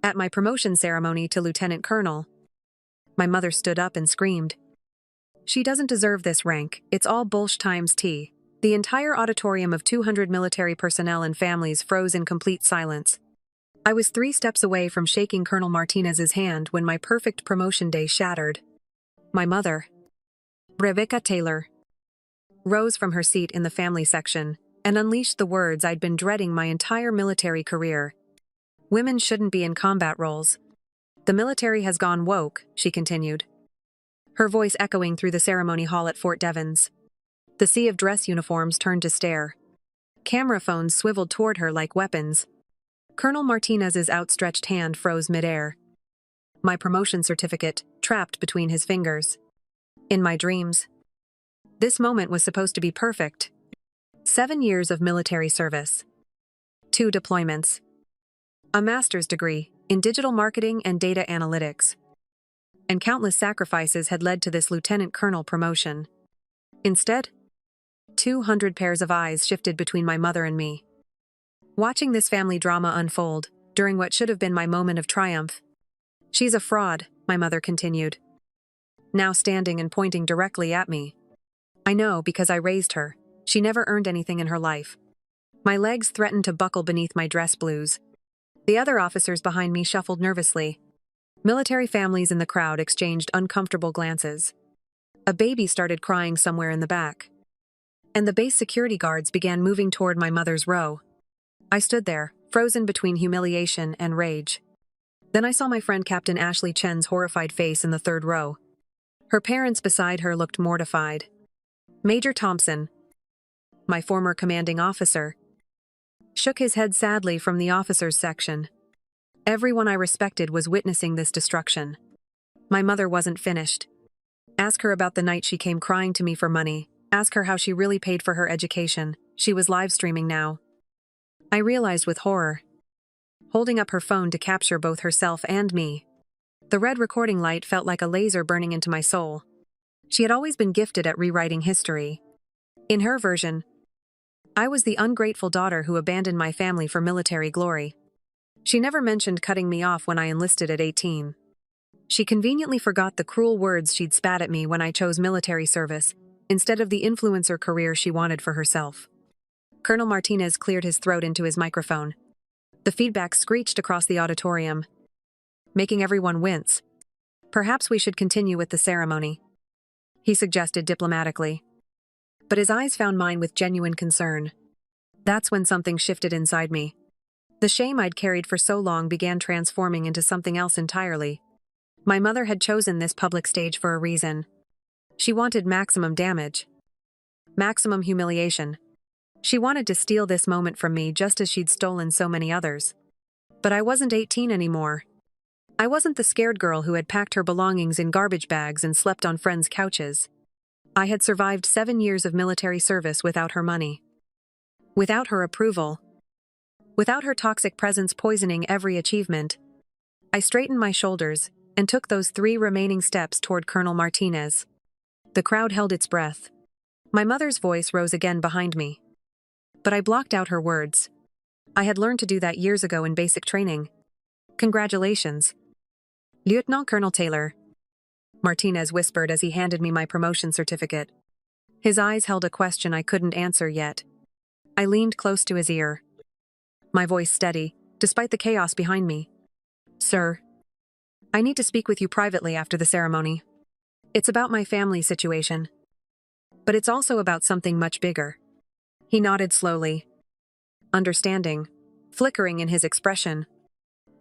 At my promotion ceremony to lieutenant colonel, my mother stood up and screamed, "She doesn't deserve this rank, it's all bullsh times T." The entire auditorium of 200 military personnel and families froze in complete silence. I was 3 steps away from shaking Colonel Martinez's hand when my perfect promotion day shattered. My mother, Rebecca Taylor, rose from her seat in the family section and unleashed the words I'd been dreading my entire military career. "Women shouldn't be in combat roles. The military has gone woke," she continued, her voice echoing through the ceremony hall at Fort Devens. The sea of dress uniforms turned to stare. Camera phones swiveled toward her like weapons. Colonel Martinez's outstretched hand froze midair. My promotion certificate trapped between his fingers. In my dreams, this moment was supposed to be perfect. 7 years of military service. 2 deployments. A master's degree in digital marketing and data analytics. And countless sacrifices had led to this lieutenant colonel promotion. Instead, 200 pairs of eyes shifted between my mother and me. Watching this family drama unfold, during what should have been my moment of triumph. "She's a fraud," my mother continued, now standing and pointing directly at me. "I know because I raised her. She never earned anything in her life." My legs threatened to buckle beneath my dress blues. The other officers behind me shuffled nervously. Military families in the crowd exchanged uncomfortable glances. A baby started crying somewhere in the back. And the base security guards began moving toward my mother's row. I stood there, frozen between humiliation and rage. Then I saw my friend Captain Ashley Chen's horrified face in the 3rd row. Her parents beside her looked mortified. Major Thompson, my former commanding officer, shook his head sadly from the officers' section. Everyone I respected was witnessing this destruction. My mother wasn't finished. Ask her about the night she came crying to me for money. Ask her how she really paid for her education. She was live streaming now. I realized with horror, holding up her phone to capture both herself and me. The red recording light felt like a laser burning into my soul. She had always been gifted at rewriting history. In her version, I was the ungrateful daughter who abandoned my family for military glory. She never mentioned cutting me off when I enlisted at 18. She conveniently forgot the cruel words she'd spat at me when I chose military service, instead of the influencer career she wanted for herself. Colonel Martinez cleared his throat into his microphone. The feedback screeched across the auditorium, making everyone wince. "Perhaps we should continue with the ceremony," he suggested diplomatically. But his eyes found mine with genuine concern. That's when something shifted inside me. The shame I'd carried for so long began transforming into something else entirely. My mother had chosen this public stage for a reason. She wanted maximum damage. Maximum humiliation. She wanted to steal this moment from me just as she'd stolen so many others. But I wasn't 18 anymore. I wasn't the scared girl who had packed her belongings in garbage bags and slept on friends' couches. I had survived 7 years of military service without her money. Without her approval. Without her toxic presence poisoning every achievement. I straightened my shoulders and took those 3 remaining steps toward Colonel Martinez. The crowd held its breath. My mother's voice rose again behind me. But I blocked out her words. I had learned to do that years ago in basic training. "Congratulations, Lieutenant Colonel Taylor," Martinez whispered as he handed me my promotion certificate. His eyes held a question I couldn't answer yet. I leaned close to his ear, my voice steady, despite the chaos behind me. "Sir, I need to speak with you privately after the ceremony. It's about my family situation. But it's also about something much bigger." He nodded slowly, understanding, flickering in his expression.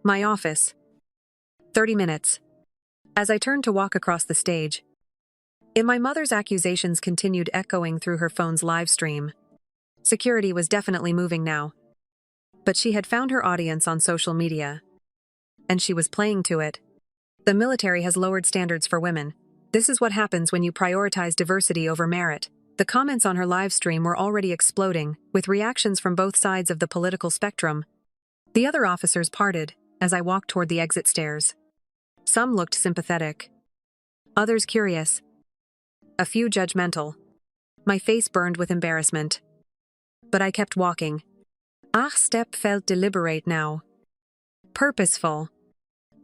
"My office. 30 minutes. As I turned to walk across the stage, my mother's accusations continued echoing through her phone's live stream. Security was definitely moving now. But she had found her audience on social media. And she was playing to it. The military has lowered standards for women. This is what happens when you prioritize diversity over merit. The comments on her live stream were already exploding, with reactions from both sides of the political spectrum. The other officers parted as I walked toward the exit stairs. Some looked sympathetic. Others curious. A few judgmental. My face burned with embarrassment. But I kept walking. Each step felt deliberate now. Purposeful.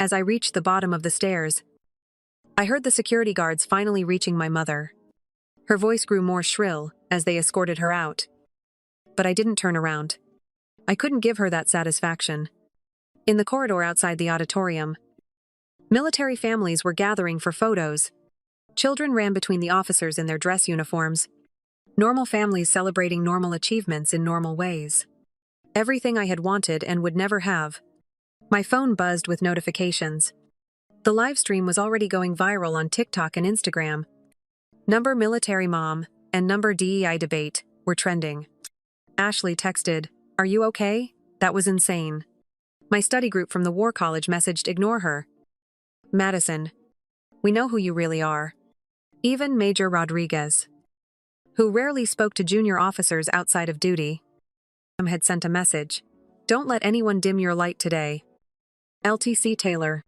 As I reached the bottom of the stairs, I heard the security guards finally reaching my mother. Her voice grew more shrill as they escorted her out. But I didn't turn around. I couldn't give her that satisfaction. In the corridor outside the auditorium, military families were gathering for photos. Children ran between the officers in their dress uniforms. Normal families celebrating normal achievements in normal ways. Everything I had wanted and would never have. My phone buzzed with notifications. The live stream was already going viral on TikTok and Instagram. Number military mom and number DEI debate were trending. Ashley texted, "Are you okay?" That was insane. My study group from the War College messaged, "Ignore her." Madison, we know who you really are. Even Major Rodriguez, who rarely spoke to junior officers outside of duty, had sent a message. "Don't let anyone dim your light today." LTC Taylor.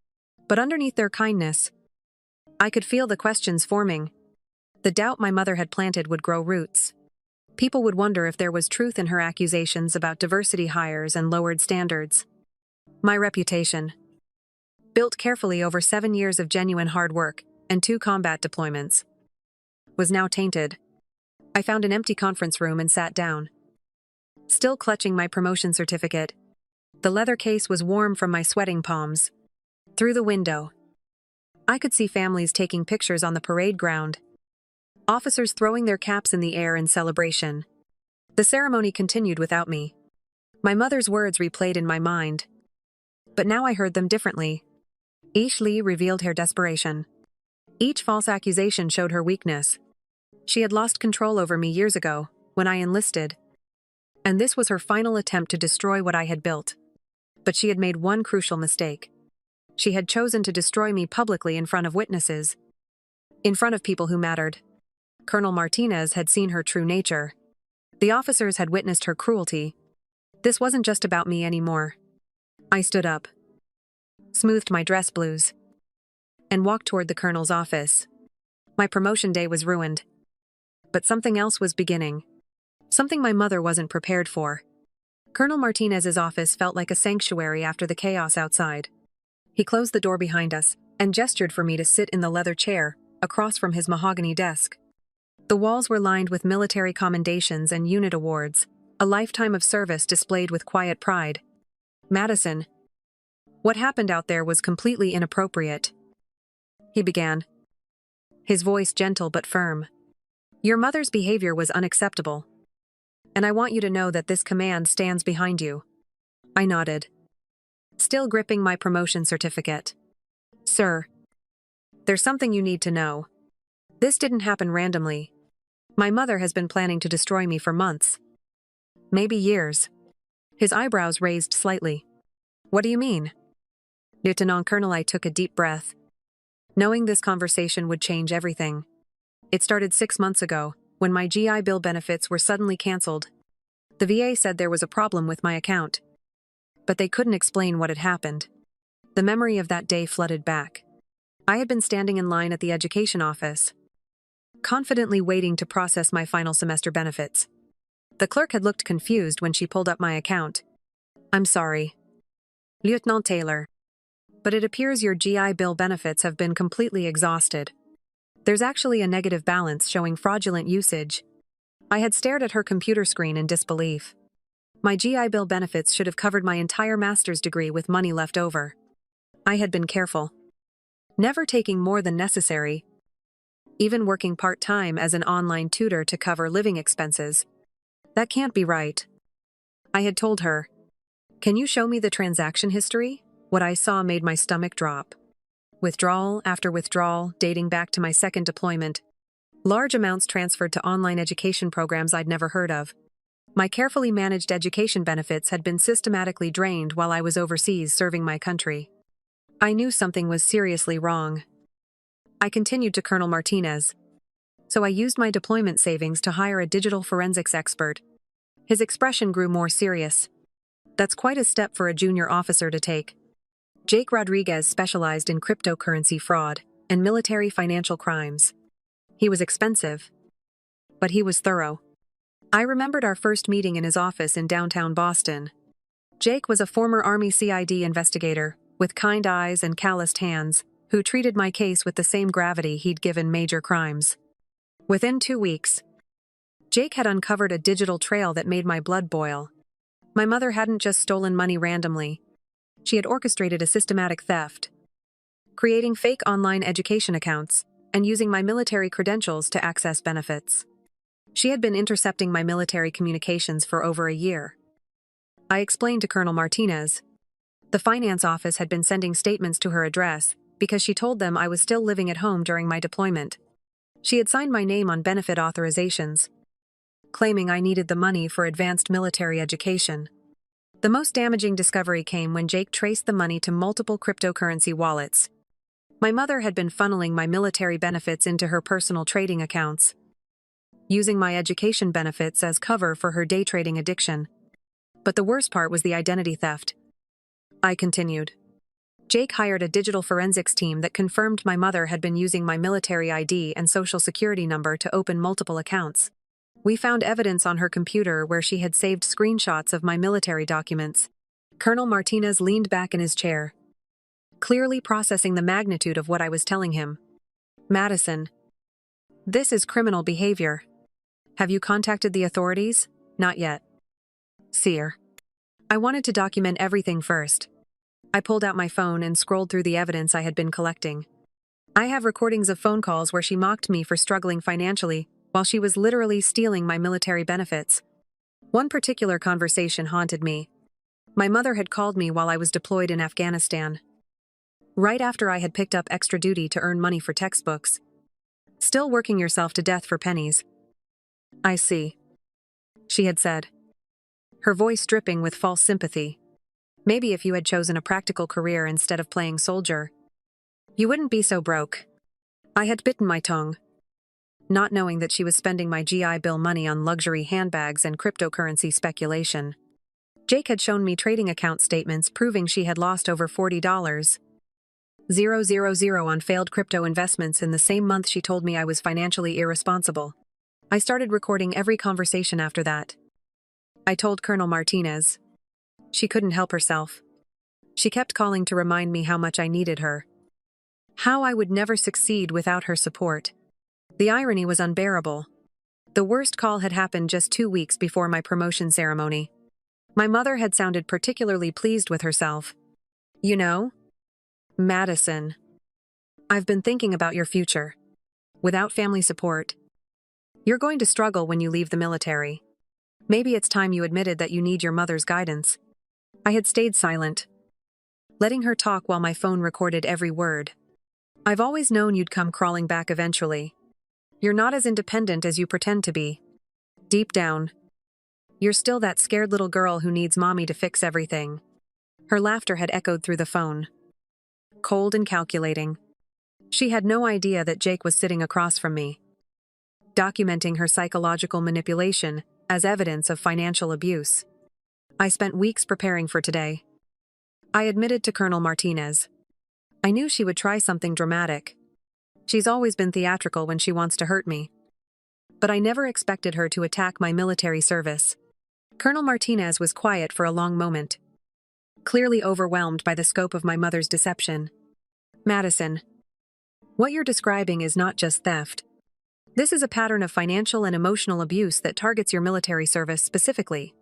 But underneath their kindness, I could feel the questions forming. The doubt my mother had planted would grow roots. People would wonder if there was truth in her accusations about diversity hires and lowered standards. My reputation, built carefully over 7 years of genuine hard work and 2 combat deployments, was now tainted. I found an empty conference room and sat down. Still clutching my promotion certificate, the leather case was warm from my sweating palms. Through the window, I could see families taking pictures on the parade ground, officers throwing their caps in the air in celebration. The ceremony continued without me. My mother's words replayed in my mind. But now I heard them differently. Each Lee revealed her desperation. Each false accusation showed her weakness. She had lost control over me years ago, when I enlisted. And this was her final attempt to destroy what I had built. But she had made one crucial mistake. She had chosen to destroy me publicly in front of witnesses. In front of people who mattered. Colonel Martinez had seen her true nature. The officers had witnessed her cruelty. This wasn't just about me anymore. I stood up, smoothed my dress blues, and walked toward the colonel's office. My promotion day was ruined. But something else was beginning. Something my mother wasn't prepared for. Colonel Martinez's office felt like a sanctuary after the chaos outside. He closed the door behind us and gestured for me to sit in the leather chair across from his mahogany desk. The walls were lined with military commendations and unit awards, a lifetime of service displayed with quiet pride. "Madison, what happened out there was completely inappropriate," he began, his voice gentle but firm. "Your mother's behavior was unacceptable. And I want you to know that this command stands behind you." I nodded, still gripping my promotion certificate. "Sir, there's something you need to know. This didn't happen randomly. My mother has been planning to destroy me for months. Maybe years." His eyebrows raised slightly. "What do you mean?" Lieutenant Colonel, I took a deep breath, knowing this conversation would change everything. It started 6 months ago, when my GI Bill benefits were suddenly canceled. The VA said there was a problem with my account. But they couldn't explain what had happened. The memory of that day flooded back. I had been standing in line at the education office, confidently waiting to process my final semester benefits. The clerk had looked confused when she pulled up my account. "I'm sorry, Lieutenant Taylor, but it appears your GI Bill benefits have been completely exhausted. There's actually a negative balance showing fraudulent usage." I had stared at her computer screen in disbelief. My GI Bill benefits should have covered my entire master's degree with money left over. I had been careful, never taking more than necessary, even working part-time as an online tutor to cover living expenses. "That can't be right," I had told her. "Can you show me the transaction history?" What I saw made my stomach drop. Withdrawal after withdrawal, dating back to my second deployment. Large amounts transferred to online education programs I'd never heard of. My carefully managed education benefits had been systematically drained while I was overseas serving my country. I knew something was seriously wrong. I continued to Colonel Martinez. So I used my deployment savings to hire a digital forensics expert. His expression grew more serious. "That's quite a step for a junior officer to take." Jake Rodriguez specialized in cryptocurrency fraud and military financial crimes. He was expensive, but he was thorough. I remembered our first meeting in his office in downtown Boston. Jake was a former Army CID investigator, with kind eyes and calloused hands, who treated my case with the same gravity he'd given major crimes. Within 2 weeks, Jake had uncovered a digital trail that made my blood boil. My mother hadn't just stolen money randomly. She had orchestrated a systematic theft, creating fake online education accounts and using my military credentials to access benefits. She had been intercepting my military communications for over a year. I explained to Colonel Martinez. The finance office had been sending statements to her address because she told them I was still living at home during my deployment. She had signed my name on benefit authorizations, claiming I needed the money for advanced military education. The most damaging discovery came when Jake traced the money to multiple cryptocurrency wallets. My mother had been funneling my military benefits into her personal trading accounts, using my education benefits as cover for her day trading addiction. But the worst part was the identity theft. I continued. Jake hired a digital forensics team that confirmed my mother had been using my military ID and social security number to open multiple accounts. We found evidence on her computer where she had saved screenshots of my military documents. Colonel Martinez leaned back in his chair, clearly processing the magnitude of what I was telling him. Madison, this is criminal behavior. Have you contacted the authorities? Not yet. Seer. I wanted to document everything first. I pulled out my phone and scrolled through the evidence I had been collecting. I have recordings of phone calls where she mocked me for struggling financially while she was literally stealing my military benefits. One particular conversation haunted me. My mother had called me while I was deployed in Afghanistan, right after I had picked up extra duty to earn money for textbooks. Still working yourself to death for pennies. I see, she had said, her voice dripping with false sympathy. Maybe if you had chosen a practical career instead of playing soldier, you wouldn't be so broke. I had bitten my tongue, not knowing that she was spending my GI Bill money on luxury handbags and cryptocurrency speculation. Jake had shown me trading account statements proving she had lost over $40,000 on failed crypto investments in the same month she told me I was financially irresponsible. I started recording every conversation after that. I told Colonel Martinez. She couldn't help herself. She kept calling to remind me how much I needed her, how I would never succeed without her support. The irony was unbearable. The worst call had happened just 2 weeks before my promotion ceremony. My mother had sounded particularly pleased with herself. You know, Madison, I've been thinking about your future. Without family support, you're going to struggle when you leave the military. Maybe it's time you admitted that you need your mother's guidance. I had stayed silent, letting her talk while my phone recorded every word. I've always known you'd come crawling back eventually. You're not as independent as you pretend to be. Deep down, you're still that scared little girl who needs mommy to fix everything. Her laughter had echoed through the phone, cold and calculating. She had no idea that Jake was sitting across from me, documenting her psychological manipulation as evidence of financial abuse. I spent weeks preparing for today. I admitted to Colonel Martinez. I knew she would try something dramatic. She's always been theatrical when she wants to hurt me. But I never expected her to attack my military service. Colonel Martinez was quiet for a long moment, clearly overwhelmed by the scope of my mother's deception. Madison, what you're describing is not just theft. This is a pattern of financial and emotional abuse that targets your military service specifically.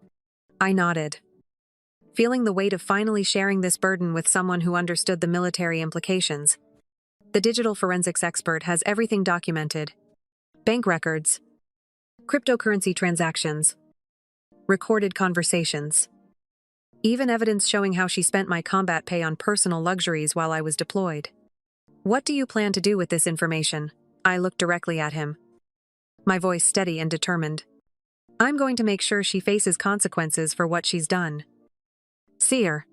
I nodded, feeling the weight of finally sharing this burden with someone who understood the military implications. The digital forensics expert has everything documented. Bank records, cryptocurrency transactions, recorded conversations, even evidence showing how she spent my combat pay on personal luxuries while I was deployed. What do you plan to do with this information? I looked directly at him, my voice steady and determined. I'm going to make sure she faces consequences for what she's done. Seer,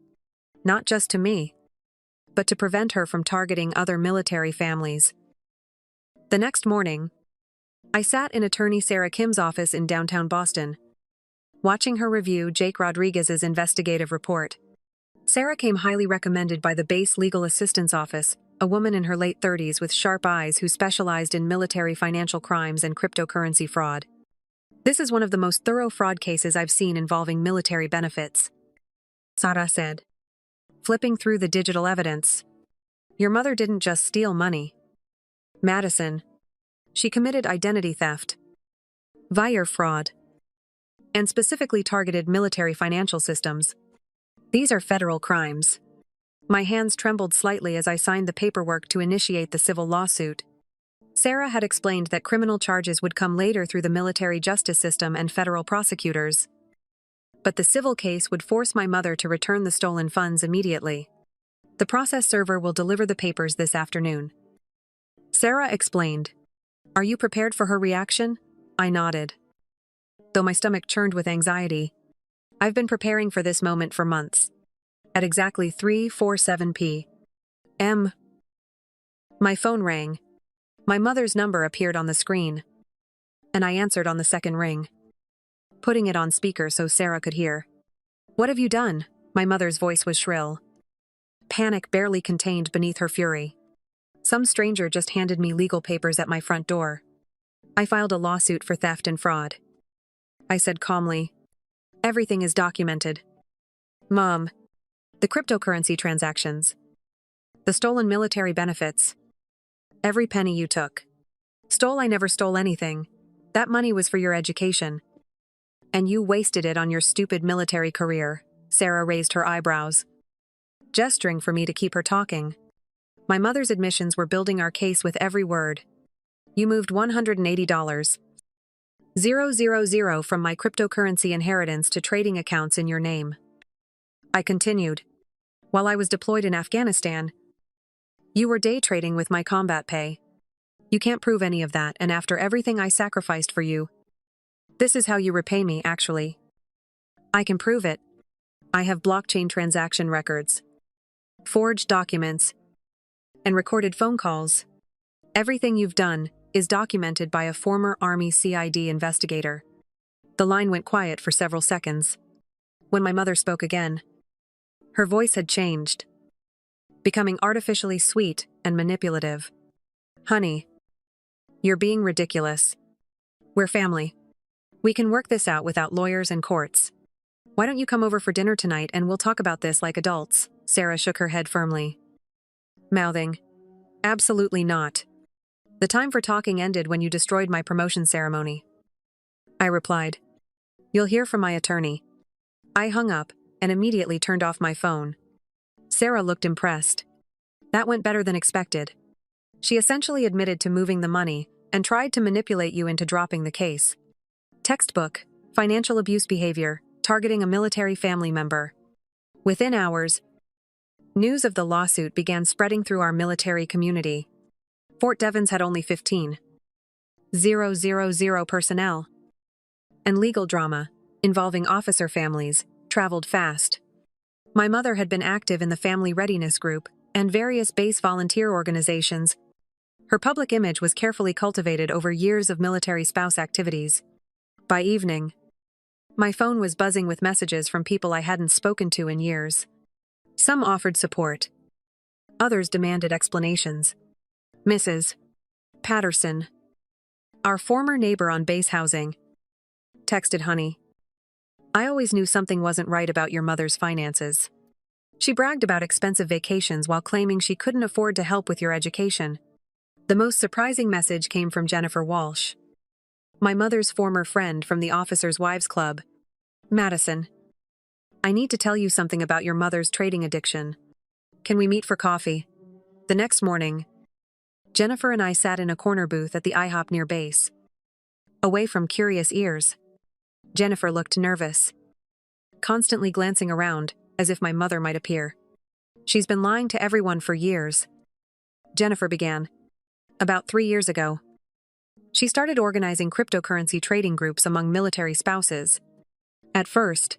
not just to me, but to prevent her from targeting other military families. The next morning, I sat in attorney Sarah Kim's office in downtown Boston, watching her review Jake Rodriguez's investigative report. Sarah came highly recommended by the Base Legal Assistance Office, a woman in her late 30s with sharp eyes who specialized in military financial crimes and cryptocurrency fraud. This is one of the most thorough fraud cases I've seen involving military benefits, Sarah said. flipping through the digital evidence. Your mother didn't just steal money. Madison. She committed identity theft, wire fraud, and specifically targeted military financial systems. These are federal crimes. My hands trembled slightly as I signed the paperwork to initiate the civil lawsuit. Sarah had explained that criminal charges would come later through the military justice system and federal prosecutors. But the civil case would force my mother to return the stolen funds immediately. The process server will deliver the papers this afternoon. Sarah explained. Are you prepared for her reaction? I nodded. Though my stomach churned with anxiety, I've been preparing for this moment for months. At exactly 3:47 p.m., my phone rang. My mother's number appeared on the screen, and I answered on the second ring, putting it on speaker so Sarah could hear. What have you done? My mother's voice was shrill. Panic barely contained beneath her fury. Some stranger just handed me legal papers at my front door. I filed a lawsuit for theft and fraud. I said calmly, everything is documented. Mom, the cryptocurrency transactions, the stolen military benefits, every penny you took. I never stole anything. That money was for your education. And you wasted it on your stupid military career. Sarah raised her eyebrows, gesturing for me to keep her talking. My mother's admissions were building our case with every word. You moved $180,000 from my cryptocurrency inheritance to trading accounts in your name. I continued. While I was deployed in Afghanistan, you were day trading with my combat pay. You can't prove any of that, and after everything I sacrificed for you, this is how you repay me, actually. I can prove it. I have blockchain transaction records, forged documents, and recorded phone calls. Everything you've done is documented by a former Army CID investigator. The line went quiet for several seconds. When my mother spoke again, her voice had changed, becoming artificially sweet and manipulative. Honey, you're being ridiculous. We're family. We can work this out without lawyers and courts. Why don't you come over for dinner tonight and we'll talk about this like adults? Sarah shook her head firmly, mouthing, absolutely not. The time for talking ended when you destroyed my promotion ceremony. I replied, you'll hear from my attorney. I hung up and immediately turned off my phone. Sarah looked impressed. That went better than expected. She essentially admitted to moving the money and tried to manipulate you into dropping the case. Textbook, financial abuse behavior, targeting a military family member. Within hours, news of the lawsuit began spreading through our military community. Fort Devens had only 15,000 personnel, and legal drama, involving officer families, traveled fast. My mother had been active in the Family Readiness Group and various base volunteer organizations. Her public image was carefully cultivated over years of military spouse activities. By evening, my phone was buzzing with messages from people I hadn't spoken to in years. Some offered support. Others demanded explanations. Mrs. Patterson, our former neighbor on base housing, texted Honey. I always knew something wasn't right about your mother's finances. She bragged about expensive vacations while claiming she couldn't afford to help with your education. The most surprising message came from Jennifer Walsh, my mother's former friend from the Officers' Wives Club. Madison, I need to tell you something about your mother's trading addiction. Can we meet for coffee? The next morning, Jennifer and I sat in a corner booth at the IHOP near base, away from curious ears. Jennifer looked nervous, constantly glancing around, as if my mother might appear. She's been lying to everyone for years. Jennifer began. About 3 years ago, she started organizing cryptocurrency trading groups among military spouses. At first,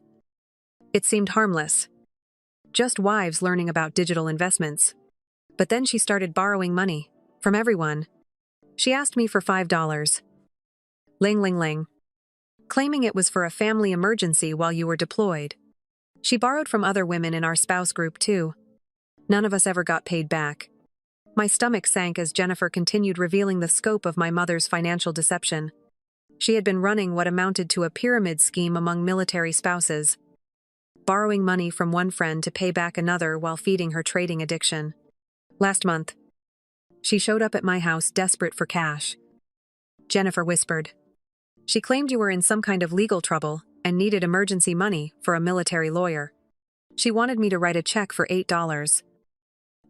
it seemed harmless, just wives learning about digital investments. But then she started borrowing money from everyone. She asked me for $5. Ling ling ling. Claiming it was for a family emergency while you were deployed. She borrowed from other women in our spouse group too. None of us ever got paid back. My stomach sank as Jennifer continued revealing the scope of my mother's financial deception. She had been running what amounted to a pyramid scheme among military spouses. borrowing money from one friend to pay back another while feeding her trading addiction. Last month, she showed up at my house desperate for cash. Jennifer whispered. She claimed you were in some kind of legal trouble and needed emergency money for a military lawyer. She wanted me to write a check for $8.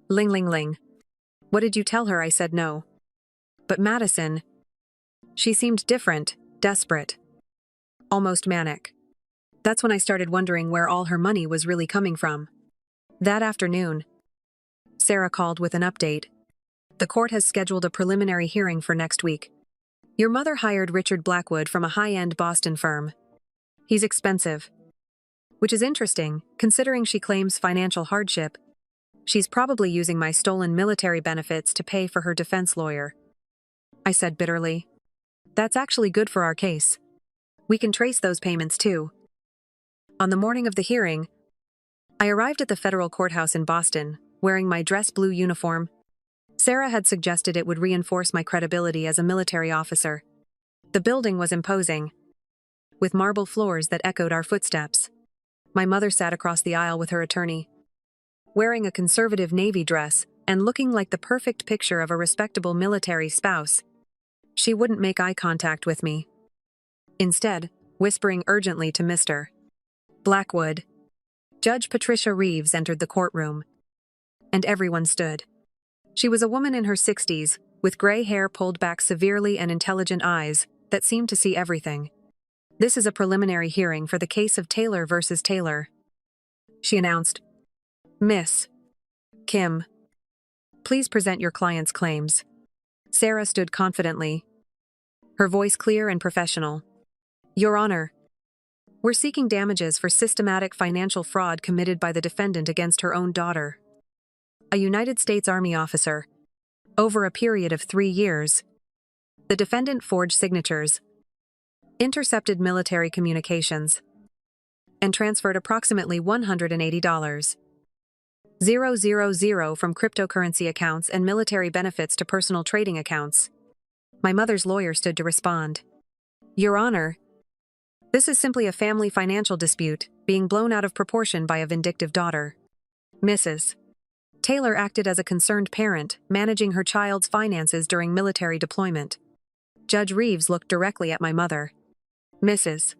Ling ling ling. What did you tell her? I said no. But Madison, she seemed different, desperate, almost manic. That's when I started wondering where all her money was really coming from. That afternoon, Sarah called with an update. The court has scheduled a preliminary hearing for next week. Your mother hired Richard Blackwood from a high-end Boston firm. He's expensive. Which is interesting, considering she claims financial hardship. She's probably using my stolen military benefits to pay for her defense lawyer. I said bitterly. That's actually good for our case. We can trace those payments too. On the morning of the hearing, I arrived at the federal courthouse in Boston, wearing my dress blue uniform. Sarah had suggested it would reinforce my credibility as a military officer. The building was imposing, with marble floors that echoed our footsteps. My mother sat across the aisle with her attorney, wearing a conservative navy dress and looking like the perfect picture of a respectable military spouse. She wouldn't make eye contact with me. Instead, whispering urgently to Mr. Blackwood. Judge Patricia Reeves entered the courtroom, and everyone stood. She was a woman in her 60s, with gray hair pulled back severely and intelligent eyes that seemed to see everything. This is a preliminary hearing for the case of Taylor versus Taylor, she announced. Miss Kim, please present your client's claims. Sarah stood confidently, her voice clear and professional. Your Honor, we're seeking damages for systematic financial fraud committed by the defendant against her own daughter, a United States Army officer. Over a period of 3 years, the defendant forged signatures, intercepted military communications, and transferred approximately $180,000 from cryptocurrency accounts and military benefits to personal trading accounts. My mother's lawyer stood to respond. Your Honor, this is simply a family financial dispute being blown out of proportion by a vindictive daughter. Mrs. Taylor acted as a concerned parent, managing her child's finances during military deployment. Judge Reeves looked directly at my mother. Mrs.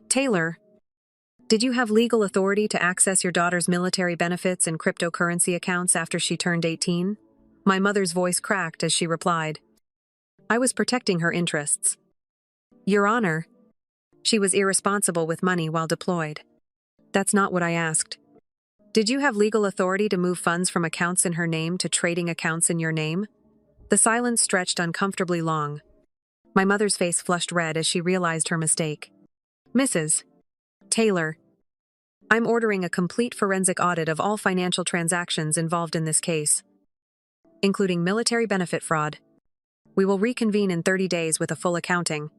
Taylor, did you have legal authority to access your daughter's military benefits and cryptocurrency accounts after she turned 18? My mother's voice cracked as she replied. I was protecting her interests. Your Honor, she was irresponsible with money while deployed. That's not what I asked. Did you have legal authority to move funds from accounts in her name to trading accounts in your name? The silence stretched uncomfortably long. My mother's face flushed red as she realized her mistake. Mrs. Taylor, I'm ordering a complete forensic audit of all financial transactions involved in this case, including military benefit fraud. We will reconvene in 30 days with a full accounting.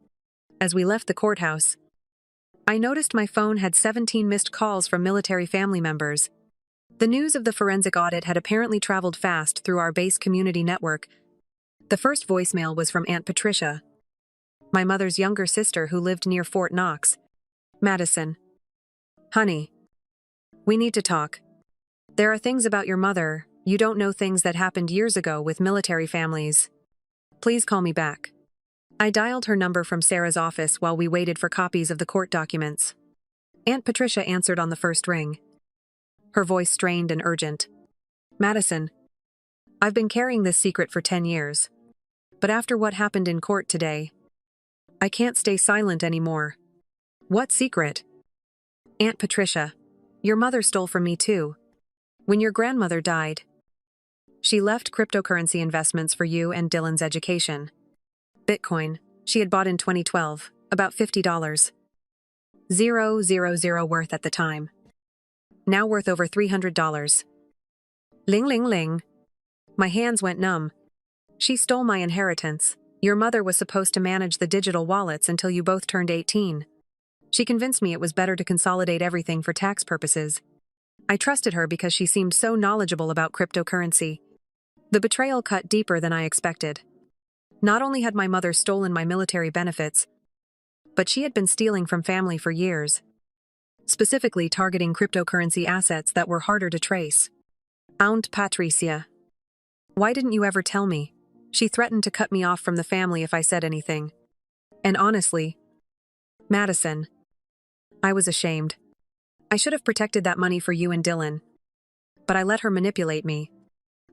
As we left the courthouse, I noticed my phone had 17 missed calls from military family members. The news of the forensic audit had apparently traveled fast through our base community network. The first voicemail was from Aunt Patricia, my mother's younger sister who lived near Fort Knox. Madison. Honey, we need to talk. There are things about your mother, you don't know, things that happened years ago with military families. Please call me back. I dialed her number from Sarah's office while we waited for copies of the court documents. Aunt Patricia answered on the first ring, her voice strained and urgent. Madison, I've been carrying this secret for 10 years. But after what happened in court today, I can't stay silent anymore. What secret? Aunt Patricia, your mother stole from me too. When your grandmother died, she left cryptocurrency investments for you and Dylan's education. Bitcoin, she had bought in 2012, about $50. 000 worth at the time. Now worth over $300. Ling ling ling. My hands went numb. She stole my inheritance. Your mother was supposed to manage the digital wallets until you both turned 18. She convinced me it was better to consolidate everything for tax purposes. I trusted her because she seemed so knowledgeable about cryptocurrency. The betrayal cut deeper than I expected. Not only had my mother stolen my military benefits, but she had been stealing from family for years. specifically targeting cryptocurrency assets that were harder to trace. Aunt Patricia. Why didn't you ever tell me? She threatened to cut me off from the family if I said anything. And honestly, Madison, I was ashamed. I should have protected that money for you and Dylan. But I let her manipulate me.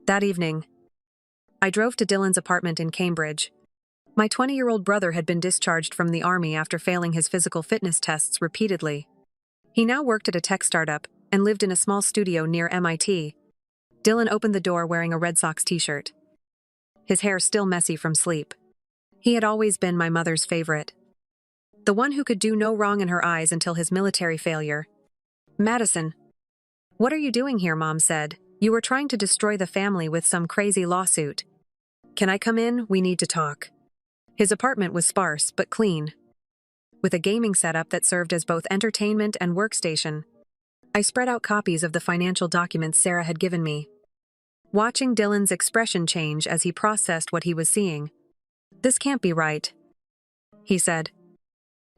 That evening, I drove to Dylan's apartment in Cambridge. My 20-year-old brother had been discharged from the army after failing his physical fitness tests repeatedly. He now worked at a tech startup and lived in a small studio near MIT. Dylan opened the door wearing a Red Sox t-shirt, his hair still messy from sleep. He had always been my mother's favorite. The one who could do no wrong in her eyes until his military failure. Madison. What are you doing here, Mom said. You were trying to destroy the family with some crazy lawsuit. Can I come in? We need to talk. His apartment was sparse but clean, with a gaming setup that served as both entertainment and workstation. I spread out copies of the financial documents Sarah had given me, watching Dylan's expression change as he processed what he was seeing. This can't be right, he said,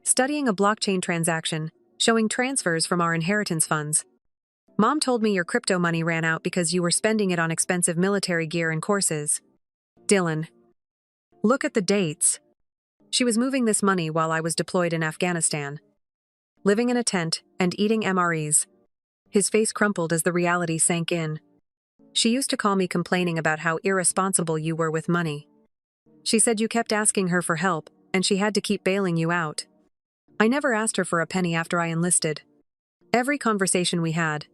studying a blockchain transaction, showing transfers from our inheritance funds. Mom told me your crypto money ran out because you were spending it on expensive military gear and courses. Dylan. Look at the dates. She was moving this money while I was deployed in Afghanistan, living in a tent and eating MREs. His face crumpled as the reality sank in. She used to call me complaining about how irresponsible you were with money. She said you kept asking her for help, and she had to keep bailing you out. I never asked her for a penny after I enlisted. Every conversation we had,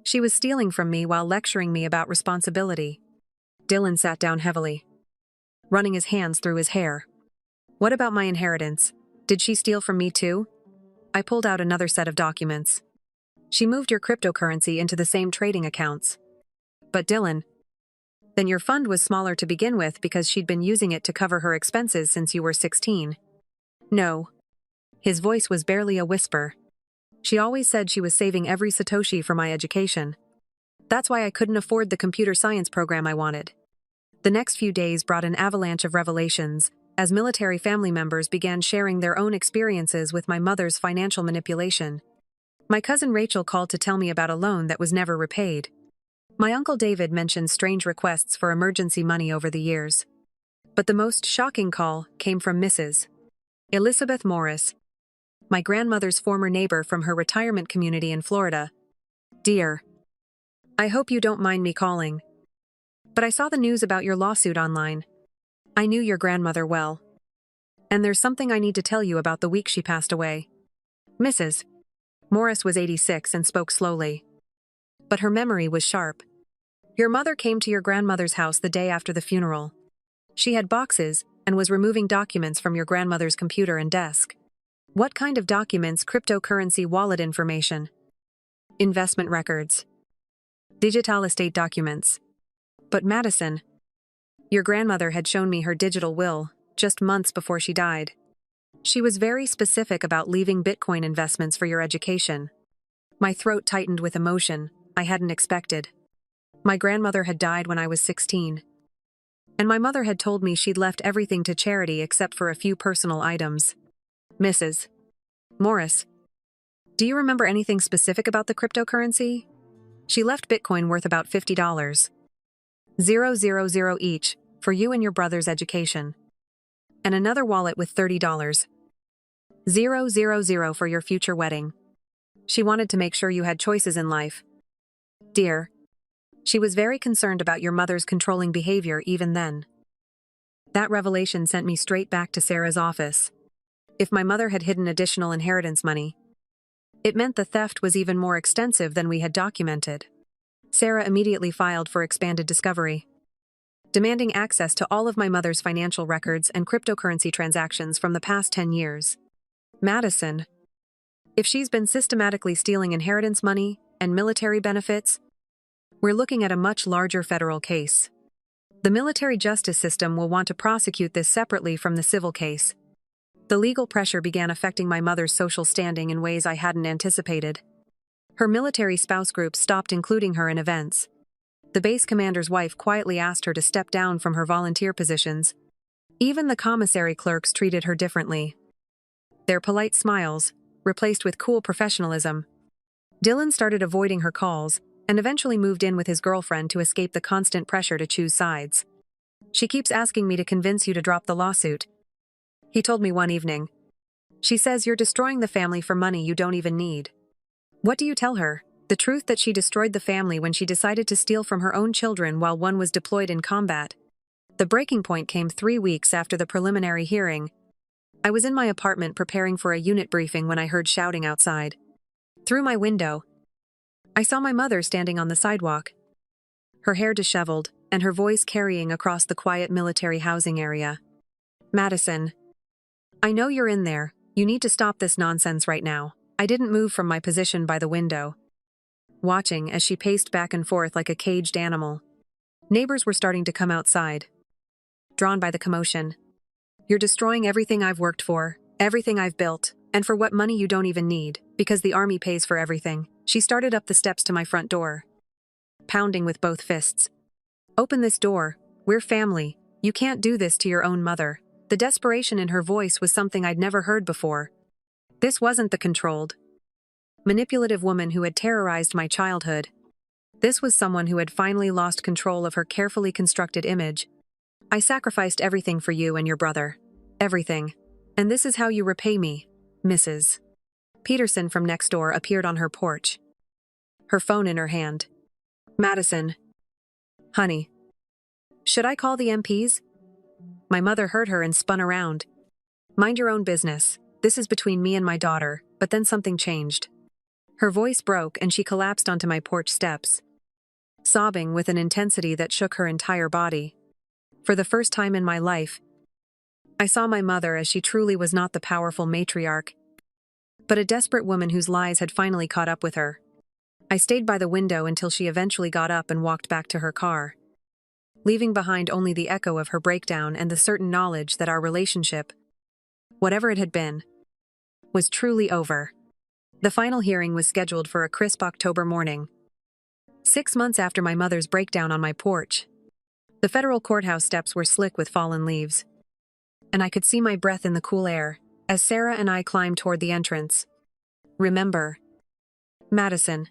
she was stealing from me while lecturing me about responsibility. Dylan sat down heavily, running his hands through his hair. What about my inheritance? Did she steal from me too? I pulled out another set of documents. She moved your cryptocurrency into the same trading accounts. But Dylan, then your fund was smaller to begin with because she'd been using it to cover her expenses since you were 16. No. His voice was barely a whisper. She always said she was saving every Satoshi for my education. That's why I couldn't afford the computer science program I wanted. The next few days brought an avalanche of revelations, as military family members began sharing their own experiences with my mother's financial manipulation. My cousin Rachel called to tell me about a loan that was never repaid. My uncle David mentioned strange requests for emergency money over the years. But the most shocking call came from Mrs. Elizabeth Morris, my grandmother's former neighbor from her retirement community in Florida. Dear, I hope you don't mind me calling, but I saw the news about your lawsuit online. I knew your grandmother well, and there's something I need to tell you about the week she passed away. Mrs. Morris was 86 and spoke slowly, but her memory was sharp. Your mother came to your grandmother's house the day after the funeral. She had boxes and was removing documents from your grandmother's computer and desk. What kind of documents? Cryptocurrency wallet information, investment records, digital estate documents. But Madison, your grandmother had shown me her digital will just months before she died. She was very specific about leaving Bitcoin investments for your education. My throat tightened with emotion I hadn't expected. My grandmother had died when I was 16. And my mother had told me she'd left everything to charity except for a few personal items. Mrs. Morris, do you remember anything specific about the cryptocurrency? She left Bitcoin worth about $50. 000 each, for you and your brother's education. And another wallet with $30. 000 for your future wedding. She wanted to make sure you had choices in life. Dear, she was very concerned about your mother's controlling behavior even then. That revelation sent me straight back to Sarah's office. If my mother had hidden additional inheritance money, it meant the theft was even more extensive than we had documented. Sarah immediately filed for expanded discovery, demanding access to all of my mother's financial records and cryptocurrency transactions from the past 10 years. Madison, if she's been systematically stealing inheritance money and military benefits, we're looking at a much larger federal case. The military justice system will want to prosecute this separately from the civil case. The legal pressure began affecting my mother's social standing in ways I hadn't anticipated. Her military spouse group stopped including her in events. The base commander's wife quietly asked her to step down from her volunteer positions. Even the commissary clerks treated her differently. Their polite smiles replaced with cool professionalism. Dylan started avoiding her calls and eventually moved in with his girlfriend to escape the constant pressure to choose sides. She keeps asking me to convince you to drop the lawsuit, he told me one evening. She says you're destroying the family for money you don't even need. What do you tell her? The truth that she destroyed the family when she decided to steal from her own children while one was deployed in combat. The breaking point came 3 weeks after the preliminary hearing. I was in my apartment preparing for a unit briefing when I heard shouting outside. Through my window, I saw my mother standing on the sidewalk, her hair disheveled and her voice carrying across the quiet military housing area. Madison, I know you're in there. You need to stop this nonsense right now. I didn't move from my position by the window, watching as she paced back and forth like a caged animal. Neighbors were starting to come outside, drawn by the commotion. You're destroying everything I've worked for, everything I've built, and for what money you don't even need, because the army pays for everything. She started up the steps to my front door, pounding with both fists. Open this door. We're family. You can't do this to your own mother. The desperation in her voice was something I'd never heard before. This wasn't the controlled, manipulative woman who had terrorized my childhood. This was someone who had finally lost control of her carefully constructed image. I sacrificed everything for you and your brother. Everything. And this is how you repay me, Mrs. Peterson from next door appeared on her porch, her phone in her hand. Madison. Honey. Should I call the MPs? My mother heard her and spun around. Mind your own business. This is between me and my daughter, but then something changed. Her voice broke and she collapsed onto my porch steps, sobbing with an intensity that shook her entire body. For the first time in my life, I saw my mother as she truly was not the powerful matriarch, but a desperate woman whose lies had finally caught up with her. I stayed by the window until she eventually got up and walked back to her car, leaving behind only the echo of her breakdown and the certain knowledge that our relationship, whatever it had been, was truly over. The final hearing was scheduled for a crisp October morning, 6 months after my mother's breakdown on my porch. The federal courthouse steps were slick with fallen leaves, and I could see my breath in the cool air as Sarah and I climbed toward the entrance. Remember, Madison,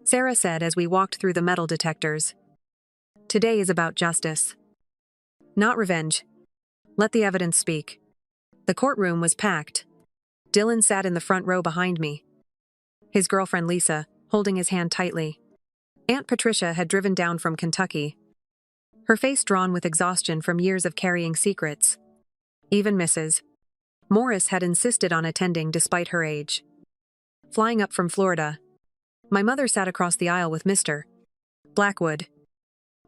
Sarah said as we walked through the metal detectors. Today is about justice, not revenge. Let the evidence speak. The courtroom was packed. Dylan sat in the front row behind me, his girlfriend Lisa holding his hand tightly. Aunt Patricia had driven down from Kentucky, her face drawn with exhaustion from years of carrying secrets. Even Mrs. Morris had insisted on attending despite her age. Flying up from Florida, my mother sat across the aisle with Mr. Blackwood,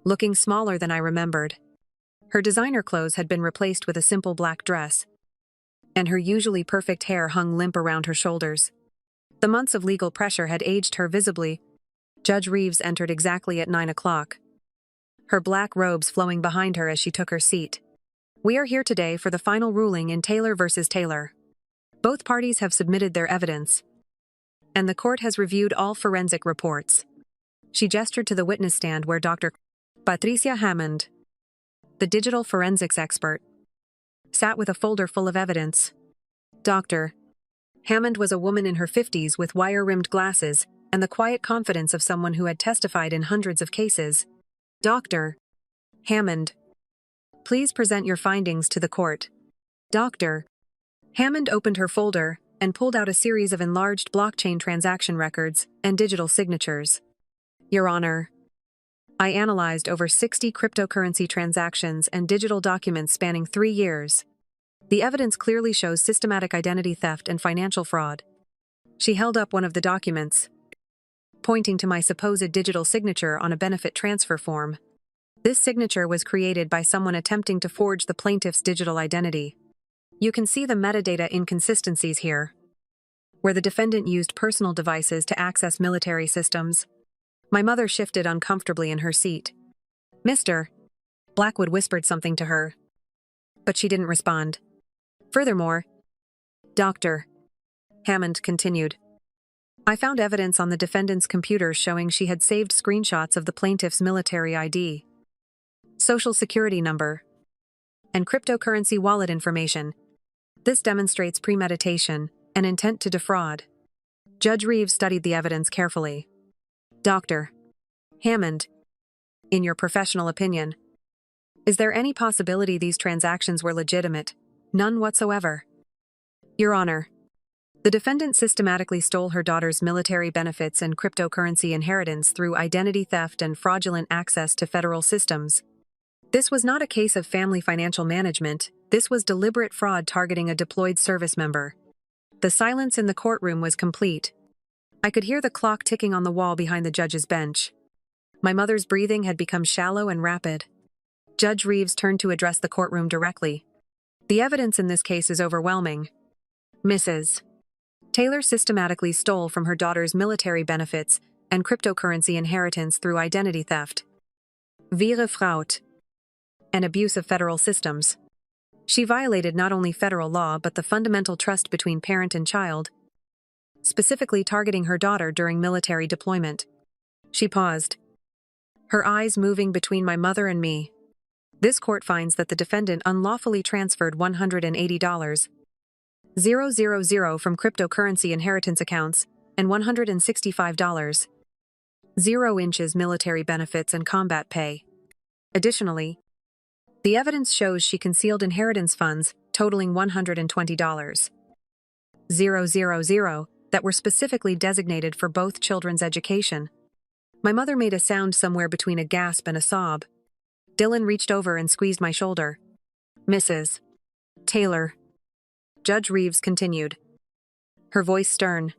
looking smaller than I remembered. Her designer clothes had been replaced with a simple black dress, and her usually perfect hair hung limp around her shoulders. The months of legal pressure had aged her visibly. Judge Reeves entered exactly at 9 o'clock, her black robes flowing behind her as she took her seat. We are here today for the final ruling in Taylor versus Taylor. Both parties have submitted their evidence, and the court has reviewed all forensic reports. She gestured to the witness stand where Dr. Patricia Hammond, the digital forensics expert, sat with a folder full of evidence. Dr. Hammond was a woman in her 50s with wire-rimmed glasses and the quiet confidence of someone who had testified in hundreds of cases. Dr. Hammond, please present your findings to the court. Dr. Hammond opened her folder and pulled out a series of enlarged blockchain transaction records and digital signatures. Your Honor, I analyzed over 60 cryptocurrency transactions and digital documents spanning 3 years. The evidence clearly shows systematic identity theft and financial fraud. She held up one of the documents, pointing to my supposed digital signature on a benefit transfer form. This signature was created by someone attempting to forge the plaintiff's digital identity. You can see the metadata inconsistencies here, where the defendant used personal devices to access military systems. My mother shifted uncomfortably in her seat. Mr. Blackwood whispered something to her, but she didn't respond. Furthermore, Dr. Hammond continued, I found evidence on the defendant's computer showing she had saved screenshots of the plaintiff's military ID, social security number, and cryptocurrency wallet information. This demonstrates premeditation, An intent to defraud. Judge Reeves studied the evidence carefully. Dr. Hammond, in your professional opinion, is there any possibility these transactions were legitimate? None whatsoever. Your Honor, the defendant systematically stole her daughter's military benefits and cryptocurrency inheritance through identity theft and fraudulent access to federal systems. This was not a case of family financial management, this was deliberate fraud targeting a deployed service member. The silence in the courtroom was complete. I could hear the clock ticking on the wall behind the judge's bench. My mother's breathing had become shallow and rapid. Judge Reeves turned to address the courtroom directly. The evidence in this case is overwhelming. Mrs. Taylor systematically stole from her daughter's military benefits and cryptocurrency inheritance through identity theft. Wehre Fraud. An abuse of federal systems. She violated not only federal law but the fundamental trust between parent and child, specifically targeting her daughter during military deployment. She paused, her eyes moving between my mother and me. This court finds that the defendant unlawfully transferred $180,000 from cryptocurrency inheritance accounts and $165 military benefits and combat pay. Additionally, the evidence shows she concealed inheritance funds totaling $120 that were specifically designated for both children's education. My mother made a sound somewhere between a gasp and a sob. Dylan reached over and squeezed my shoulder. Mrs. Taylor. Judge Reeves continued, her voice stern.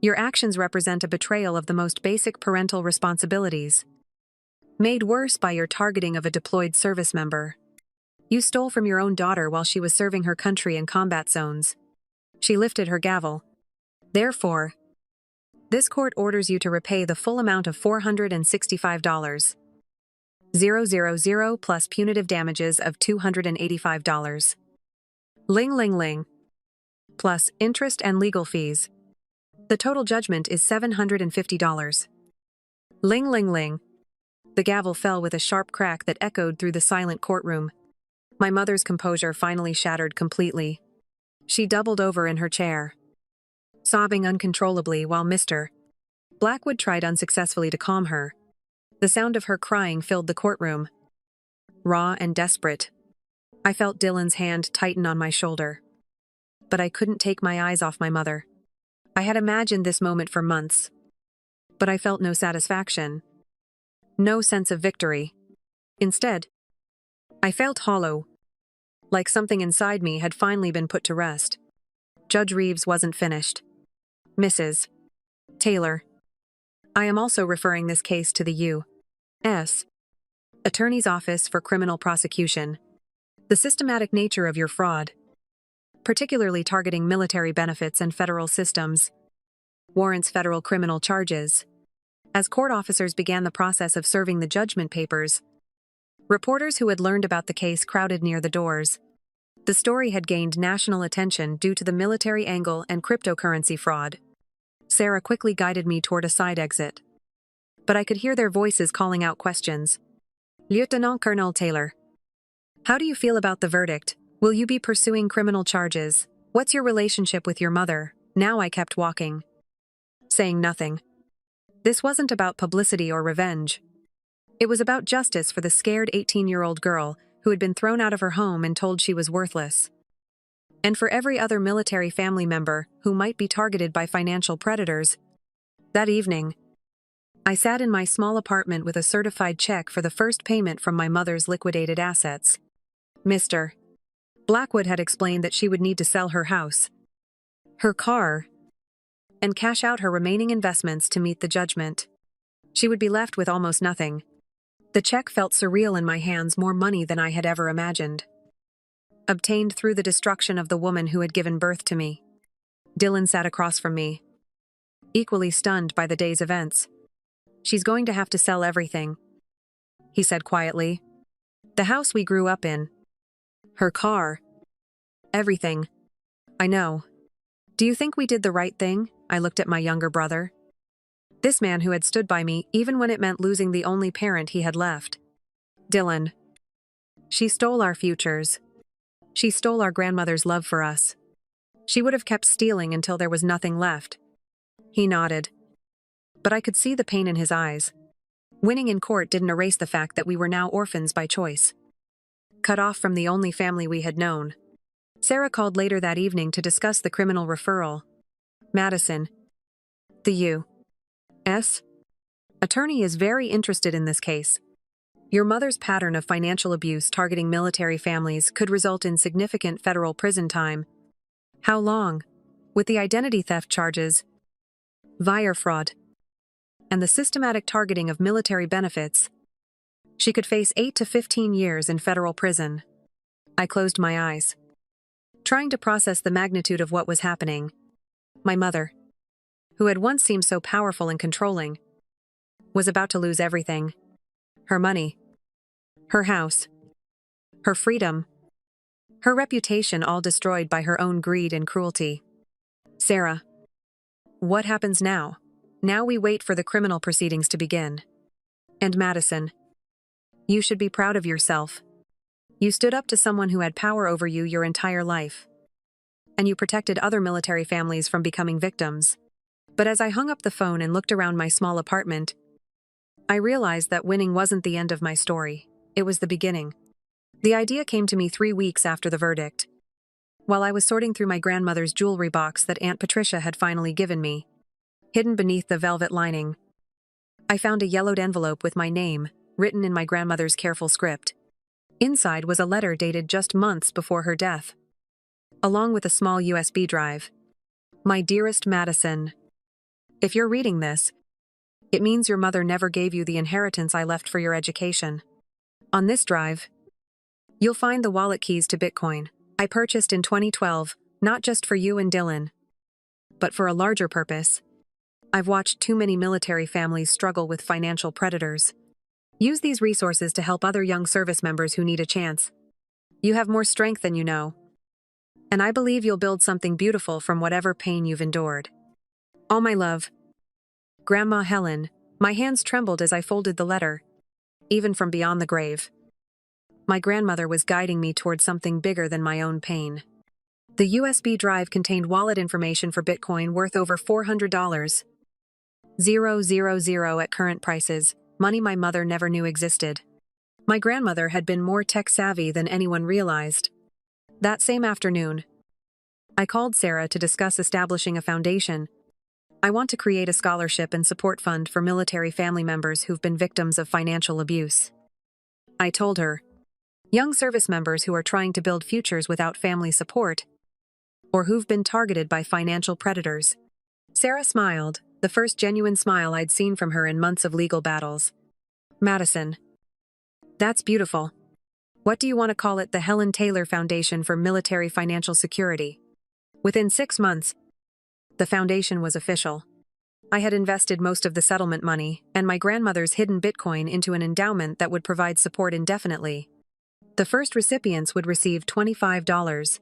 Your actions represent a betrayal of the most basic parental responsibilities, made worse by your targeting of a deployed service member. You stole from your own daughter while she was serving her country in combat zones. She lifted her gavel. Therefore, this court orders you to repay the full amount of $465 plus punitive damages of $285. Ling ling ling. Plus interest and legal fees. The total judgment is $750. Ling ling ling. The gavel fell with a sharp crack that echoed through the silent courtroom. My mother's composure finally shattered completely. She doubled over in her chair, sobbing uncontrollably while Mr. Blackwood tried unsuccessfully to calm her. The sound of her crying filled the courtroom, raw and desperate. I felt Dylan's hand tighten on my shoulder, but I couldn't take my eyes off my mother. I had imagined this moment for months, but I felt no satisfaction, no sense of victory. Instead, I felt hollow, like something inside me had finally been put to rest. Judge Reeves wasn't finished. Mrs. Taylor, I am also referring this case to the U.S. Attorney's Office for Criminal Prosecution. The systematic nature of your fraud, particularly targeting military benefits and federal systems, warrants federal criminal charges. As court officers began the process of serving the judgment papers, reporters who had learned about the case crowded near the doors. The story had gained national attention due to the military angle and cryptocurrency fraud. Sarah quickly guided me toward a side exit, but I could hear their voices calling out questions. Lieutenant Colonel Taylor, how do you feel about the verdict? Will you be pursuing criminal charges? What's your relationship with your mother? Now I kept walking, saying nothing. This wasn't about publicity or revenge. It was about justice for the scared 18-year-old girl who had been thrown out of her home and told she was worthless. And for every other military family member who might be targeted by financial predators. That evening, I sat in my small apartment with a certified check for the first payment from my mother's liquidated assets. Mr. Blackwood had explained that she would need to sell her house, her car, and cash out her remaining investments to meet the judgment. She would be left with almost nothing. The check felt surreal in my hands, more money than I had ever imagined. Obtained through the destruction of the woman who had given birth to me. Dylan sat across from me, equally stunned by the day's events. She's going to have to sell everything, he said quietly. The house we grew up in, her car, everything. I know. Do you think we did the right thing? I looked at my younger brother. This man who had stood by me even when it meant losing the only parent he had left. Dylan. She stole our futures. She stole our grandmother's love for us. She would have kept stealing until there was nothing left. He nodded. But I could see the pain in his eyes. Winning in court didn't erase the fact that we were now orphans by choice. Cut off from the only family we had known. Sarah called later that evening to discuss the criminal referral. Madison, the U.S. attorney, is very interested in this case. Your mother's pattern of financial abuse targeting military families could result in significant federal prison time. How long? With the identity theft charges, wire fraud, and the systematic targeting of military benefits, she could face 8 to 15 years in federal prison. I closed my eyes, trying to process the magnitude of what was happening. My mother, who had once seemed so powerful and controlling, was about to lose everything. Her money, her house, her freedom, her reputation, all destroyed by her own greed and cruelty. Sarah, what happens now? Now we wait for the criminal proceedings to begin. And Madison, you should be proud of yourself. You stood up to someone who had power over you your entire life. And you protected other military families from becoming victims. But as I hung up the phone and looked around my small apartment, I realized that winning wasn't the end of my story. It was the beginning. The idea came to me 3 weeks after the verdict, while I was sorting through my grandmother's jewelry box that Aunt Patricia had finally given me. Hidden beneath the velvet lining, I found a yellowed envelope with my name, written in my grandmother's careful script. Inside was a letter dated just months before her death, along with a small USB drive. My dearest Madison, if you're reading this, it means your mother never gave you the inheritance I left for your education. On this drive, you'll find the wallet keys to Bitcoin I purchased in 2012, not just for you and Dylan, but for a larger purpose. I've watched too many military families struggle with financial predators. Use these resources to help other young service members who need a chance. You have more strength than you know. And I believe you'll build something beautiful from whatever pain you've endured. All my love. Grandma Helen. My hands trembled as I folded the letter, even from beyond the grave. My grandmother was guiding me toward something bigger than my own pain. The USB drive contained wallet information for Bitcoin worth over $400. 000 at current prices, money my mother never knew existed. My grandmother had been more tech-savvy than anyone realized. That same afternoon, I called Sarah to discuss establishing a foundation. I want to create a scholarship and support fund for military family members who've been victims of financial abuse. I told her, young service members who are trying to build futures without family support, or who've been targeted by financial predators. Sarah smiled, the first genuine smile I'd seen from her in months of legal battles. Madison, that's beautiful. What do you want to call it? The Helen Taylor Foundation for Military Financial Security. Within 6 months, the foundation was official. I had invested most of the settlement money and my grandmother's hidden Bitcoin into an endowment that would provide support indefinitely. The first recipients would receive $25,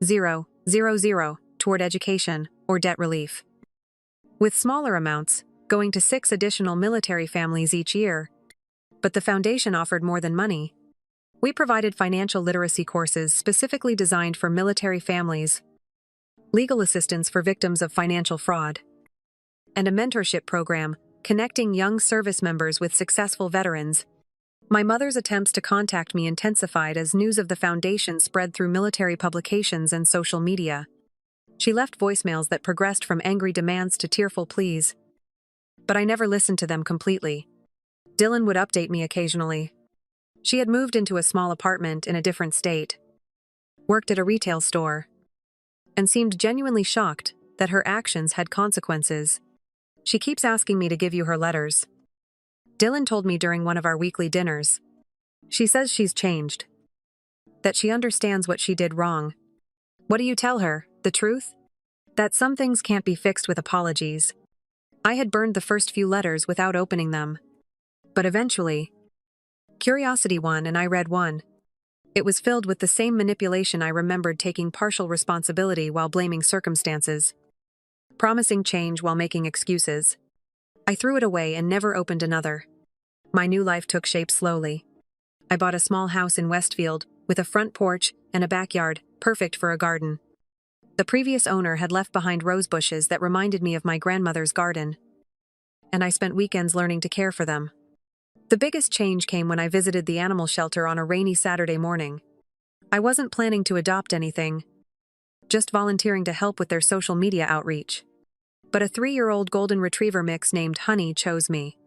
000, toward education or debt relief, with smaller amounts going to 6 additional military families each year. But the foundation offered more than money. We provided financial literacy courses specifically designed for military families, legal assistance for victims of financial fraud, and a mentorship program connecting young service members with successful veterans. My mother's attempts to contact me intensified as news of the foundation spread through military publications and social media. She left voicemails that progressed from angry demands to tearful pleas. But I never listened to them completely. Dylan would update me occasionally. She had moved into a small apartment in a different state, worked at a retail store, and seemed genuinely shocked that her actions had consequences. She keeps asking me to give you her letters. Dylan told me during one of our weekly dinners. She says she's changed, that she understands what she did wrong. What do you tell her? The truth? That some things can't be fixed with apologies. I had burned the first few letters without opening them. But eventually, curiosity won and I read one. It was filled with the same manipulation. I remembered taking partial responsibility while blaming circumstances, promising change while making excuses. I threw it away and never opened another. My new life took shape slowly. I bought a small house in Westfield with a front porch and a backyard, perfect for a garden. The previous owner had left behind rose bushes that reminded me of my grandmother's garden, and I spent weekends learning to care for them. The biggest change came when I visited the animal shelter on a rainy Saturday morning. I wasn't planning to adopt anything, just volunteering to help with their social media outreach. But a 3-year-old golden retriever mix named Honey chose me,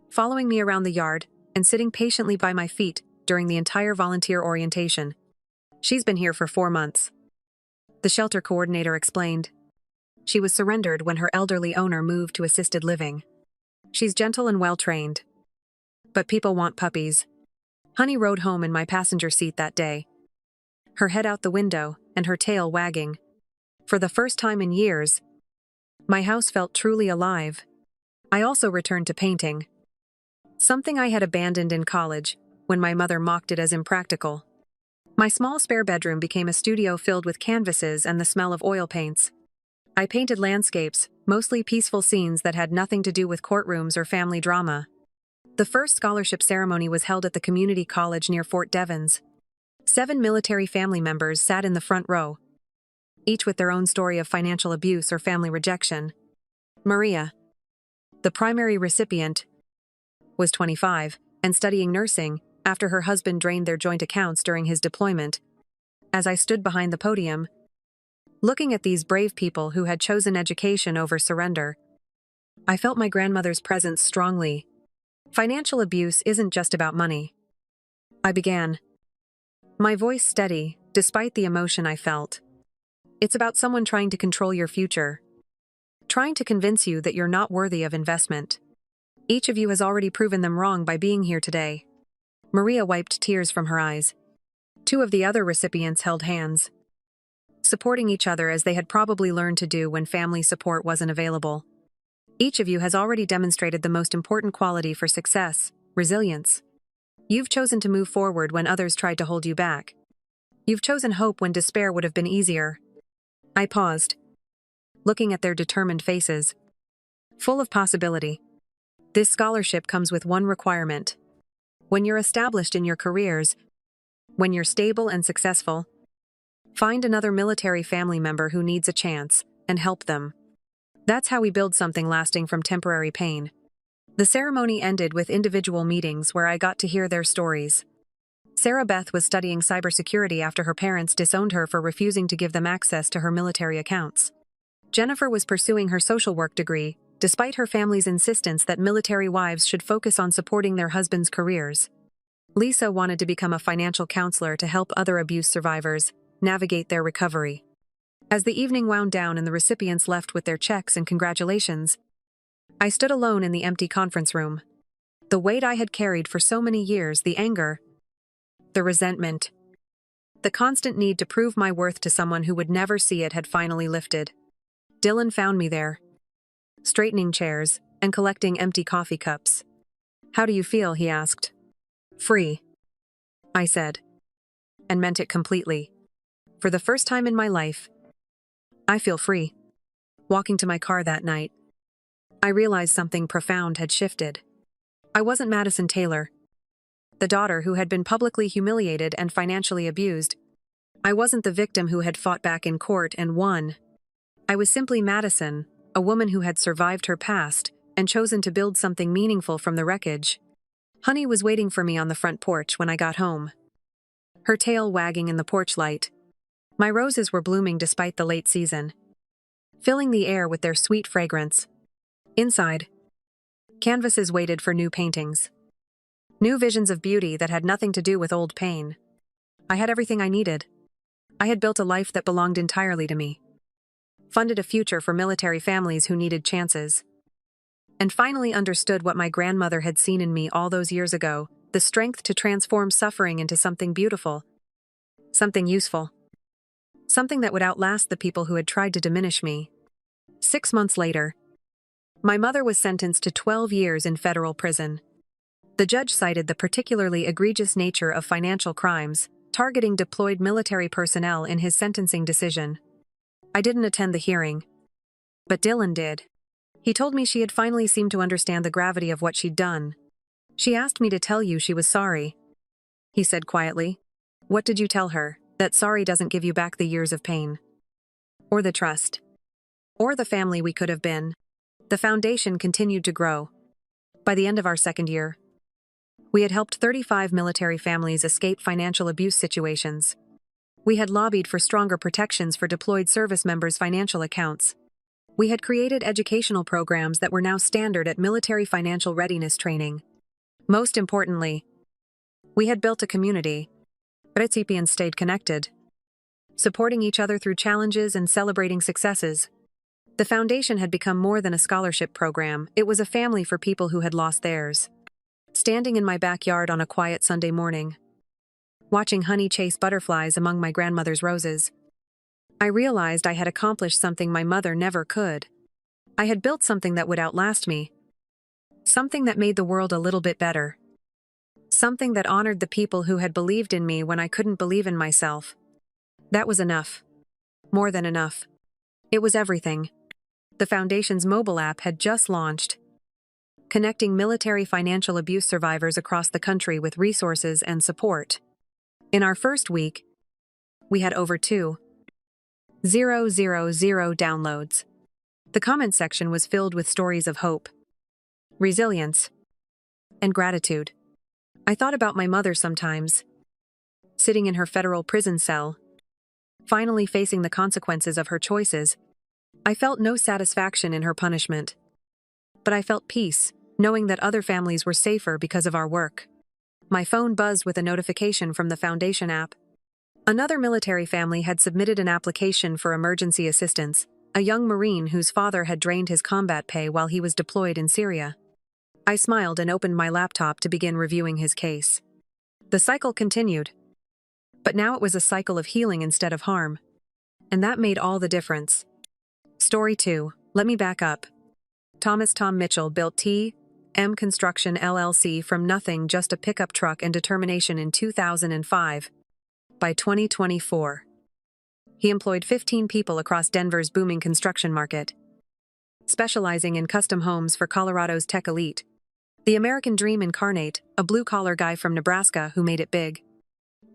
following me around the yard and sitting patiently by my feet during the entire volunteer orientation. She's been here for 4 months, the shelter coordinator explained. She was surrendered when her elderly owner moved to assisted living. She's gentle and well-trained. But people want puppies. Honey rode home in my passenger seat that day, her head out the window and her tail wagging. For the first time in years, my house felt truly alive. I also returned to painting, something I had abandoned in college when my mother mocked it as impractical. My small spare bedroom became a studio filled with canvases and the smell of oil paints. I painted landscapes, mostly peaceful scenes that had nothing to do with courtrooms or family drama. The first scholarship ceremony was held at the community college near Fort Devens. 7 military family members sat in the front row, each with their own story of financial abuse or family rejection. Maria, the primary recipient, was 25 and studying nursing after her husband drained their joint accounts during his deployment. As I stood behind the podium, looking at these brave people who had chosen education over surrender, I felt my grandmother's presence strongly. Financial abuse isn't just about money. I began, my voice steady, despite the emotion I felt. It's about someone trying to control your future, trying to convince you that you're not worthy of investment. Each of you has already proven them wrong by being here today. Maria wiped tears from her eyes. 2 of the other recipients held hands, supporting each other as they had probably learned to do when family support wasn't available. Each of you has already demonstrated the most important quality for success: resilience. You've chosen to move forward when others tried to hold you back. You've chosen hope when despair would have been easier. I paused, looking at their determined faces, full of possibility. This scholarship comes with one requirement. When you're established in your careers, when you're stable and successful, find another military family member who needs a chance and help them. That's how we build something lasting from temporary pain. The ceremony ended with individual meetings where I got to hear their stories. Sarah Beth was studying cybersecurity after her parents disowned her for refusing to give them access to her military accounts. Jennifer was pursuing her social work degree, despite her family's insistence that military wives should focus on supporting their husbands' careers. Lisa wanted to become a financial counselor to help other abuse survivors navigate their recovery. As the evening wound down and the recipients left with their checks and congratulations, I stood alone in the empty conference room. The weight I had carried for so many years, the anger, the resentment, the constant need to prove my worth to someone who would never see it had finally lifted. Dylan found me there, straightening chairs and collecting empty coffee cups. "How do you feel?" he asked. "Free," I said, and meant it completely. For the first time in my life, I feel free. Walking to my car that night, I realized something profound had shifted. I wasn't Madison Taylor, the daughter who had been publicly humiliated and financially abused. I wasn't the victim who had fought back in court and won. I was simply Madison, a woman who had survived her past and chosen to build something meaningful from the wreckage. Honey was waiting for me on the front porch when I got home, her tail wagging in the porch light. My roses were blooming despite the late season, filling the air with their sweet fragrance. Inside, canvases waited for new paintings, new visions of beauty that had nothing to do with old pain. I had everything I needed. I had built a life that belonged entirely to me, funded a future for military families who needed chances, and finally understood what my grandmother had seen in me all those years ago: the strength to transform suffering into something beautiful, something useful, something that would outlast the people who had tried to diminish me. 6 months later, my mother was sentenced to 12 years in federal prison. The judge cited the particularly egregious nature of financial crimes, targeting deployed military personnel in his sentencing decision. I didn't attend the hearing, but Dylan did. He told me she had finally seemed to understand the gravity of what she'd done. "She asked me to tell you she was sorry," he said quietly. "What did you tell her? That sorry doesn't give you back the years of pain." or the trust, or the family we could have been. The foundation continued to grow. By the end of our second year, we had helped 35 military families escape financial abuse situations. We had lobbied for stronger protections for deployed service members' financial accounts. We had created educational programs that were now standard at military financial readiness training. Most importantly, we had built a community. Recipients stayed connected, supporting each other through challenges and celebrating successes. The foundation had become more than a scholarship program, it was a family for people who had lost theirs. Standing in my backyard on a quiet Sunday morning, watching honey chase butterflies among my grandmother's roses, I realized I had accomplished something my mother never could. I had built something that would outlast me. Something that made the world a little bit better. Something that honored the people who had believed in me when I couldn't believe in myself. That was enough. More than enough. It was everything. The Foundation's mobile app had just launched, connecting military financial abuse survivors across the country with resources and support. In our first week, we had over 2,000 downloads. The comment section was filled with stories of hope, resilience, and gratitude. I thought about my mother sometimes, sitting in her federal prison cell, finally facing the consequences of her choices. I felt no satisfaction in her punishment, but I felt peace, knowing that other families were safer because of our work. My phone buzzed with a notification from the Foundation app. Another military family had submitted an application for emergency assistance, a young Marine whose father had drained his combat pay while he was deployed in Syria. I smiled and opened my laptop to begin reviewing his case. The cycle continued, but now it was a cycle of healing instead of harm, and that made all the difference. Story 2. Let me back up. Tom Mitchell built T.M. Construction LLC from nothing, just a pickup truck and determination in 2005. By 2024, he employed 15 people across Denver's booming construction market, specializing in custom homes for Colorado's tech elite. The American dream incarnate, a blue-collar guy from Nebraska who made it big.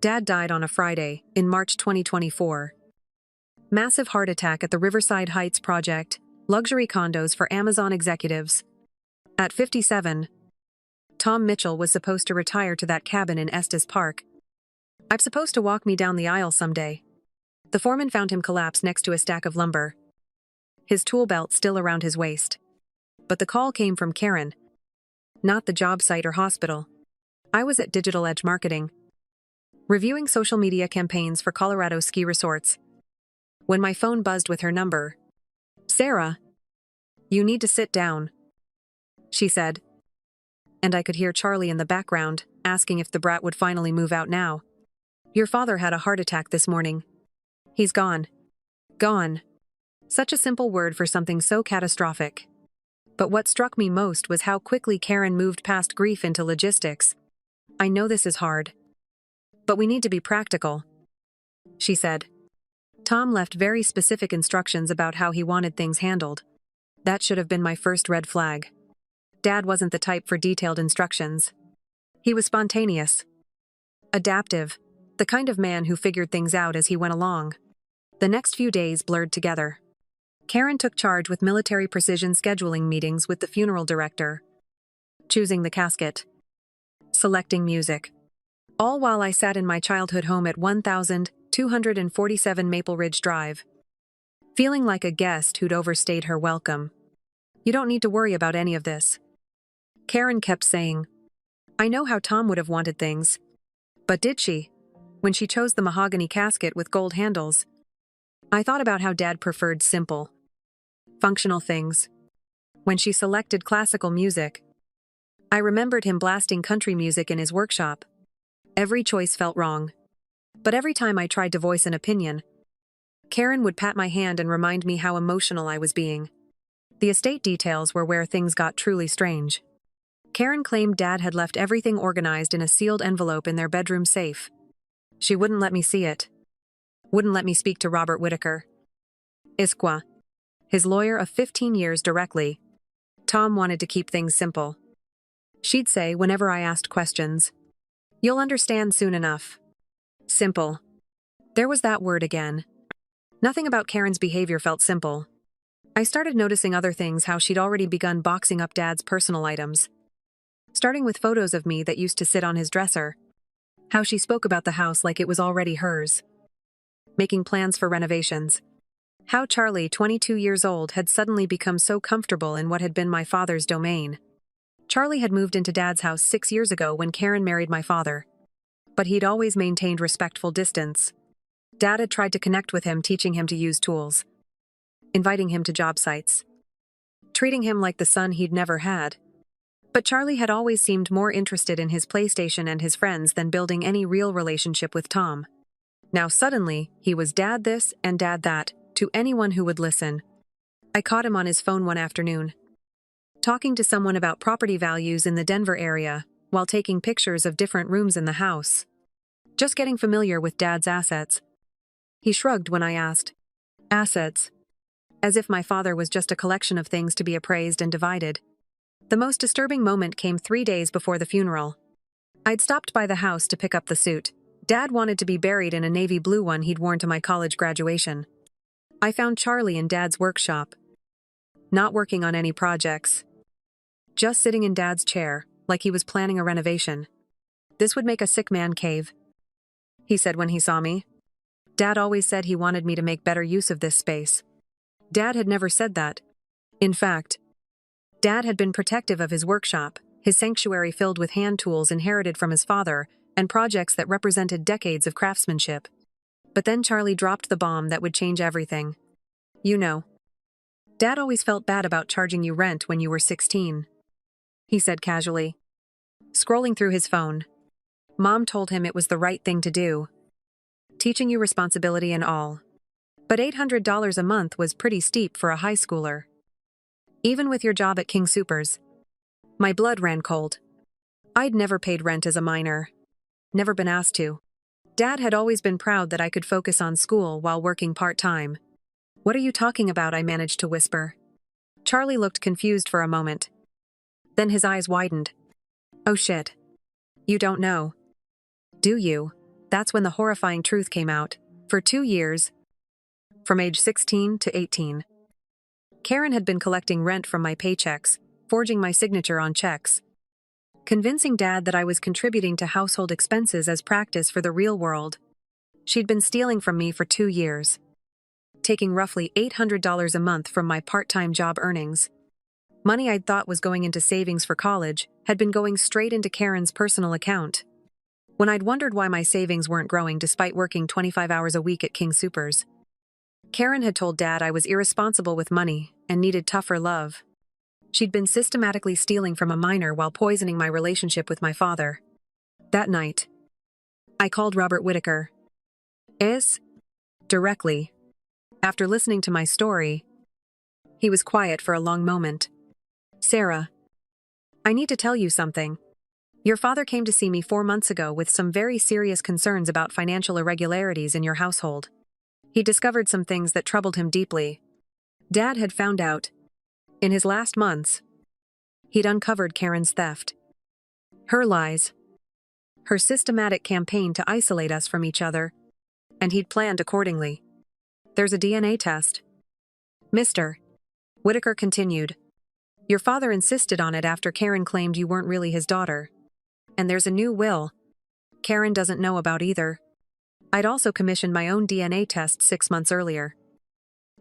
Dad died on a Friday, in March 2024. Massive heart attack at the Riverside Heights project, luxury condos for Amazon executives. At 57, Tom Mitchell was supposed to retire to that cabin in Estes Park. I'm supposed to walk me down the aisle someday. The foreman found him collapsed next to a stack of lumber, his tool belt still around his waist. But the call came from Karen, not the job site or hospital. I was at Digital Edge Marketing, reviewing social media campaigns for Colorado ski resorts, when my phone buzzed with her number. "Sarah, you need to sit down," she said. And I could hear Charlie in the background, asking if the brat would finally move out now. "Your father had a heart attack this morning. He's gone." Gone. Such a simple word for something so catastrophic. But what struck me most was how quickly Karen moved past grief into logistics. "I know this is hard, but we need to be practical," she said. Tom left very specific instructions about how he wanted things handled. That should have been my first red flag. Dad wasn't the type for detailed instructions. He was spontaneous, adaptive, the kind of man who figured things out as he went along. The next few days blurred together. Karen took charge with military precision, scheduling meetings with the funeral director, choosing the casket, selecting music. All while I sat in my childhood home at 1247 Maple Ridge Drive, feeling like a guest who'd overstayed her welcome. "You don't need to worry about any of this," Karen kept saying. I know how Tom would have wanted things. But did she? When she chose the mahogany casket with gold handles, I thought about how Dad preferred simple, functional things. When she selected classical music, I remembered him blasting country music in his workshop. Every choice felt wrong. But every time I tried to voice an opinion, Karen would pat my hand and remind me how emotional I was being. The estate details were where things got truly strange. Karen claimed Dad had left everything organized in a sealed envelope in their bedroom safe. She wouldn't let me see it. Wouldn't let me speak to Robert Whitaker, Isqua, his lawyer of 15 years, directly. Tom wanted to keep things simple. She'd say whenever I asked questions, "You'll understand soon enough." Simple. There was that word again. Nothing about Karen's behavior felt simple. I started noticing other things, how she'd already begun boxing up Dad's personal items. Starting with photos of me that used to sit on his dresser. How she spoke about the house like it was already hers. Making plans for renovations. How Charlie, 22 years old, had suddenly become so comfortable in what had been my father's domain. Charlie had moved into Dad's house 6 years ago when Karen married my father. But he'd always maintained respectful distance. Dad had tried to connect with him, teaching him to use tools. Inviting him to job sites. Treating him like the son he'd never had. But Charlie had always seemed more interested in his PlayStation and his friends than building any real relationship with Tom. Now suddenly, he was Dad this and Dad that, to anyone who would listen. I caught him on his phone one afternoon, talking to someone about property values in the Denver area, while taking pictures of different rooms in the house. Just getting familiar with Dad's assets. He shrugged when I asked, "Assets?" As if my father was just a collection of things to be appraised and divided. The most disturbing moment came 3 days before the funeral. I'd stopped by the house to pick up the suit. Dad wanted to be buried in a navy blue one he'd worn to my college graduation. I found Charlie in Dad's workshop. Not working on any projects. Just sitting in Dad's chair, like he was planning a renovation. "This would make a sick man cave," he said when he saw me. Dad always said he wanted me to make better use of this space. Dad had never said that. In fact, Dad had been protective of his workshop, his sanctuary filled with hand tools inherited from his father, and projects that represented decades of craftsmanship. But then Charlie dropped the bomb that would change everything. "You know, Dad always felt bad about charging you rent when you were 16, he said casually. Scrolling through his phone. Mom told him it was the right thing to do. Teaching you responsibility and all. But $800 a month was pretty steep for a high schooler. Even with your job at King Soopers." My blood ran cold. I'd never paid rent as a minor. Never been asked to. Dad had always been proud that I could focus on school while working part-time. "What are you talking about?" I managed to whisper. Charlie looked confused for a moment. Then his eyes widened. "Oh shit. You don't know. Do you?" That's when the horrifying truth came out. For 2 years, from age 16 to 18, Karen had been collecting rent from my paychecks, forging my signature on checks. Convincing Dad that I was contributing to household expenses as practice for the real world. She'd been stealing from me for 2 years. Taking roughly $800 a month from my part-time job earnings. Money I'd thought was going into savings for college had been going straight into Karen's personal account. When I'd wondered why my savings weren't growing despite working 25 hours a week at King Soopers. Karen had told Dad I was irresponsible with money and needed tougher love. She'd been systematically stealing from a minor while poisoning my relationship with my father. That night, I called Robert Whitaker. Directly. After listening to my story, he was quiet for a long moment. "Sarah, I need to tell you something. Your father came to see me 4 months ago with some very serious concerns about financial irregularities in your household. He discovered some things that troubled him deeply. Dad had found out. In his last months, he'd uncovered Karen's theft. Her lies. Her systematic campaign to isolate us from each other. And he'd planned accordingly. There's a DNA test." Mr. Whitaker continued. "Your father insisted on it after Karen claimed you weren't really his daughter. And there's a new will. Karen doesn't know about either. I'd also commissioned my own DNA test 6 months earlier,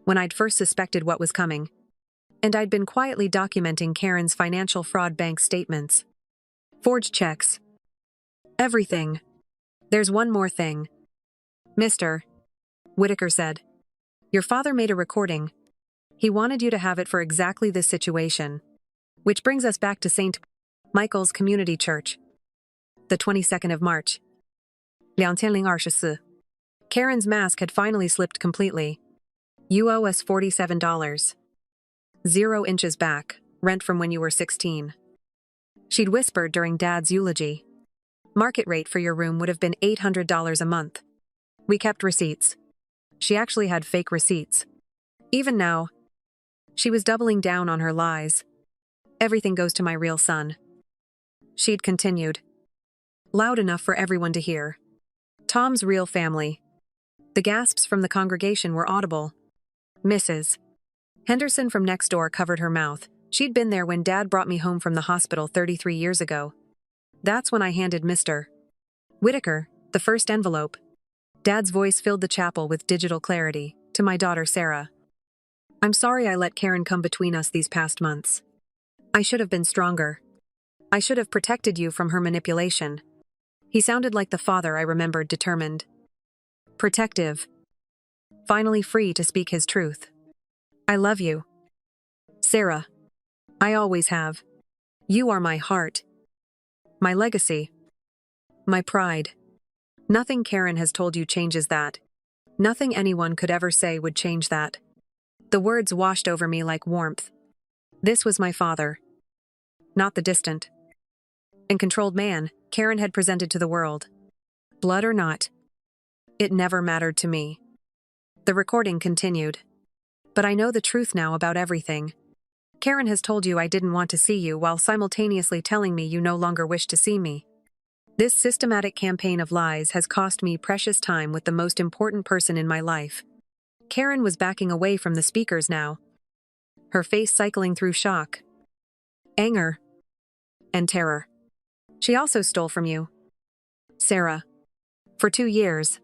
when I'd first suspected what was coming. And I'd been quietly documenting Karen's financial fraud bank statements. Forged checks. Everything. There's one more thing. Mr. Whitaker said. Your father made a recording. He wanted you to have it for exactly this situation. Which brings us back to St. Michael's Community Church. The 22nd of March. 2024. Karen's mask had finally slipped completely. You owe us $47. 0 inches back, rent from when you were 16. She'd whispered during Dad's eulogy. Market rate for your room would have been $800 a month. We kept receipts. She actually had fake receipts. Even now, she was doubling down on her lies. Everything goes to my real son. She'd continued. Loud enough for everyone to hear. Tom's real family. The gasps from the congregation were audible. Mrs. Henderson from next door covered her mouth. She'd been there when Dad brought me home from the hospital 33 years ago. That's when I handed Mr. Whitaker the first envelope. Dad's voice filled the chapel with digital clarity. To my daughter Sarah. I'm sorry I let Karen come between us these past months. I should have been stronger. I should have protected you from her manipulation. He sounded like the father I remembered, determined. Protective. Finally free to speak his truth. I love you. Sarah. I always have. You are my heart. My legacy. My pride. Nothing Karen has told you changes that. Nothing anyone could ever say would change that. The words washed over me like warmth. This was my father. Not the distant and controlled man Karen had presented to the world. Blood or not, it never mattered to me. The recording continued. But I know the truth now about everything. Karen has told you I didn't want to see you while simultaneously telling me you no longer wish to see me. This systematic campaign of lies has cost me precious time with the most important person in my life. Karen was backing away from the speakers now, her face cycling through shock, anger, and terror. She also stole from you, Sarah. For 2 years.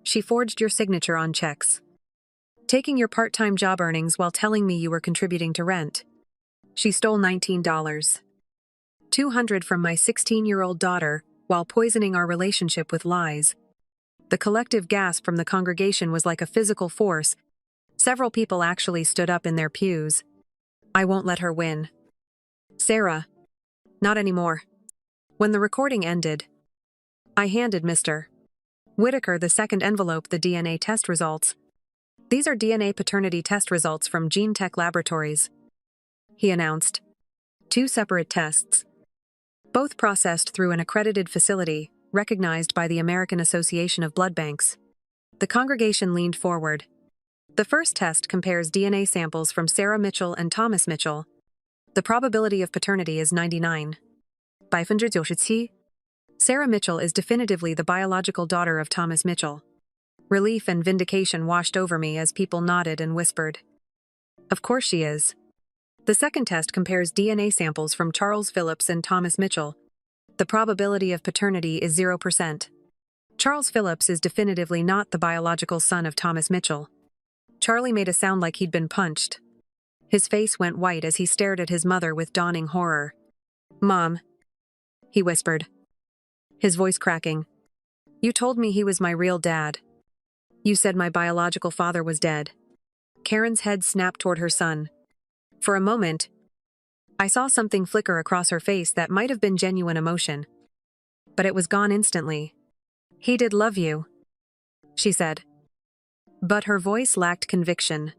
She forged your signature on checks, taking your part-time job earnings while telling me you were contributing to rent. She stole $19. $200 from my 16-year-old daughter while poisoning our relationship with lies. The collective gasp from the congregation was like a physical force. Several people actually stood up in their pews. I won't let her win. Sarah. Not anymore. When the recording ended, I handed Mr. Whitaker the second envelope, the DNA test results. These are DNA paternity test results from Gene Tech Laboratories, he announced. 2 separate tests, both processed through an accredited facility recognized by the American Association of Blood Banks. The congregation leaned forward. The first test compares DNA samples from Sarah Mitchell and Thomas Mitchell. The probability of paternity is 99. 97%. Sarah Mitchell is definitively the biological daughter of Thomas Mitchell. Relief and vindication washed over me as people nodded and whispered. Of course she is. The second test compares DNA samples from Charles Phillips and Thomas Mitchell. The probability of paternity is 0%. Charles Phillips is definitively not the biological son of Thomas Mitchell. Charlie made a sound like he'd been punched. His face went white as he stared at his mother with dawning horror. Mom, he whispered, his voice cracking. You told me he was my real dad. You said my biological father was dead. Karen's head snapped toward her son. For a moment, I saw something flicker across her face that might have been genuine emotion. But it was gone instantly. He did love you, she said. But her voice lacked conviction.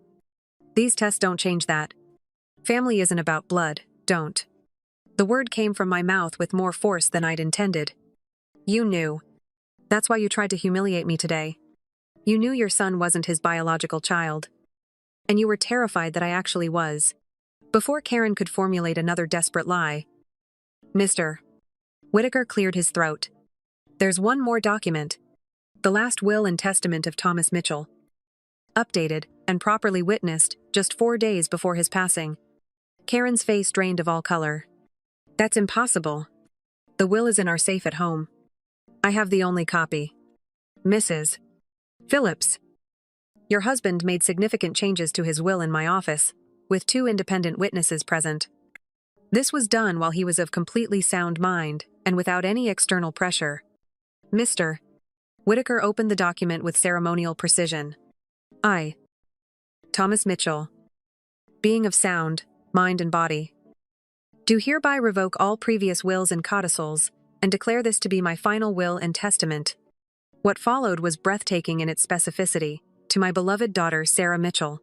These tests don't change that. Family isn't about blood, don't. The word came from my mouth with more force than I'd intended. You knew. That's why you tried to humiliate me today. You knew your son wasn't his biological child. And you were terrified that I actually was. Before Karen could formulate another desperate lie, Mr. Whitaker cleared his throat. There's one more document. The last will and testament of Thomas Mitchell. Updated and properly witnessed just 4 days before his passing. Karen's face drained of all color. That's impossible. The will is in our safe at home. I have the only copy. Mrs. Phillips. Your husband made significant changes to his will in my office, with 2 independent witnesses present. This was done while he was of completely sound mind and without any external pressure. Mr. Whitaker opened the document with ceremonial precision. I, Thomas Mitchell, being of sound, mind and body, do hereby revoke all previous wills and codicils and declare this to be my final will and testament. What followed was breathtaking in its specificity, to my beloved daughter Sarah Mitchell.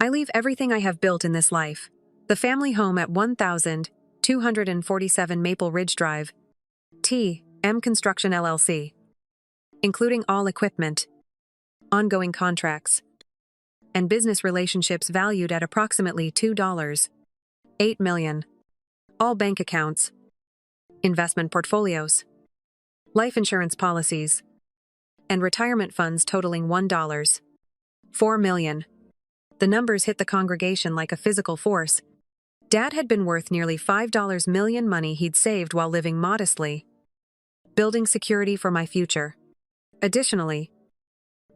I leave everything I have built in this life, the family home at 1247 Maple Ridge Drive, T.M. Construction LLC, including all equipment, ongoing contracts, and business relationships valued at approximately $2.8 million, all bank accounts, investment portfolios, life insurance policies, and retirement funds totaling $4 million. The numbers hit the congregation like a physical force. Dad had been worth nearly $5 million, money he'd saved while living modestly, building security for my future. Additionally,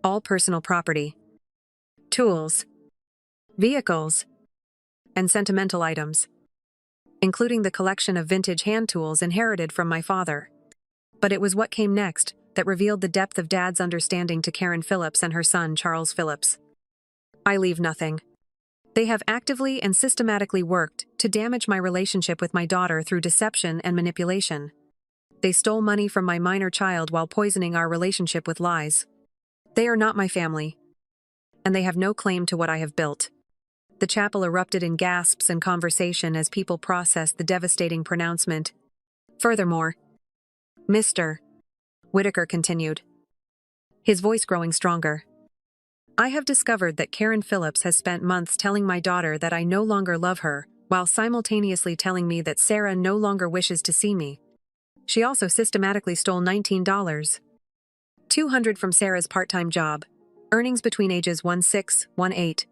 all personal property, tools, vehicles, and sentimental items, including the collection of vintage hand tools inherited from my father. But it was what came next that revealed the depth of Dad's understanding to Karen Phillips and her son Charles Phillips. I leave nothing. They have actively and systematically worked to damage my relationship with my daughter through deception and manipulation. They stole money from my minor child while poisoning our relationship with lies. They are not my family, and they have no claim to what I have built. The chapel erupted in gasps and conversation as people processed the devastating pronouncement. Furthermore, Mr. Whitaker continued, his voice growing stronger, I have discovered that Karen Phillips has spent months telling my daughter that I no longer love her, while simultaneously telling me that Sarah no longer wishes to see me. She also systematically stole $19.200 from Sarah's part-time job, earnings between ages 16-18,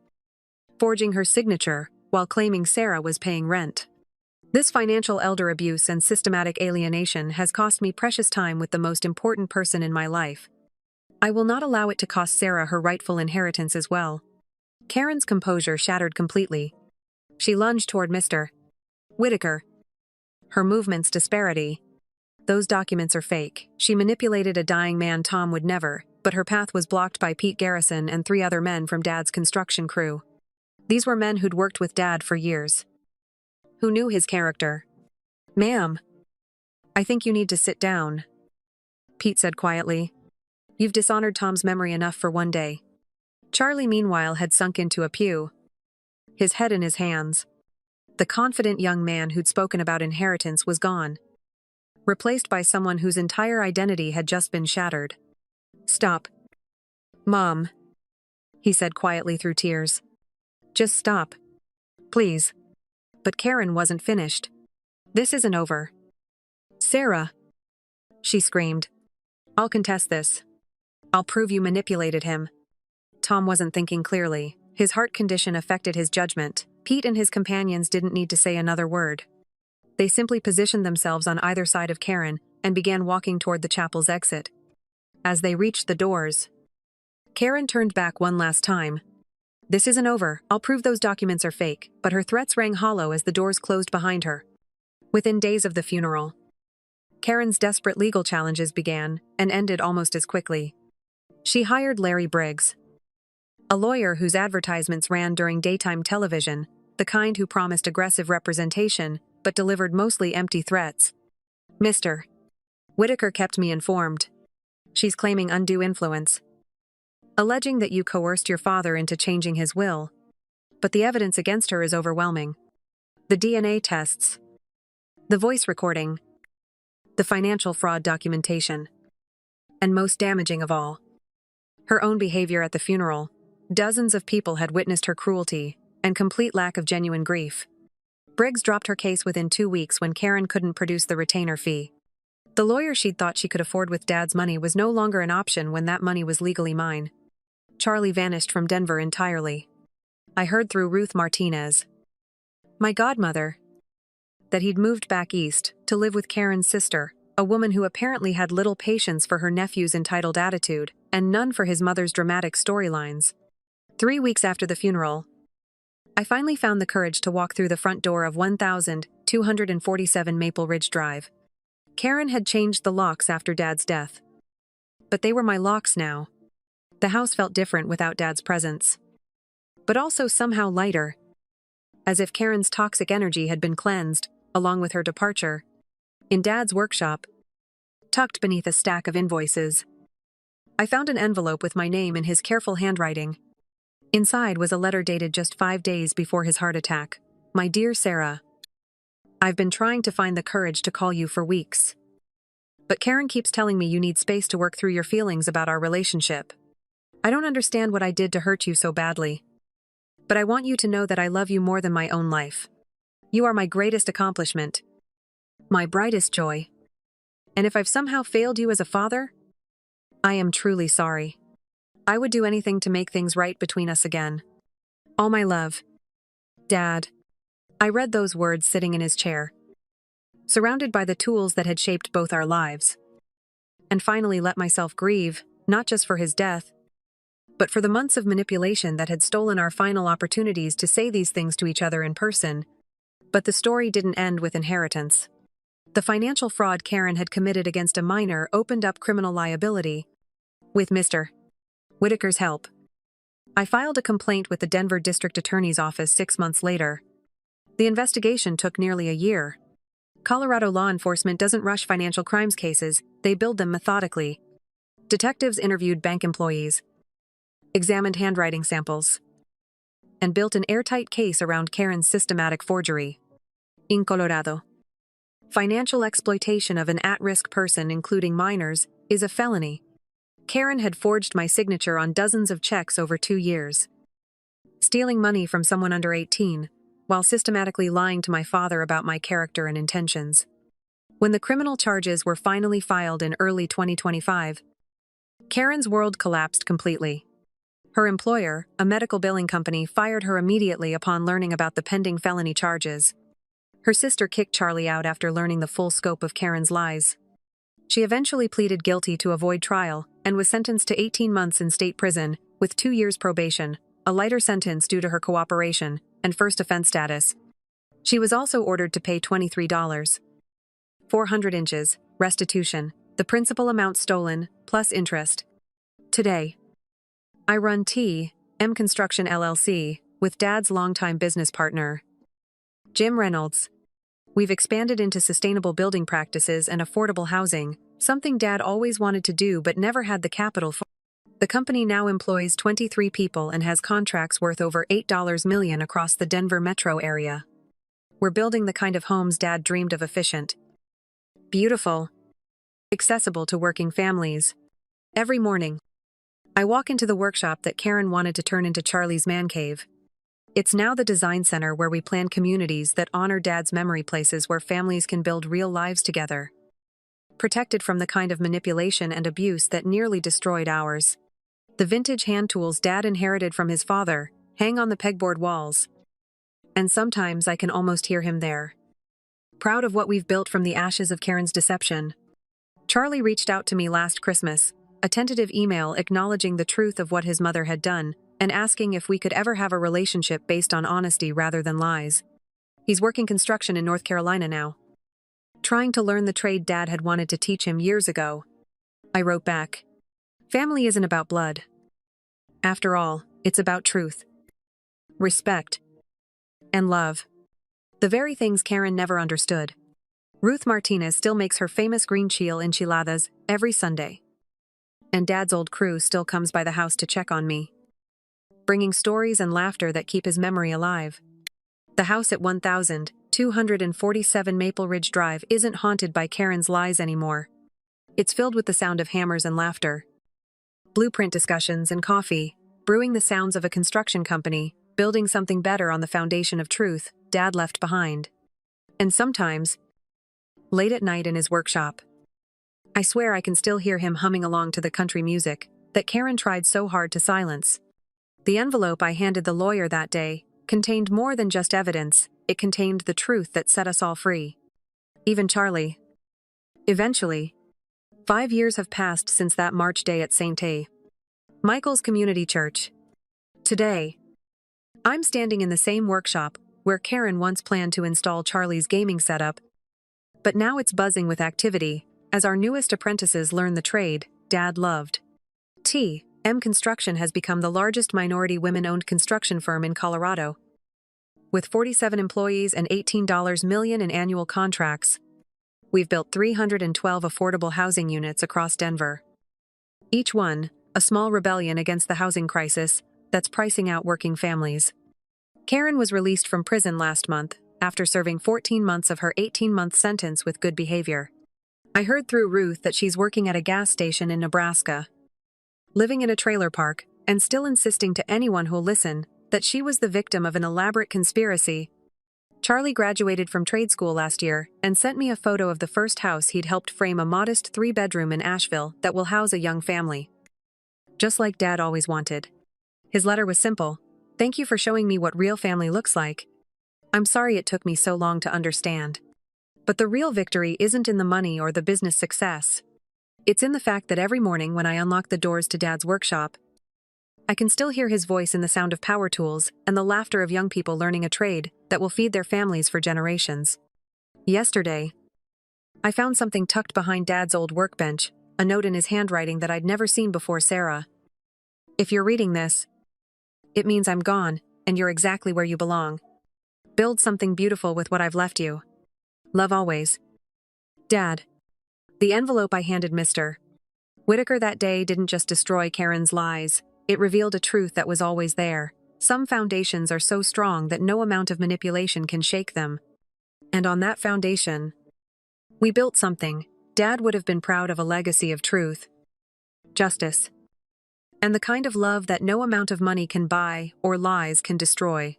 forging her signature while claiming Sarah was paying rent. This financial elder abuse and systematic alienation has cost me precious time with the most important person in my life. I will not allow it to cost Sarah her rightful inheritance as well. Karen's composure shattered completely. She lunged toward Mr. Whitaker. Her movements disparity. Those documents are fake. She manipulated a dying man Tom would never, but her path was blocked by Pete Garrison and 3 other men from Dad's construction crew. These were men who'd worked with Dad for years, who knew his character. Ma'am, I think you need to sit down, Pete said quietly. You've dishonored Tom's memory enough for one day. Charlie, meanwhile, had sunk into a pew, his head in his hands. The confident young man who'd spoken about inheritance was gone, replaced by someone whose entire identity had just been shattered. Stop. Mom, he said quietly through tears. Just stop. Please. But Karen wasn't finished. This isn't over. Sarah, she screamed. I'll contest this. I'll prove you manipulated him. Tom wasn't thinking clearly. His heart condition affected his judgment. Pete and his companions didn't need to say another word. They simply positioned themselves on either side of Karen and began walking toward the chapel's exit. As they reached the doors, Karen turned back one last time. This isn't over. I'll prove those documents are fake, but her threats rang hollow as the doors closed behind her. Within days of the funeral, Karen's desperate legal challenges began and ended almost as quickly. She hired Larry Briggs, a lawyer whose advertisements ran during daytime television, the kind who promised aggressive representation but delivered mostly empty threats. Mr. Whitaker kept me informed. She's claiming undue influence, alleging that you coerced your father into changing his will, but the evidence against her is overwhelming. The DNA tests, the voice recording, the financial fraud documentation, and most damaging of all, her own behavior at the funeral. Dozens of people had witnessed her cruelty and complete lack of genuine grief. Briggs dropped her case within 2 weeks when Karen couldn't produce the retainer fee. The lawyer she'd thought she could afford with Dad's money was no longer an option when that money was legally mine. Charlie vanished from Denver entirely. I heard through Ruth Martinez, my godmother, that he'd moved back east to live with Karen's sister, a woman who apparently had little patience for her nephew's entitled attitude and none for his mother's dramatic storylines. 3 weeks after the funeral, I finally found the courage to walk through the front door of 1247 Maple Ridge Drive. Karen had changed the locks after Dad's death, but they were my locks now. The house felt different without Dad's presence, but also somehow lighter, as if Karen's toxic energy had been cleansed, along with her departure. In Dad's workshop, tucked beneath a stack of invoices, I found an envelope with my name in his careful handwriting. Inside was a letter dated just 5 days before his heart attack. My dear Sarah, I've been trying to find the courage to call you for weeks, but Karen keeps telling me you need space to work through your feelings about our relationship. I don't understand what I did to hurt you so badly, but I want you to know that I love you more than my own life. You are my greatest accomplishment, my brightest joy. And if I've somehow failed you as a father, I am truly sorry. I would do anything to make things right between us again. All my love. Dad. I read those words sitting in his chair, surrounded by the tools that had shaped both our lives. And finally let myself grieve, not just for his death, but for the months of manipulation that had stolen our final opportunities to say these things to each other in person. But the story didn't end with inheritance. The financial fraud Karen had committed against a minor opened up criminal liability. With Mr. Whitaker's help, I filed a complaint with the Denver District Attorney's Office 6 months later. The investigation took nearly a year. Colorado law enforcement doesn't rush financial crimes cases, they build them methodically. Detectives interviewed bank employees, examined handwriting samples, and built an airtight case around Karen's systematic forgery. In Colorado, financial exploitation of an at-risk person, including minors, is a felony. Karen had forged my signature on dozens of checks over 2 years, stealing money from someone under 18, while systematically lying to my father about my character and intentions. When the criminal charges were finally filed in early 2025, Karen's world collapsed completely. Her employer, a medical billing company, fired her immediately upon learning about the pending felony charges. Her sister kicked Charlie out after learning the full scope of Karen's lies. She eventually pleaded guilty to avoid trial and was sentenced to 18 months in state prison, with 2 years probation, a lighter sentence due to her cooperation and first offense status. She was also ordered to pay $23.400 restitution, the principal amount stolen, plus interest. Today, I run T.M. Construction LLC with Dad's longtime business partner, Jim Reynolds. We've expanded into sustainable building practices and affordable housing, something Dad always wanted to do but never had the capital for. The company now employs 23 people and has contracts worth over $8 million across the Denver metro area. We're building the kind of homes Dad dreamed of: efficient, beautiful, accessible to working families. Every morning, I walk into the workshop that Karen wanted to turn into Charlie's man cave. It's now the design center where we plan communities that honor Dad's memory, places where families can build real lives together, protected from the kind of manipulation and abuse that nearly destroyed ours. The vintage hand tools Dad inherited from his father hang on the pegboard walls, and sometimes I can almost hear him there, proud of what we've built from the ashes of Karen's deception. Charlie reached out to me last Christmas, a tentative email acknowledging the truth of what his mother had done and asking if we could ever have a relationship based on honesty rather than lies. He's working construction in North Carolina now, trying to learn the trade Dad had wanted to teach him years ago. I wrote back, "Family isn't about blood. After all, it's about truth, respect, and love. The very things Karen never understood." Ruth Martinez still makes her famous green chile enchiladas every Sunday, and Dad's old crew still comes by the house to check on me, bringing stories and laughter that keep his memory alive. The house at 1247 Maple Ridge Drive isn't haunted by Karen's lies anymore. It's filled with the sound of hammers and laughter, blueprint discussions and coffee, brewing the sounds of a construction company, building something better on the foundation of truth Dad left behind. And sometimes, late at night in his workshop, I swear I can still hear him humming along to the country music that Karen tried so hard to silence. The envelope I handed the lawyer that day contained more than just evidence, it contained the truth that set us all free. Even Charlie. Eventually, 5 years have passed since that March day at St. A. Michael's Community Church. Today, I'm standing in the same workshop where Karen once planned to install Charlie's gaming setup, but now it's buzzing with activity as our newest apprentices learn the trade Dad loved. T.M. Construction has become the largest minority women-owned construction firm in Colorado. With 47 employees and $18 million in annual contracts, we've built 312 affordable housing units across Denver. Each one, a small rebellion against the housing crisis that's pricing out working families. Karen was released from prison last month after serving 14 months of her 18-month sentence with good behavior. I heard through Ruth that she's working at a gas station in Nebraska, living in a trailer park, and still insisting to anyone who'll listen that she was the victim of an elaborate conspiracy Charlie graduated from trade school last year and sent me a photo of the first house he'd helped frame, a modest 3-bedroom in Asheville that will house a young family. Just like Dad always wanted. His letter was simple. Thank you for showing me what real family looks like. I'm sorry it took me so long to understand. But the real victory isn't in the money or the business success. It's in the fact that every morning when I unlock the doors to Dad's workshop, I can still hear his voice in the sound of power tools and the laughter of young people learning a trade that will feed their families for generations. Yesterday, I found something tucked behind Dad's old workbench, a note in his handwriting that I'd never seen before. Sarah, if you're reading this, it means I'm gone, and you're exactly where you belong. Build something beautiful with what I've left you. Love always. Dad. The envelope I handed Mr. Whitaker that day didn't just destroy Karen's lies. It revealed a truth that was always there. Some foundations are so strong that no amount of manipulation can shake them. And on that foundation, we built something. Dad would have been proud of, a legacy of truth, justice, and the kind of love that no amount of money can buy or lies can destroy.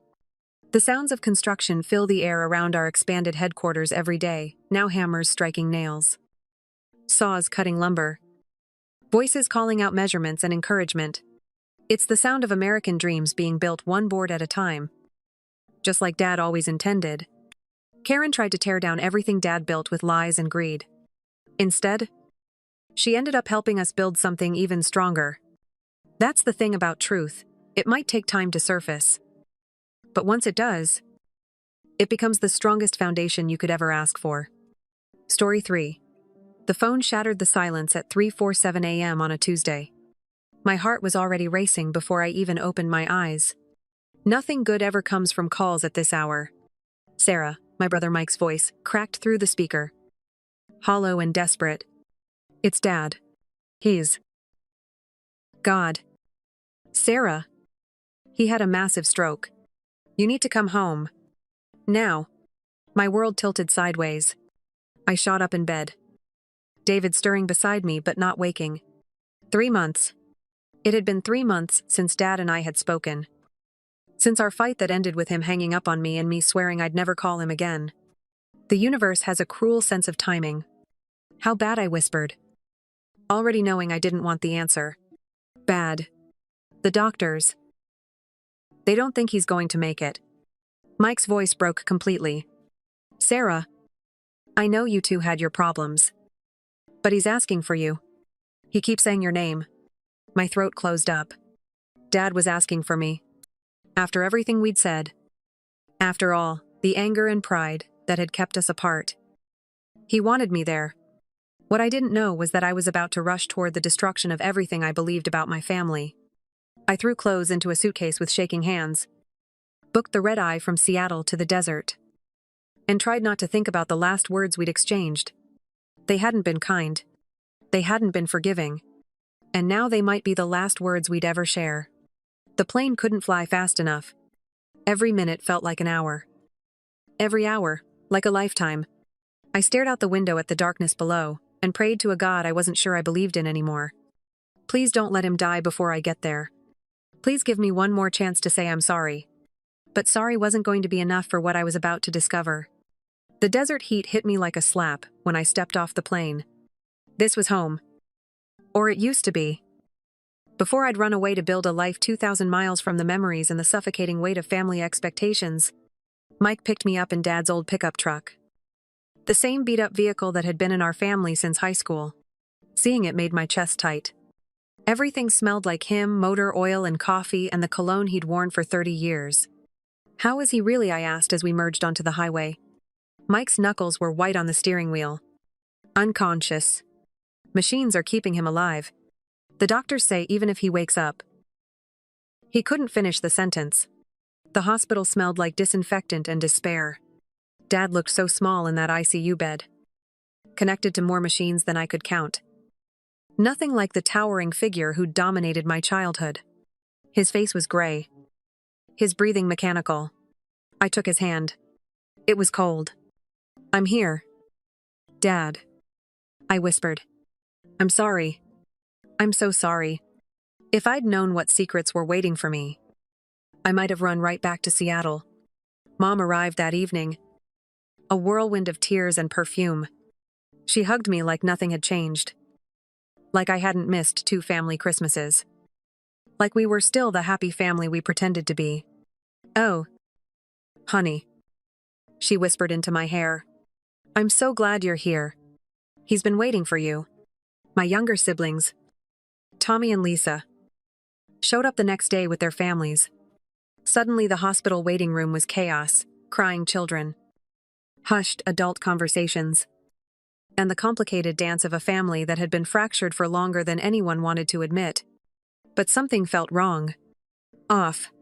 The sounds of construction fill the air around our expanded headquarters every day, now hammers striking nails, saws cutting lumber, voices calling out measurements and encouragement. It's the sound of American dreams being built one board at a time. Just like Dad always intended, Karen tried to tear down everything Dad built with lies and greed. Instead, she ended up helping us build something even stronger. That's the thing about truth. It might take time to surface. But once it does, it becomes the strongest foundation you could ever ask for. Story 3. The phone shattered the silence at 3:47 a.m. on a Tuesday. My heart was already racing before I even opened my eyes. Nothing good ever comes from calls at this hour. Sarah, my brother Mike's voice, cracked through the speaker. Hollow and desperate. It's Dad. He's... God. Sarah. He had a massive stroke. You need to come home. Now. My world tilted sideways. I shot up in bed. David stirring beside me but not waking. 3 months. It had been 3 months since Dad and I had spoken. Since our fight that ended with him hanging up on me and me swearing I'd never call him again. The universe has a cruel sense of timing. How bad, I whispered, already knowing I didn't want the answer. Bad. The doctors. They don't think he's going to make it. Mike's voice broke completely. Sarah, I know you two had your problems. But he's asking for you. He keeps saying your name. My throat closed up. Dad was asking for me. After everything we'd said. After all, the anger and pride that had kept us apart. He wanted me there. What I didn't know was that I was about to rush toward the destruction of everything I believed about my family. I threw clothes into a suitcase with shaking hands, booked the red-eye from Seattle to the desert, and tried not to think about the last words we'd exchanged. They hadn't been kind. They hadn't been forgiving. And now they might be the last words we'd ever share. The plane couldn't fly fast enough. Every minute felt like an hour. Every hour, like a lifetime. I stared out the window at the darkness below and prayed to a God I wasn't sure I believed in anymore. Please don't let him die before I get there. Please give me one more chance to say I'm sorry. But sorry wasn't going to be enough for what I was about to discover. The desert heat hit me like a slap when I stepped off the plane. This was home. Or it used to be. Before I'd run away to build a life 2,000 miles from the memories and the suffocating weight of family expectations, Mike picked me up in Dad's old pickup truck. The same beat-up vehicle that had been in our family since high school. Seeing it made my chest tight. Everything smelled like him, motor oil and coffee and the cologne he'd worn for 30 years. How was he really, I asked as we merged onto the highway. Mike's knuckles were white on the steering wheel. Unconscious. Machines are keeping him alive. The doctors say even if he wakes up. He couldn't finish the sentence. The hospital smelled like disinfectant and despair. Dad looked so small in that ICU bed. Connected to more machines than I could count. Nothing like the towering figure who'd dominated my childhood. His face was gray. His breathing mechanical. I took his hand. It was cold. I'm here. Dad. I whispered. I'm sorry. I'm so sorry. If I'd known what secrets were waiting for me, I might have run right back to Seattle. Mom arrived that evening, a whirlwind of tears and perfume. She hugged me like nothing had changed. Like I hadn't missed 2 family Christmases. Like we were still the happy family we pretended to be. "Oh, honey," she whispered into my hair. "I'm so glad you're here. He's been waiting for you." My younger siblings, Tommy and Lisa, showed up the next day with their families. Suddenly the hospital waiting room was chaos, crying children, hushed adult conversations, and the complicated dance of a family that had been fractured for longer than anyone wanted to admit. But something felt wrong. Off.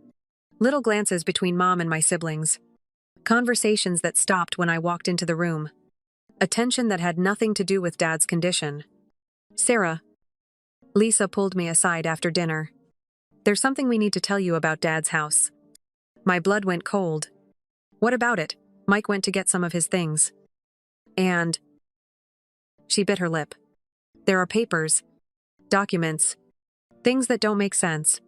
Little glances between Mom and my siblings. Conversations that stopped when I walked into the room. A tension that had nothing to do with Dad's condition. "Sarah." Lisa pulled me aside after dinner. "There's something we need to tell you about Dad's house." My blood went cold. "What about it?" "Mike went to get some of his things. And..." She bit her lip. "There are papers, documents, things that don't make sense."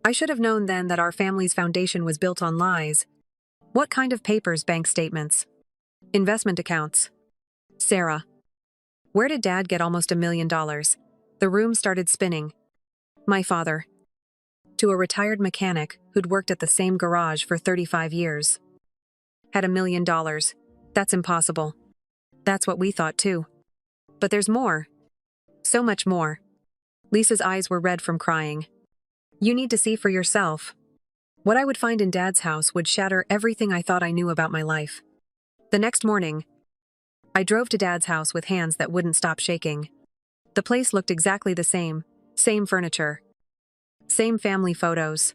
I should have known then that our family's foundation was built on lies. What kind of papers? Bank statements? Investment accounts? "Sarah, where did Dad get almost $1 million?" The room started spinning. "My father. To a retired mechanic who'd worked at the same garage for 35 years. Had $1 million. That's impossible." That's what we thought too. But there's more. So much more. Lisa's eyes were red from crying. "You need to see for yourself." What I would find in Dad's house would shatter everything I thought I knew about my life. The next morning, I drove to Dad's house with hands that wouldn't stop shaking. The place looked exactly the same. Same furniture. Same family photos.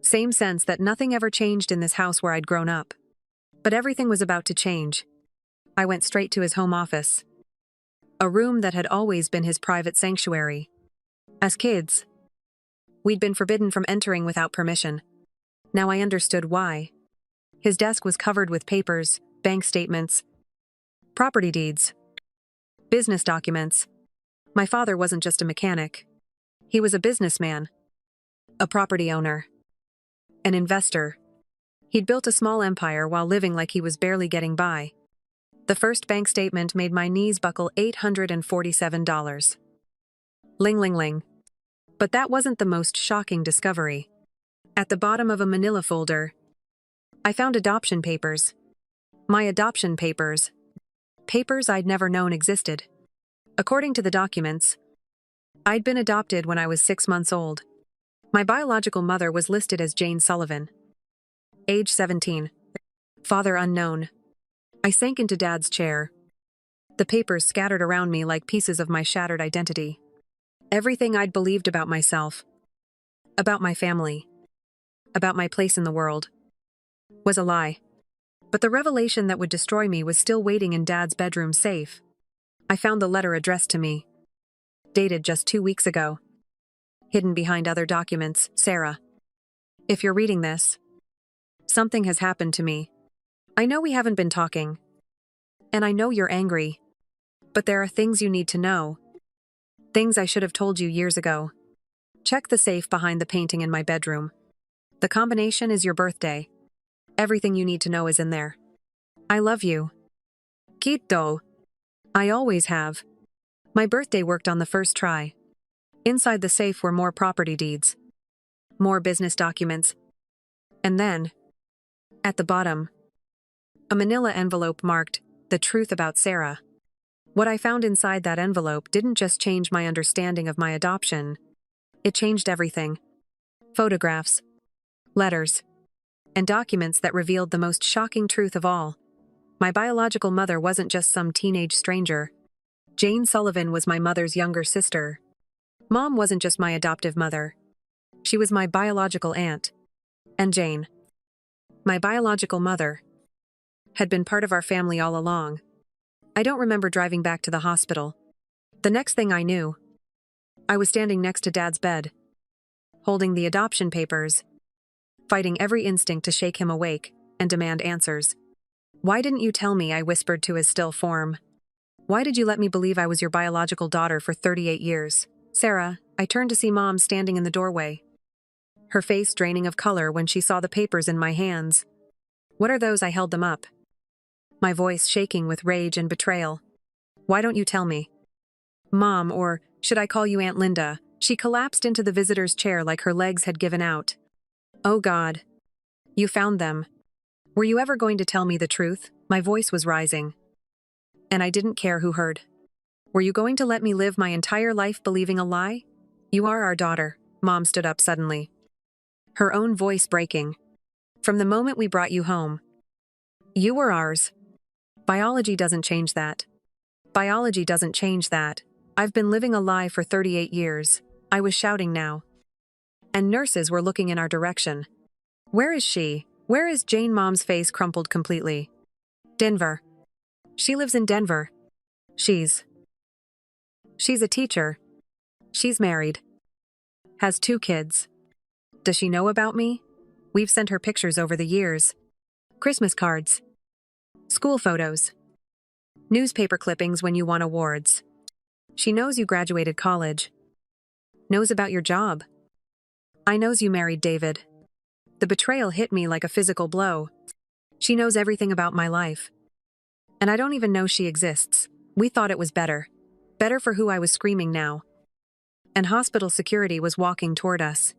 Same sense that nothing ever changed in this house where I'd grown up. But everything was about to change. I went straight to his home office. A room that had always been his private sanctuary. As kids, we'd been forbidden from entering without permission. Now I understood why. His desk was covered with papers, bank statements, property deeds, business documents. My father wasn't just a mechanic. He was a businessman, a property owner, an investor. He'd built a small empire while living like he was barely getting by. The first bank statement made my knees buckle. $847. Ling ling ling. But that wasn't the most shocking discovery. At the bottom of a manila folder, I found adoption papers. My adoption papers. Papers I'd never known existed. According to the documents, I'd been adopted when I was 6 months old. My biological mother was listed as Jane Sullivan. Age 17. Father unknown. I sank into Dad's chair. The papers scattered around me like pieces of my shattered identity. Everything I'd believed about myself, about my family, about my place in the world, was a lie. But the revelation that would destroy me was still waiting in Dad's bedroom safe. I found the letter addressed to me, dated just 2 weeks ago. Hidden behind other documents. "Sarah, if you're reading this, something has happened to me. I know we haven't been talking, and I know you're angry, but there are things you need to know. Things I should have told you years ago. Check the safe behind the painting in my bedroom. The combination is your birthday. Everything you need to know is in there. I love you. Quito. I always have. My birthday worked on the first try. Inside the safe were more property deeds, more business documents, and then, at the bottom, a manila envelope marked, 'The truth about Sarah.' What I found inside that envelope didn't just change my understanding of my adoption. It changed everything. Photographs, letters, and documents that revealed the most shocking truth of all. My biological mother wasn't just some teenage stranger. Jane Sullivan was my mother's younger sister. Mom wasn't just my adoptive mother. She was my biological aunt. And Jane, my biological mother, had been part of our family all along. I don't remember driving back to the hospital. The next thing I knew, I was standing next to Dad's bed, holding the adoption papers, fighting every instinct to shake him awake and demand answers. "Why didn't you tell me?" I whispered to his still form. "Why did you let me believe I was your biological daughter for 38 years? "Sarah," I turned to see Mom standing in the doorway, her face draining of color when she saw the papers in my hands. What are those? I held them up, my voice shaking with rage and betrayal. Why don't you tell me? Mom, or should I call you Aunt Linda? She collapsed into the visitor's chair like her legs had given out. Oh God. You found them. Were you ever going to tell me the truth? My voice was rising. And I didn't care who heard. Were you going to let me live my entire life believing a lie? You are our daughter. Mom stood up suddenly, her own voice breaking. From the moment we brought you home. You were ours. Biology doesn't change that. Biology doesn't change that. I've been living a lie for 38 years. I was shouting now. And nurses were looking in our direction. Where is she? Where is Jane? Mom's face crumpled completely. Denver. She lives in Denver. She's a teacher. She's married. Has 2 kids. Does she know about me? We've sent her pictures over the years. Christmas cards. School photos. Newspaper clippings when you won awards. She knows you graduated college. Knows about your job. I knows you married David. The betrayal hit me like a physical blow. She knows everything about my life. And I don't even know she exists. We thought it was better. Better for who I was screaming now. And hospital security was walking toward us.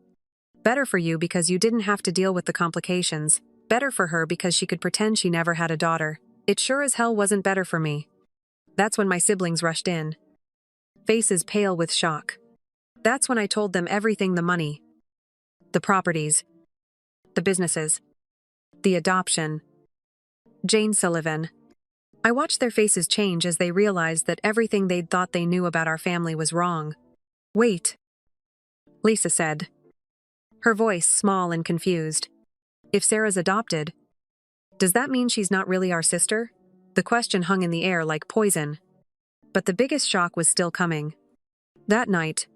Better for you because you didn't have to deal with the complications. Better for her because she could pretend she never had a daughter. It sure as hell wasn't better for me. That's when my siblings rushed in. Faces pale with shock. That's when I told them everything: the money, the properties, the businesses, the adoption. Jane Sullivan. I watched their faces change as they realized that everything they'd thought they knew about our family was wrong. Wait, Lisa said, her voice small and confused. If Sarah's adopted, does that mean she's not really our sister? The question hung in the air like poison. But the biggest shock was still coming. That night,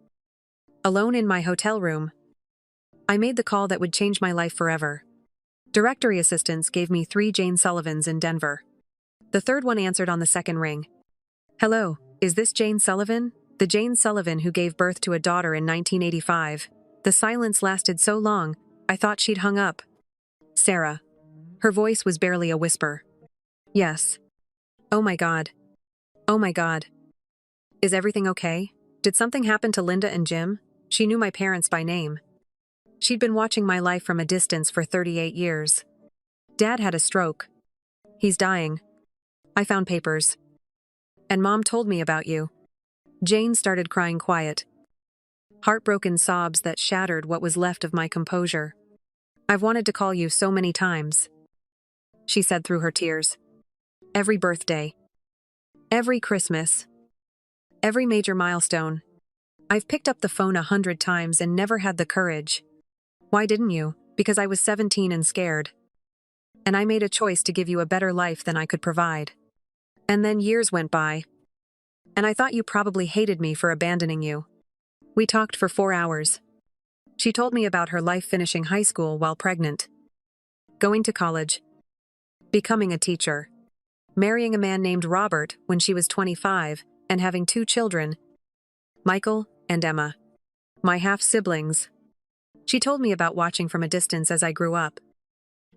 alone in my hotel room, I made the call that would change my life forever. Directory assistants gave me 3 Jane Sullivans in Denver. The third one answered on the second ring. Hello, is this Jane Sullivan? The Jane Sullivan who gave birth to a daughter in 1985. The silence lasted so long, I thought she'd hung up. Sarah. Her voice was barely a whisper. Yes. Oh my God. Oh my God. Is everything okay? Did something happen to Linda and Jim? She knew my parents by name. She'd been watching my life from a distance for 38 years. Dad had a stroke. He's dying. I found papers. And Mom told me about you. Jane started crying quiet. Heartbroken sobs that shattered what was left of my composure. I've wanted to call you so many times, she said through her tears. Every birthday. Every Christmas. Every major milestone. I've picked up the phone 100 times and never had the courage. Why didn't you? Because I was 17 and scared. And I made a choice to give you a better life than I could provide. And then years went by. And I thought you probably hated me for abandoning you. We talked for 4 hours. She told me about her life finishing high school while pregnant. Going to college. Becoming a teacher. Marrying a man named Robert when she was 25, and having 2 children, Michael and Emma. My half-siblings. She told me about watching from a distance as I grew up.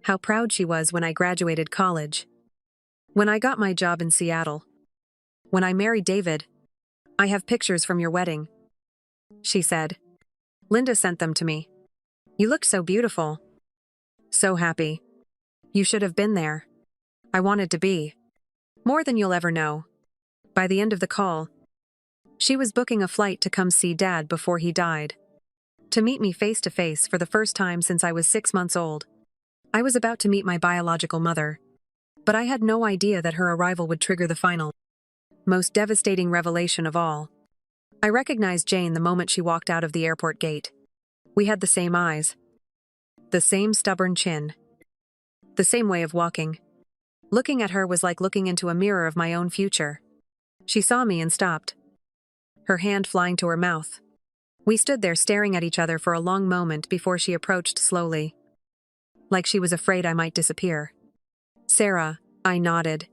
How proud she was when I graduated college. When I got my job in Seattle. When I married David. I have pictures from your wedding, she said. Linda sent them to me. You looked so beautiful. So happy. You should have been there. I wanted to be. More than you'll ever know. By the end of the call, she was booking a flight to come see Dad before he died. To meet me face to face for the first time since I was 6 months old. I was about to meet my biological mother. But I had no idea that her arrival would trigger the final, most devastating revelation of all. I recognized Jane the moment she walked out of the airport gate. We had the same eyes. The same stubborn chin. The same way of walking. Looking at her was like looking into a mirror of my own future. She saw me and stopped, her hand flying to her mouth. We stood there staring at each other for a long moment before she approached slowly. Like she was afraid I might disappear. Sarah, I nodded,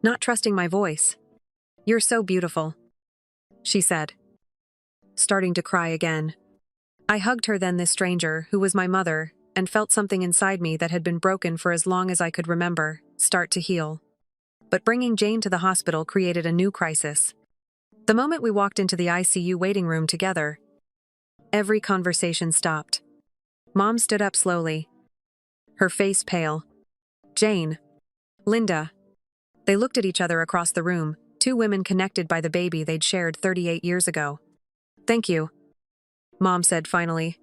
not trusting my voice. You're so beautiful, she said, starting to cry again. I hugged her. Then this stranger, who was my mother, and felt something inside me that had been broken for as long as I could remember start to heal. But bringing Jane to the hospital created a new crisis. The moment we walked into the ICU waiting room together, every conversation stopped. Mom stood up slowly, her face pale. Jane. Linda. They looked at each other across the room, two women connected by the baby they'd shared 38 years ago. "Thank you," Mom said finally.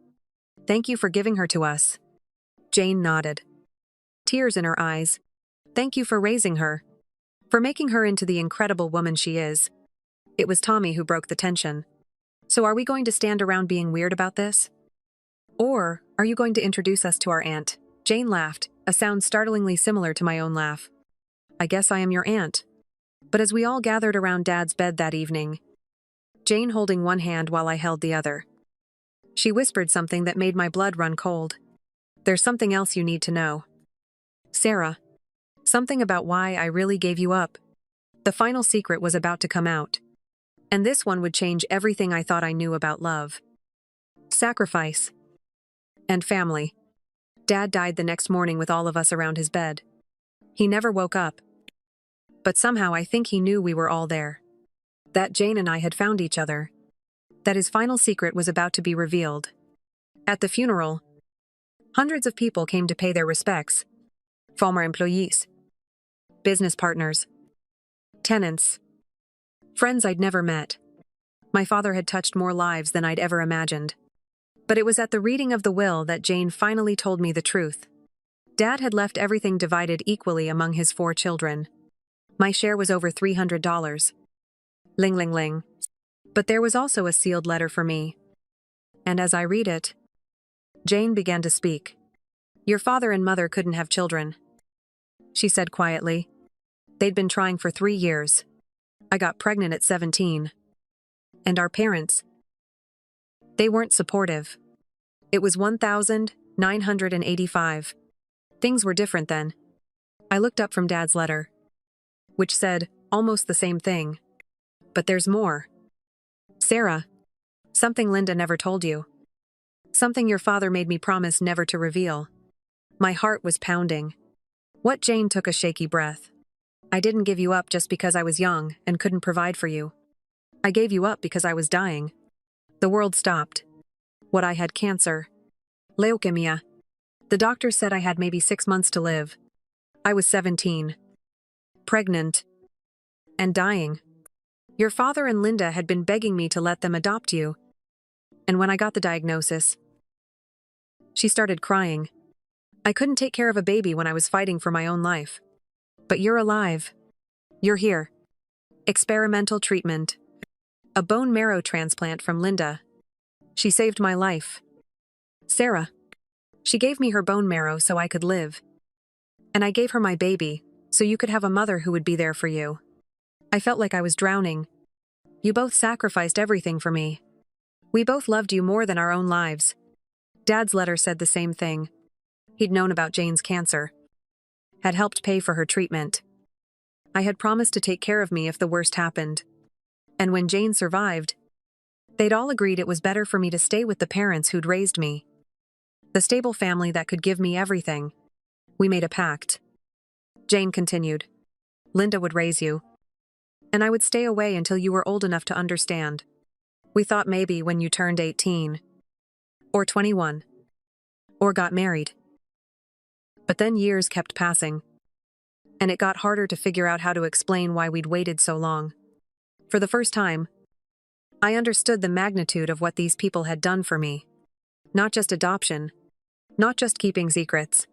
"Thank you for giving her to us." Jane nodded, tears in her eyes. "Thank you for raising her, for making her into the incredible woman she is." It was Tommy who broke the tension. "So are we going to stand around being weird about this? Or are you going to introduce us to our aunt?" Jane laughed, a sound startlingly similar to my own laugh. "I guess I am your aunt." But as we all gathered around Dad's bed that evening, Jane holding one hand while I held the other, she whispered something that made my blood run cold. "There's something else you need to know, Sarah. Something about why I really gave you up." The final secret was about to come out. And this one would change everything I thought I knew about love, sacrifice, and family. Dad died the next morning with all of us around his bed. He never woke up. But somehow I think he knew we were all there. That Jane and I had found each other. That his final secret was about to be revealed. At the funeral, hundreds of people came to pay their respects. Former employees, business partners, tenants, friends I'd never met. My father had touched more lives than I'd ever imagined. But it was at the reading of the will that Jane finally told me the truth. Dad had left everything divided equally among his 4 children. My share was over $300. Ling ling ling. But there was also a sealed letter for me. And as I read it, Jane began to speak. "Your father and mother couldn't have children," she said quietly. "They'd been trying for 3 years. I got pregnant at 17. And our parents, they weren't supportive. It was 1985. Things were different then." I looked up from Dad's letter, which said almost the same thing. "But there's more. Sarah, something Linda never told you. Something your father made me promise never to reveal." My heart was pounding. What? Jane took a shaky breath. "I didn't give you up just because I was young and couldn't provide for you. I gave you up because I was dying. The world stopped. What? I had cancer. Leukemia. The doctor said I had maybe 6 months to live. I was 17. Pregnant. And dying. Your father and Linda had been begging me to let them adopt you. And when I got the diagnosis..." She started crying. "I couldn't take care of a baby when I was fighting for my own life. But you're alive. You're here. Experimental treatment. A bone marrow transplant from Linda. She saved my life. Sarah. She gave me her bone marrow so I could live. And I gave her my baby, so you could have a mother who would be there for you. I felt like I was drowning. You both sacrificed everything for me. We both loved you more than our own lives." Dad's letter said the same thing. He'd known about Jane's cancer, had helped pay for her treatment. I had promised to take care of me if the worst happened. And when Jane survived, they'd all agreed it was better for me to stay with the parents who'd raised me. The stable family that could give me everything. We made a pact. Jane continued. "Linda would raise you. And I would stay away until you were old enough to understand. We thought maybe when you turned 18. Or 21. Or got married. But then years kept passing. And it got harder to figure out how to explain why we'd waited so long. For the first time, I understood the magnitude of what these people had done for me. Not just adoption. Not just keeping secrets.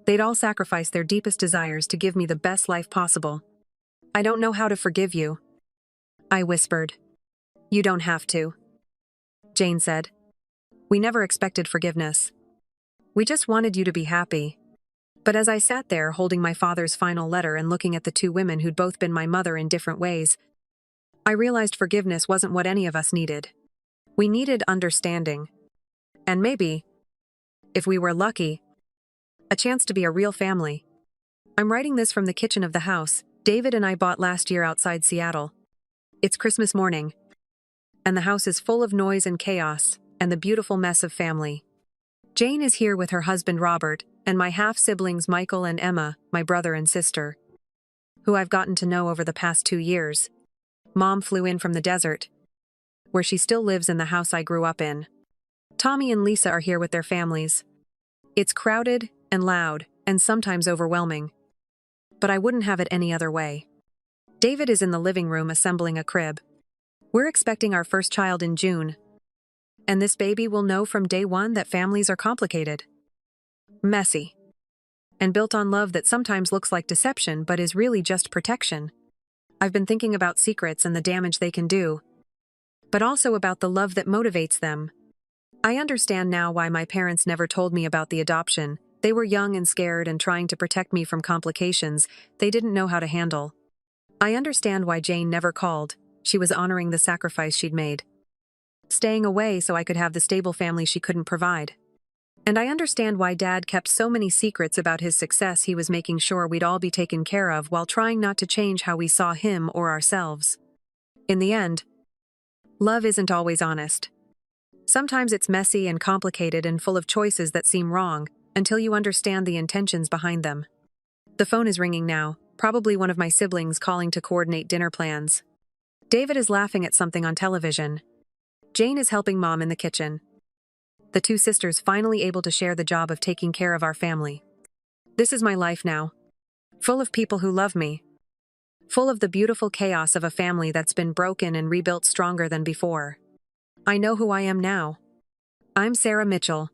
They'd all sacrificed their deepest desires to give me the best life possible. I don't know how to forgive you," I whispered. "You don't have to," Jane said. "We never expected forgiveness. We just wanted you to be happy." But as I sat there holding my father's final letter and looking at the 2 women who'd both been my mother in different ways, I realized forgiveness wasn't what any of us needed. We needed understanding. And maybe, if we were lucky, a chance to be a real family. I'm writing this from the kitchen of the house David and I bought last year outside Seattle. It's Christmas morning, and the house is full of noise and chaos, and the beautiful mess of family. Jane is here with her husband Robert, and my half-siblings Michael and Emma, my brother and sister, who I've gotten to know over the past 2 years. Mom flew in from the desert, where she still lives in the house I grew up in. Tommy and Lisa are here with their families. It's crowded and loud, and sometimes overwhelming. But I wouldn't have it any other way. David is in the living room assembling a crib. We're expecting our first child in June. And this baby will know from day one that families are complicated, messy, and built on love that sometimes looks like deception but is really just protection. I've been thinking about secrets and the damage they can do, but also about the love that motivates them. I understand now why my parents never told me about the adoption. They were young and scared and trying to protect me from complications they didn't know how to handle. I understand why Jane never called. She was honoring the sacrifice she'd made, staying away so I could have the stable family she couldn't provide. And I understand why Dad kept so many secrets about his success. He was making sure we'd all be taken care of while trying not to change how we saw him or ourselves. In the end, love isn't always honest. Sometimes it's messy and complicated and full of choices that seem wrong until you understand the intentions behind them. The phone is ringing now, probably one of my siblings calling to coordinate dinner plans. David is laughing at something on television. Jane is helping Mom in the kitchen. The two sisters finally able to share the job of taking care of our family. This is my life now, full of people who love me, full of the beautiful chaos of a family that's been broken and rebuilt stronger than before. I know who I am now. I'm Sarah Mitchell.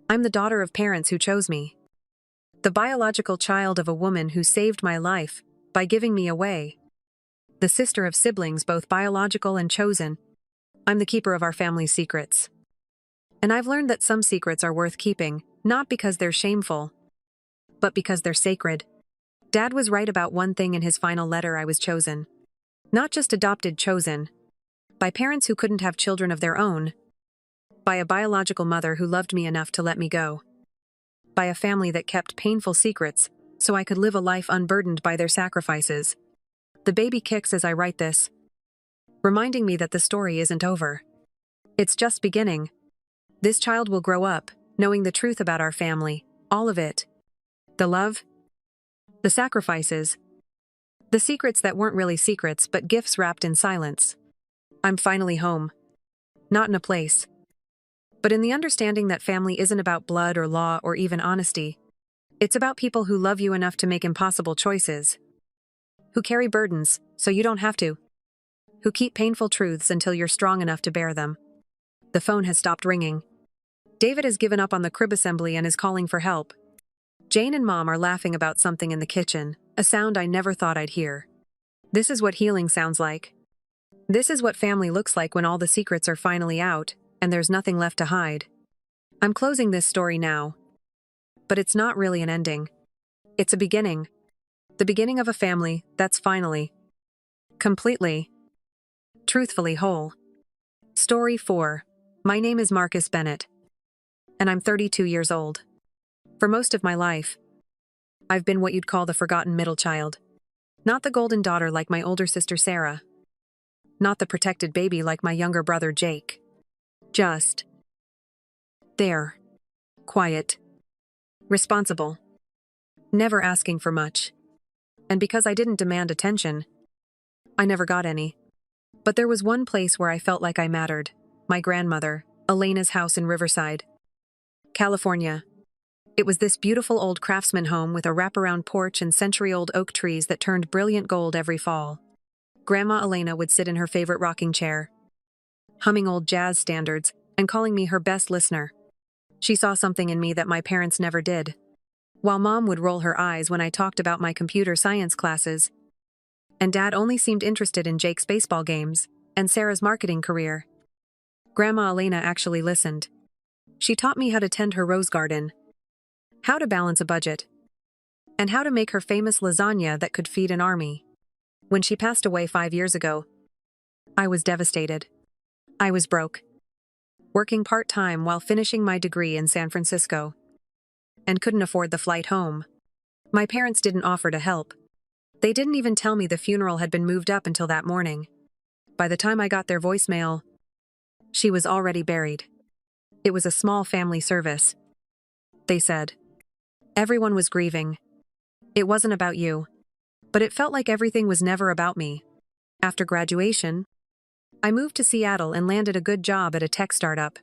I'm the daughter of parents who chose me, the biological child of a woman who saved my life by giving me away, the sister of siblings both biological and chosen. I'm the keeper of our family's secrets. And I've learned that some secrets are worth keeping, not because they're shameful, but because they're sacred. Dad was right about one thing in his final letter. I was chosen. Not just adopted, chosen. By parents who couldn't have children of their own. By a biological mother who loved me enough to let me go. By a family that kept painful secrets so I could live a life unburdened by their sacrifices. The baby kicks as I write this, reminding me that the story isn't over. It's just beginning. This child will grow up, knowing the truth about our family, all of it. The love, the sacrifices, the secrets that weren't really secrets but gifts wrapped in silence. I'm finally home. Not in a place, but in the understanding that family isn't about blood or law or even honesty. It's about people who love you enough to make impossible choices, who carry burdens so you don't have to, who keep painful truths until you're strong enough to bear them. The phone has stopped ringing. David has given up on the crib assembly and is calling for help. Jane and Mom are laughing about something in the kitchen, a sound I never thought I'd hear. This is what healing sounds like. This is what family looks like when all the secrets are finally out and there's nothing left to hide. I'm closing this story now, but it's not really an ending. It's a beginning. The beginning of a family that's finally, completely, truthfully whole. Story 4. My name is Marcus Bennett, and I'm 32 years old. For most of my life, I've been what you'd call the forgotten middle child. Not the golden daughter like my older sister Sarah. Not the protected baby like my younger brother Jake. Just there. Quiet. Responsible. Never asking for much. And because I didn't demand attention, I never got any. But there was one place where I felt like I mattered. My grandmother, Elena's house in Riverside, California. It was this beautiful old craftsman home with a wraparound porch and century-old oak trees that turned brilliant gold every fall. Grandma Elena would sit in her favorite rocking chair, humming old jazz standards and calling me her best listener. She saw something in me that my parents never did. While Mom would roll her eyes when I talked about my computer science classes, and Dad only seemed interested in Jake's baseball games and Sarah's marketing career, Grandma Elena actually listened. She taught me how to tend her rose garden, how to balance a budget, and how to make her famous lasagna that could feed an army. When she passed away 5 years ago, I was devastated. I was broke, working part-time while finishing my degree in San Francisco, and couldn't afford the flight home. My parents didn't offer to help. They didn't even tell me the funeral had been moved up until that morning. By the time I got their voicemail, she was already buried. It was a small family service, they said. Everyone was grieving. It wasn't about you. But it felt like everything was never about me. After graduation, I moved to Seattle and landed a good job at a tech startup.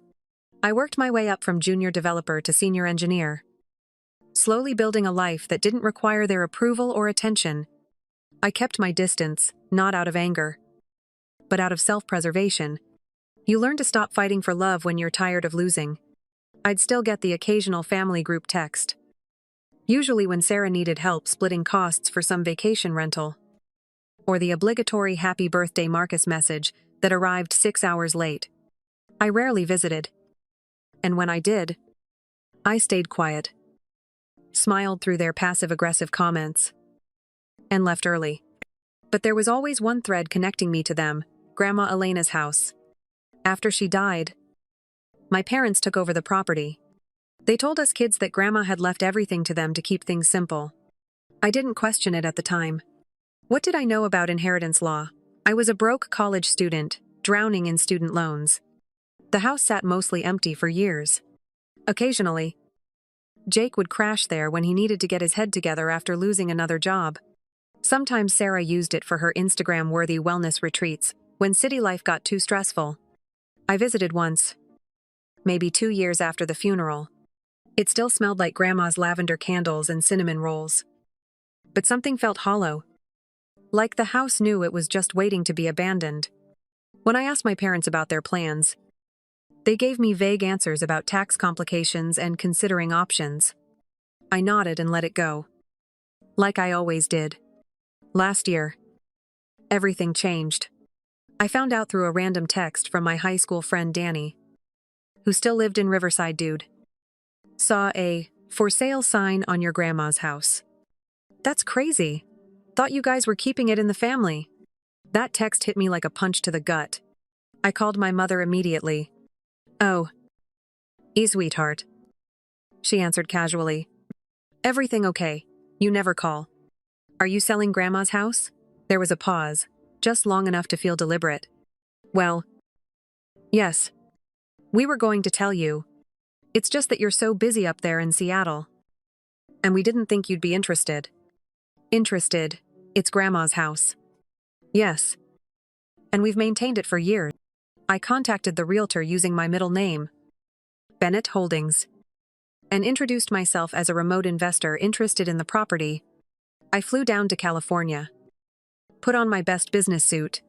I worked my way up from junior developer to senior engineer, slowly building a life that didn't require their approval or attention. I kept my distance, not out of anger, but out of self-preservation. You learn to stop fighting for love when you're tired of losing. I'd still get the occasional family group text, usually when Sarah needed help splitting costs for some vacation rental, or the obligatory happy birthday Marcus message that arrived 6 hours late. I rarely visited, and when I did, I stayed quiet, smiled through their passive-aggressive comments, and left early. But there was always one thread connecting me to them: Grandma Elena's house. After she died, my parents took over the property. They told us kids that Grandma had left everything to them to keep things simple. I didn't question it at the time. What did I know about inheritance law? I was a broke college student, drowning in student loans. The house sat mostly empty for years. Occasionally, Jake would crash there when he needed to get his head together after losing another job. Sometimes Sarah used it for her Instagram-worthy wellness retreats when city life got too stressful. I visited once, maybe 2 years after the funeral. It still smelled like Grandma's lavender candles and cinnamon rolls. But something felt hollow, like the house knew it was just waiting to be abandoned. When I asked my parents about their plans, they gave me vague answers about tax complications and considering options. I nodded and let it go, like I always did. Last year, everything changed. I found out through a random text from my high school friend Danny, who still lived in Riverside. Dude, saw a "for sale" sign on your grandma's house. That's crazy. Thought you guys were keeping it in the family. That text hit me like a punch to the gut. I called my mother immediately. "Oh, sweetheart," she answered casually. "Everything okay? You never call. Are you selling Grandma's house?" There was a pause, just long enough to feel deliberate. "Well, yes. We were going to tell you. It's just that you're so busy up there in Seattle. And we didn't think you'd be interested." "Interested? It's Grandma's house." "Yes. And we've maintained it for years." I contacted the realtor using my middle name, Bennett Holdings, and introduced myself as a remote investor interested in the property. I flew down to California, put on my best business suit,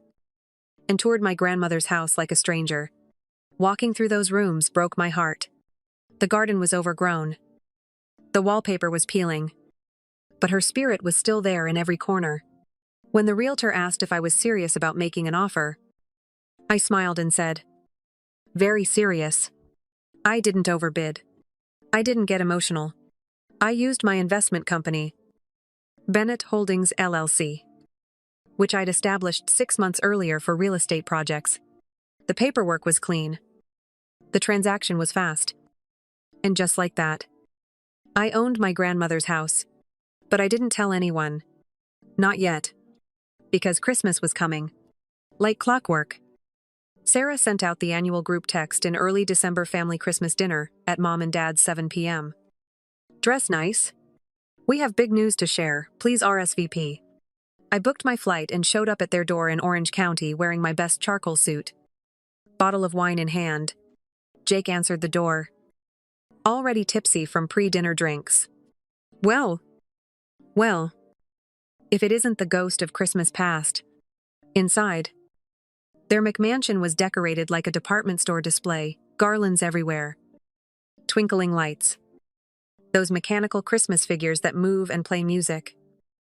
and toured my grandmother's house like a stranger. Walking through those rooms broke my heart. The garden was overgrown. The wallpaper was peeling. But her spirit was still there in every corner. When the realtor asked if I was serious about making an offer, I smiled and said, "Very serious." I didn't overbid. I didn't get emotional. I used my investment company, Bennett Holdings LLC, which I'd established 6 months earlier for real estate projects. The paperwork was clean. The transaction was fast. And just like that, I owned my grandmother's house. But I didn't tell anyone. Not yet. Because Christmas was coming. Like clockwork. Sarah sent out the annual group text in early December: family Christmas dinner at Mom and Dad's 7 p.m. Dress nice. We have big news to share. Please RSVP. I booked my flight and showed up at their door in Orange County wearing my best charcoal suit, bottle of wine in hand. Jake answered the door, already tipsy from pre-dinner drinks. Well, if it isn't the ghost of Christmas past. Inside, their McMansion was decorated like a department store display, garlands everywhere, twinkling lights, those mechanical Christmas figures that move and play music.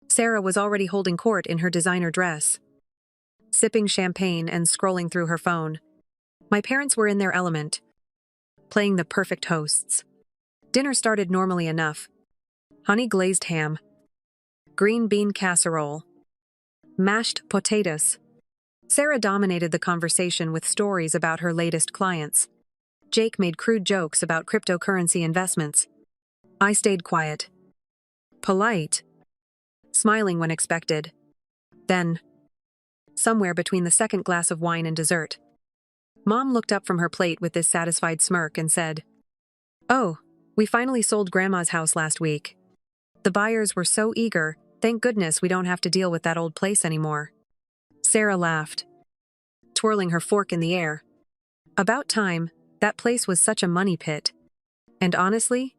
Sarah was already holding court in her designer dress, sipping champagne and scrolling through her phone. My parents were in their element, playing the perfect hosts. Dinner started normally enough. Honey glazed ham, green bean casserole, mashed potatoes. Sarah dominated the conversation with stories about her latest clients. Jake made crude jokes about cryptocurrency investments. I stayed quiet, polite, smiling when expected. Then, somewhere between the second glass of wine and dessert, Mom looked up from her plate with this satisfied smirk and said, "Oh, We finally sold Grandma's house last week. The buyers were so eager, thank goodness we don't have to deal with that old place anymore. Sarah laughed, twirling her fork in the air. About time, that place was such a money pit. And honestly,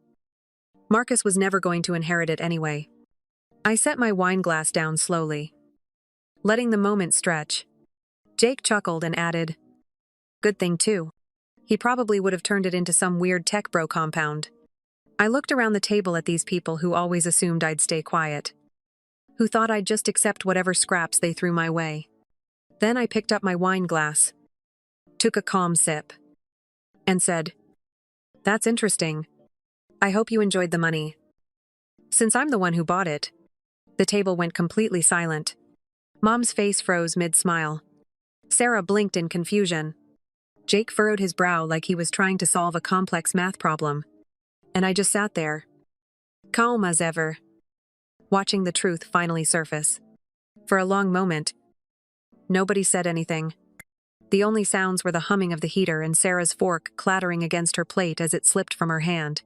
Marcus was never going to inherit it anyway. I set my wine glass down slowly, letting the moment stretch. Jake chuckled and added, "Good thing too. He probably would have turned it into some weird tech bro compound." I looked around the table at these people who always assumed I'd stay quiet, who thought I'd just accept whatever scraps they threw my way. Then I picked up my wine glass, took a calm sip, and said, "That's interesting. I hope you enjoyed the money." Since I'm the one who bought it, the table went completely silent. Mom's face froze mid-smile. Sarah blinked in confusion. Jake furrowed his brow like he was trying to solve a complex math problem. And I just sat there, calm as ever, watching the truth finally surface. For a long moment, nobody said anything. The only sounds were the humming of the heater and Sarah's fork clattering against her plate as it slipped from her hand.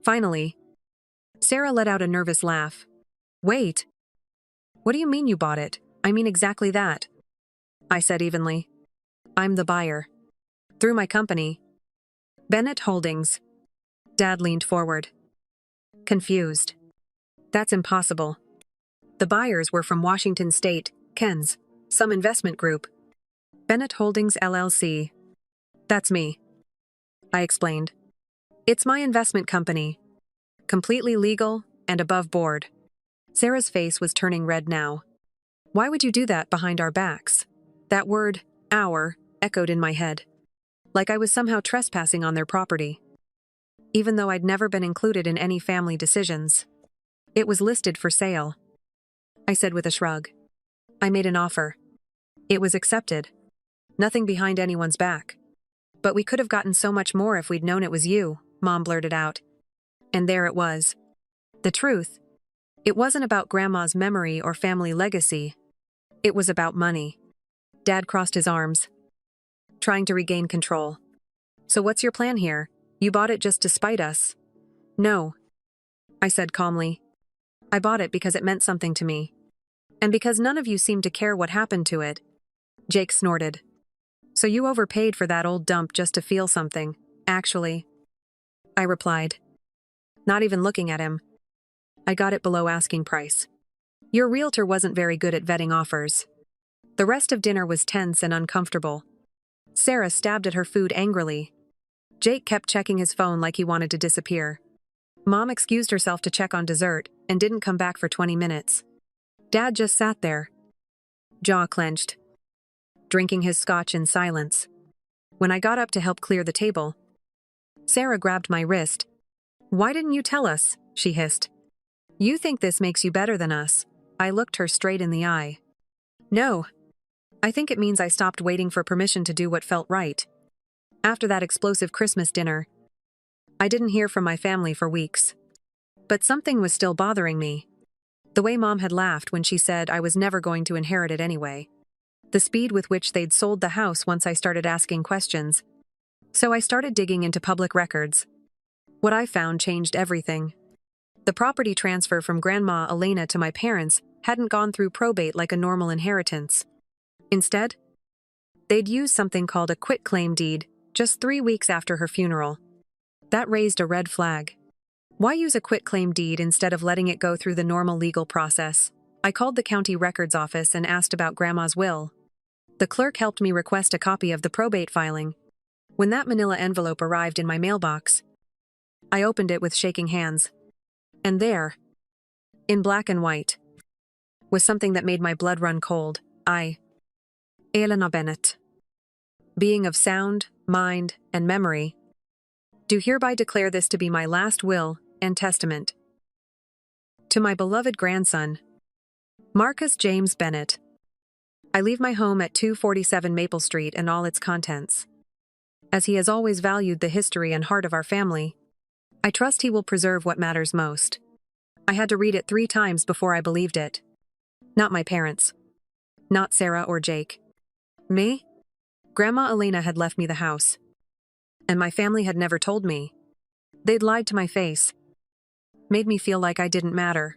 Finally, Sarah let out a nervous laugh. "Wait. What do you mean you bought it?" "I mean exactly that," I said evenly. "I'm the buyer. Through my company, Bennett Holdings." Dad leaned forward, confused. "That's impossible. The buyers were from Washington State, Ken's, some investment group. Bennett Holdings LLC. That's me," I explained. "It's my investment company. Completely legal and above board." Sarah's face was turning red now. Why would you do that behind our backs? That word, "our," echoed in my head, like I was somehow trespassing on their property. Even though I'd never been included in any family decisions. It was listed for sale, I said with a shrug. I made an offer. It was accepted. Nothing behind anyone's back. "But we could have gotten so much more if we'd known it was you," Mom blurted out. And there it was. The truth. It wasn't about Grandma's memory or family legacy. It was about money. Dad crossed his arms, trying to regain control. "So what's your plan here? You bought it just to spite us?" "No," I said calmly. "I bought it because it meant something to me. And because none of you seemed to care what happened to it." Jake snorted. "So you overpaid for that old dump just to feel something, actually," I replied, not even looking at him. "I got it below asking price. Your realtor wasn't very good at vetting offers." The rest of dinner was tense and uncomfortable. Sarah stabbed at her food angrily. Jake kept checking his phone like he wanted to disappear. Mom excused herself to check on dessert and didn't come back for 20 minutes. Dad just sat there, jaw clenched, drinking his scotch in silence. When I got up to help clear the table, Sarah grabbed my wrist. "Why didn't you tell us?" she hissed. "You think this makes you better than us?" I looked her straight in the eye. "No. I think it means I stopped waiting for permission to do what felt right." After that explosive Christmas dinner, I didn't hear from my family for weeks. But something was still bothering me. The way Mom had laughed when she said I was never going to inherit it anyway. The speed with which they'd sold the house once I started asking questions. So I started digging into public records. What I found changed everything. The property transfer from Grandma Elena to my parents hadn't gone through probate like a normal inheritance. Instead, they'd used something called a quitclaim deed just 3 weeks after her funeral. That raised a red flag. Why use a quitclaim deed instead of letting it go through the normal legal process? I called the county records office and asked about Grandma's will. The clerk helped me request a copy of the probate filing. When that manila envelope arrived in my mailbox, I opened it with shaking hands. And there, in black and white, was something that made my blood run cold. I, Elena Bennett, being of sound, mind, and memory, do hereby declare this to be my last will and testament. To my beloved grandson, Marcus James Bennett. I leave my home at 247 Maple Street and all its contents. As he has always valued the history and heart of our family, I trust he will preserve what matters most. I had to read it 3 times before I believed it. Not my parents. Not Sarah or Jake. Me? Grandma Elena had left me the house. And my family had never told me. They'd lied to my face, made me feel like I didn't matter,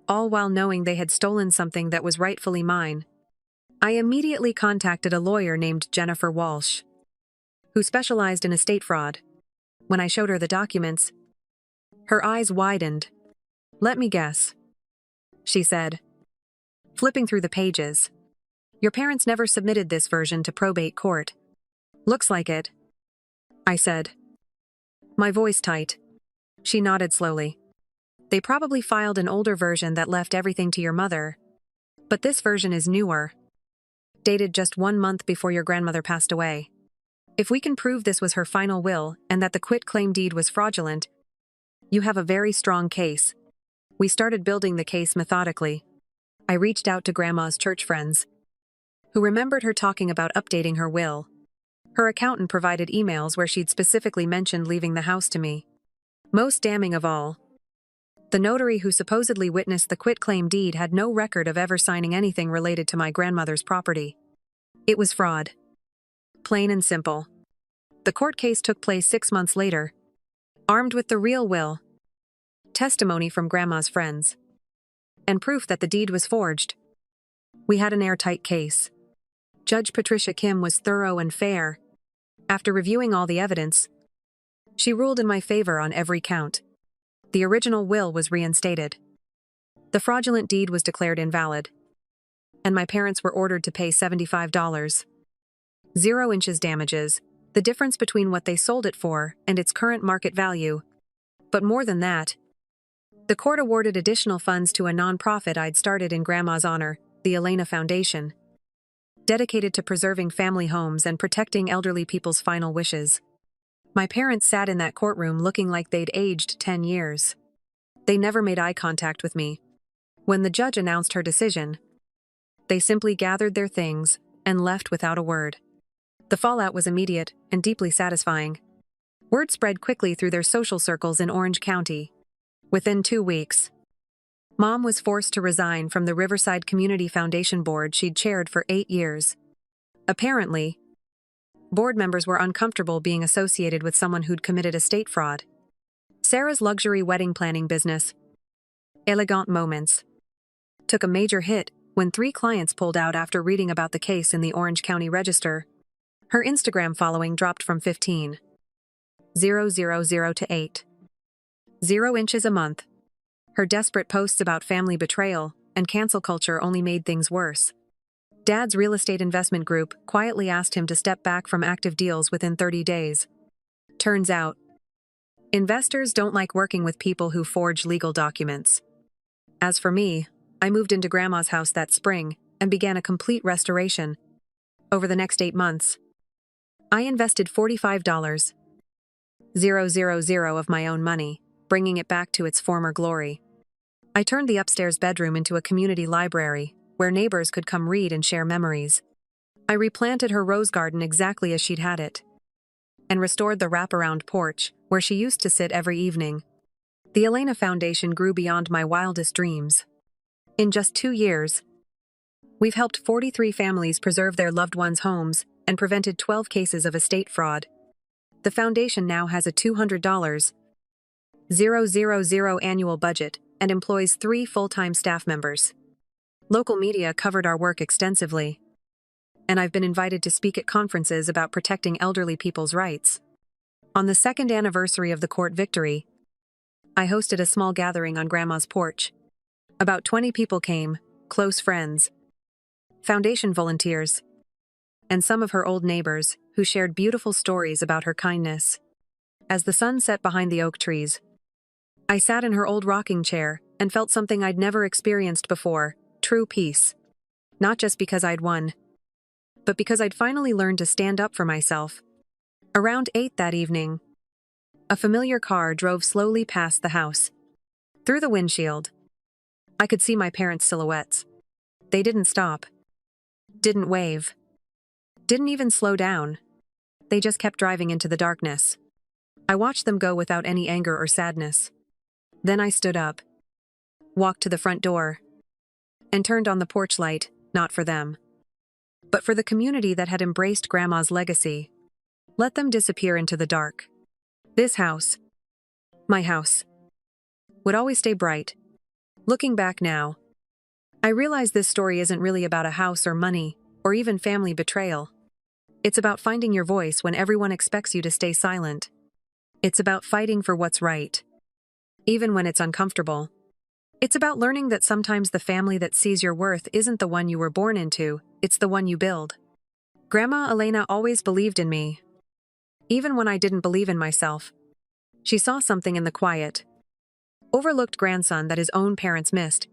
all while knowing they had stolen something that was rightfully mine. I immediately contacted a lawyer named Jennifer Walsh, who specialized in estate fraud. When I showed her the documents, her eyes widened. "Let me guess," she said, flipping through the pages. "Your parents never submitted this version to probate court." "Looks like it," I said, my voice tight. She nodded slowly. "They probably filed an older version that left everything to your mother. But this version is newer, dated just 1 month before your grandmother passed away. If we can prove this was her final will and that the quitclaim deed was fraudulent, you have a very strong case." We started building the case methodically. I reached out to Grandma's church friends, who remembered her talking about updating her will. Her accountant provided emails where she'd specifically mentioned leaving the house to me. Most damning of all, the notary who supposedly witnessed the quitclaim deed had no record of ever signing anything related to my grandmother's property. It was fraud. Plain and simple. The court case took place 6 months later, armed with the real will, testimony from Grandma's friends, and proof that the deed was forged. We had an airtight case. Judge Patricia Kim was thorough and fair. After reviewing all the evidence, she ruled in my favor on every count. The original will was reinstated. The fraudulent deed was declared invalid, and my parents were ordered to pay $75. 0 inches damages, the difference between what they sold it for and its current market value. But more than that, the court awarded additional funds to a nonprofit I'd started in Grandma's honor, the Elena Foundation, dedicated to preserving family homes and protecting elderly people's final wishes. My parents sat in that courtroom looking like they'd aged 10 years. They never made eye contact with me. When the judge announced her decision, they simply gathered their things and left without a word. The fallout was immediate and deeply satisfying. Word spread quickly through their social circles in Orange County. Within 2 weeks, Mom was forced to resign from the Riverside Community Foundation board she'd chaired for 8 years. Apparently, board members were uncomfortable being associated with someone who'd committed estate fraud. Sarah's luxury wedding planning business, Elegant Moments, took a major hit when 3 clients pulled out after reading about the case in the Orange County Register. Her Instagram following dropped from 15,000 to 8,000 inches a month. Her desperate posts about family betrayal and cancel culture only made things worse. Dad's real estate investment group quietly asked him to step back from active deals within 30 days. Turns out, investors don't like working with people who forge legal documents. As for me, I moved into Grandma's house that spring and began a complete restoration. Over the next 8 months, I invested $45,000 of my own money, bringing it back to its former glory. I turned the upstairs bedroom into a community library, where neighbors could come read and share memories. I replanted her rose garden exactly as she'd had it, and restored the wraparound porch, where she used to sit every evening. The Elena Foundation grew beyond my wildest dreams. In just 2 years, we've helped 43 families preserve their loved ones' homes and prevented 12 cases of estate fraud. The foundation now has a $200,000 annual budget and employs 3 full-time staff members. Local media covered our work extensively, and I've been invited to speak at conferences about protecting elderly people's rights. On the 2nd anniversary of the court victory, I hosted a small gathering on Grandma's porch. About 20 people came, close friends, foundation volunteers, and some of her old neighbors who shared beautiful stories about her kindness. As the sun set behind the oak trees, I sat in her old rocking chair and felt something I'd never experienced before, true peace. Not just because I'd won, but because I'd finally learned to stand up for myself. Around 8 that evening, a familiar car drove slowly past the house. Through the windshield, I could see my parents' silhouettes. They didn't stop, didn't wave, didn't even slow down. They just kept driving into the darkness. I watched them go without any anger or sadness. Then I stood up, walked to the front door, and turned on the porch light, not for them, but for the community that had embraced Grandma's legacy. Let them disappear into the dark. This house, My house would always stay bright. Looking back now, I realize this story isn't really about a house or money, or even family betrayal. It's about finding your voice when everyone expects you to stay silent. It's about fighting for what's right, even when it's uncomfortable. It's about learning that sometimes the family that sees your worth isn't the one you were born into, it's the one you build. Grandma Elena always believed in me, even when I didn't believe in myself. She saw something in the quiet, overlooked grandson that his own parents missed.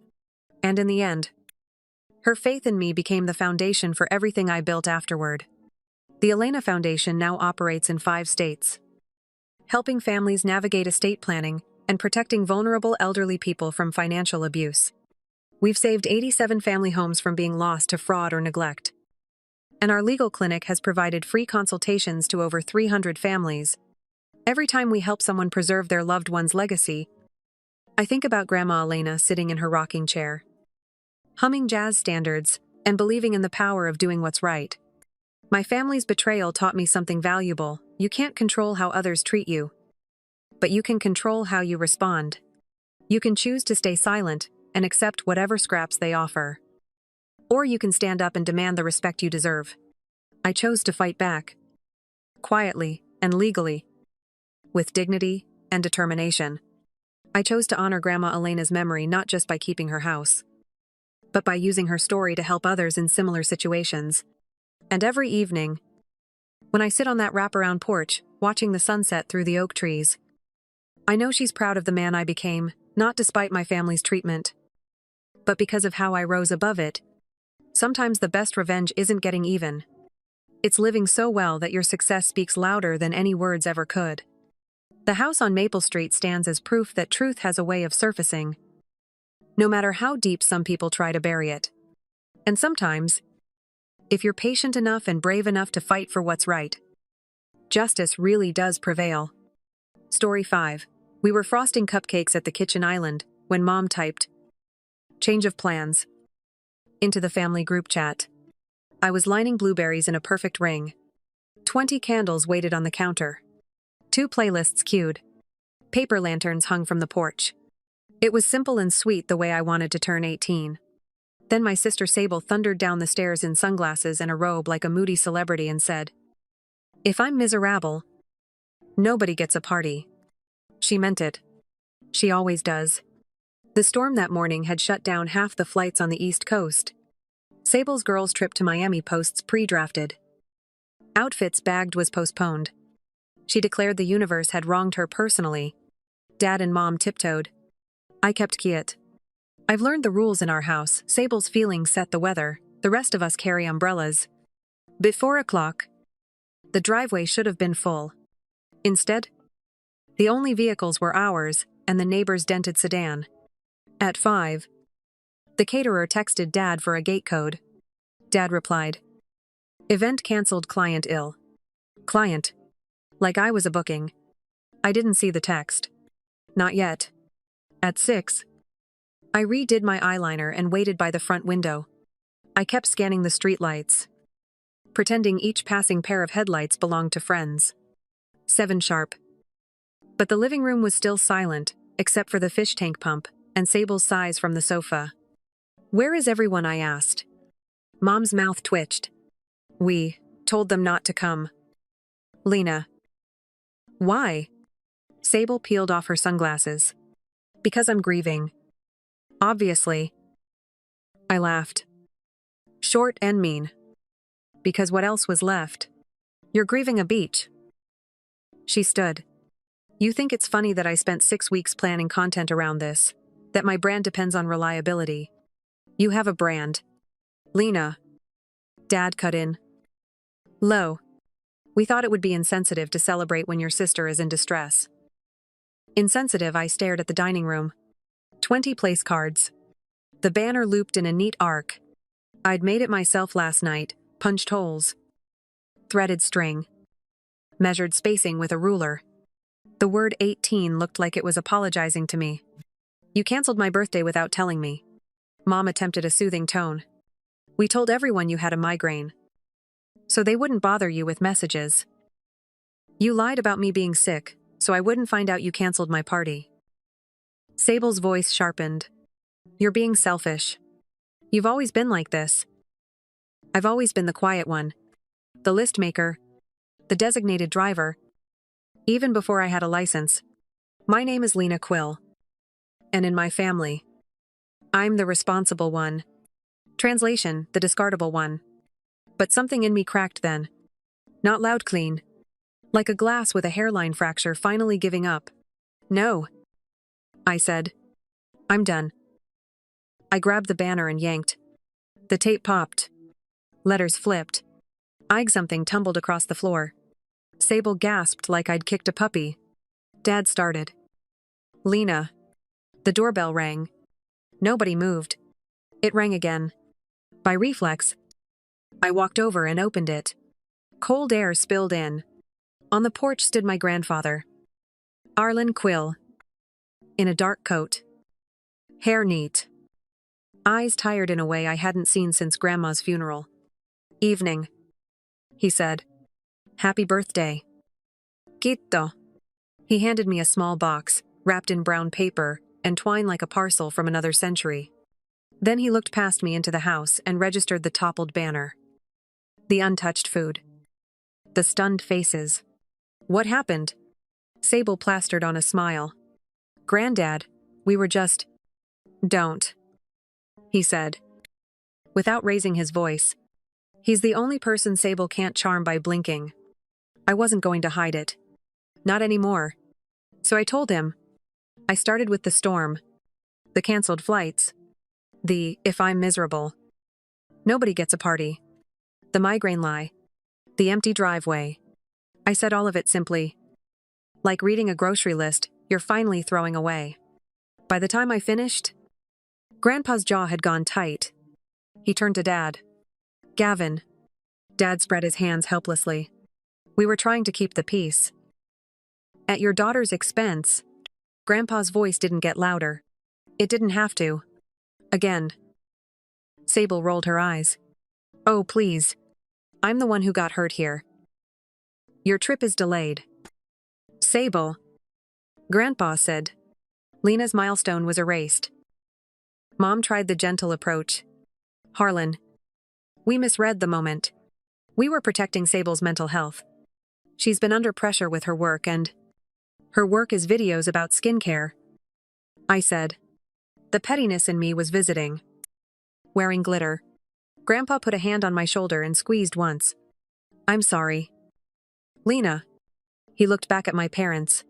And in the end, her faith in me became the foundation for everything I built afterward. The Elena Foundation now operates in 5 states, helping families navigate estate planning and protecting vulnerable elderly people from financial abuse. We've saved 87 family homes from being lost to fraud or neglect. And our legal clinic has provided free consultations to over 300 families. Every time we help someone preserve their loved one's legacy, I think about Grandma Elena sitting in her rocking chair, humming jazz standards, and believing in the power of doing what's right. My family's betrayal taught me something valuable. You can't control how others treat you, but you can control how you respond. You can choose to stay silent and accept whatever scraps they offer. Or you can stand up and demand the respect you deserve. I chose to fight back, quietly and legally, with dignity and determination. I chose to honor Grandma Elena's memory not just by keeping her house, but by using her story to help others in similar situations. And every evening, when I sit on that wraparound porch, watching the sunset through the oak trees, I know she's proud of the man I became, not despite my family's treatment, but because of how I rose above it. Sometimes the best revenge isn't getting even. It's living so well that your success speaks louder than any words ever could. The house on Maple Street stands as proof that truth has a way of surfacing, no matter how deep some people try to bury it. And sometimes, if you're patient enough and brave enough to fight for what's right, justice really does prevail. Story 5. We were frosting cupcakes at the kitchen island when Mom typed, "Change of plans," into the family group chat. I was lining blueberries in a perfect ring. 20 candles waited on the counter. 2 playlists queued. Paper lanterns hung from the porch. It was simple and sweet the way I wanted to turn 18. Then my sister Sable thundered down the stairs in sunglasses and a robe like a moody celebrity and said, "If I'm miserable, nobody gets a party." She meant it. She always does. The storm that morning had shut down half the flights on the East Coast. Sable's girls' trip to Miami posts pre-drafted. Outfits bagged was postponed. She declared the universe had wronged her personally. Dad and Mom tiptoed. I kept quiet. I've learned the rules in our house. Sable's feelings set the weather. The rest of us carry umbrellas. Before 4:00, the driveway should have been full. Instead, the only vehicles were ours and the neighbor's dented sedan. At 5, the caterer texted Dad for a gate code. Dad replied, "Event cancelled, client ill." Client. Like I was a booking. I didn't see the text. Not yet. At 6, I redid my eyeliner and waited by the front window. I kept scanning the streetlights, pretending each passing pair of headlights belonged to friends. 7 sharp. But the living room was still silent, except for the fish tank pump and Sable's sighs from the sofa. "Where is everyone?" I asked. Mom's mouth twitched. "We told them not to come." Lena. "Why?" Sable peeled off her sunglasses. "Because I'm grieving." "Obviously." I laughed. Short and mean. "Because what else was left? You're grieving a beach." She stood. "You think it's funny that I spent 6 weeks planning content around this? That my brand depends on reliability? You have a brand." "Lena." Dad cut in. "Lo. We thought it would be insensitive to celebrate when your sister is in distress." Insensitive, I stared at the dining room. 20 place cards. The banner looped in a neat arc. I'd made it myself last night, punched holes, threaded string, measured spacing with a ruler. The word 18 looked like it was apologizing to me. "You canceled my birthday without telling me." Mom attempted a soothing tone. "We told everyone you had a migraine, so they wouldn't bother you with messages. You lied about me being sick, so I wouldn't find out you canceled my party. Sable's voice sharpened. You're being selfish. You've always been like this. I've always been the quiet one. The list maker. The designated driver. Even before I had a license. My name is Lena Quill. And in my family, I'm the responsible one. Translation, the discardable one. But something in me cracked then. Not loud clean. Like a glass with a hairline fracture finally giving up. No. I said. I'm done. I grabbed the banner and yanked. The tape popped. Letters flipped. Something tumbled across the floor. Sable gasped like I'd kicked a puppy. Dad started. Lena. The doorbell rang. Nobody moved. It rang again. By reflex, I walked over and opened it. Cold air spilled in. On the porch stood my grandfather. Arlen Quill. In a dark coat. Hair neat. Eyes tired in a way I hadn't seen since Grandma's funeral. Evening. He said. Happy birthday. Quito. He handed me a small box, wrapped in brown paper, and twine like a parcel from another century. Then he looked past me into the house and registered the toppled banner. The untouched food. The stunned faces. What happened? Sable plastered on a smile. Granddad, we were just... Don't. He said. Without raising his voice. He's the only person Sable can't charm by blinking. I wasn't going to hide it. Not anymore. So I told him. I started with the storm. The canceled flights. The, if I'm miserable. Nobody gets a party. The migraine lie. The empty driveway. I said all of it simply. Like reading a grocery list, you're finally throwing away. By the time I finished, Grandpa's jaw had gone tight. He turned to Dad. Gavin. Dad spread his hands helplessly. We were trying to keep the peace. At your daughter's expense. Grandpa's voice didn't get louder. It didn't have to. Again. Sable rolled her eyes. Oh, please. I'm the one who got hurt here. Your trip is delayed. Sable. Grandpa said. Lena's milestone was erased. Mom tried the gentle approach. Harlan. We misread the moment. We were protecting Sable's mental health. She's been under pressure with her work and... Her work is videos about skincare. I said. The pettiness in me was visiting. Wearing glitter. Grandpa put a hand on my shoulder and squeezed once. I'm sorry. Lena. He looked back at my parents.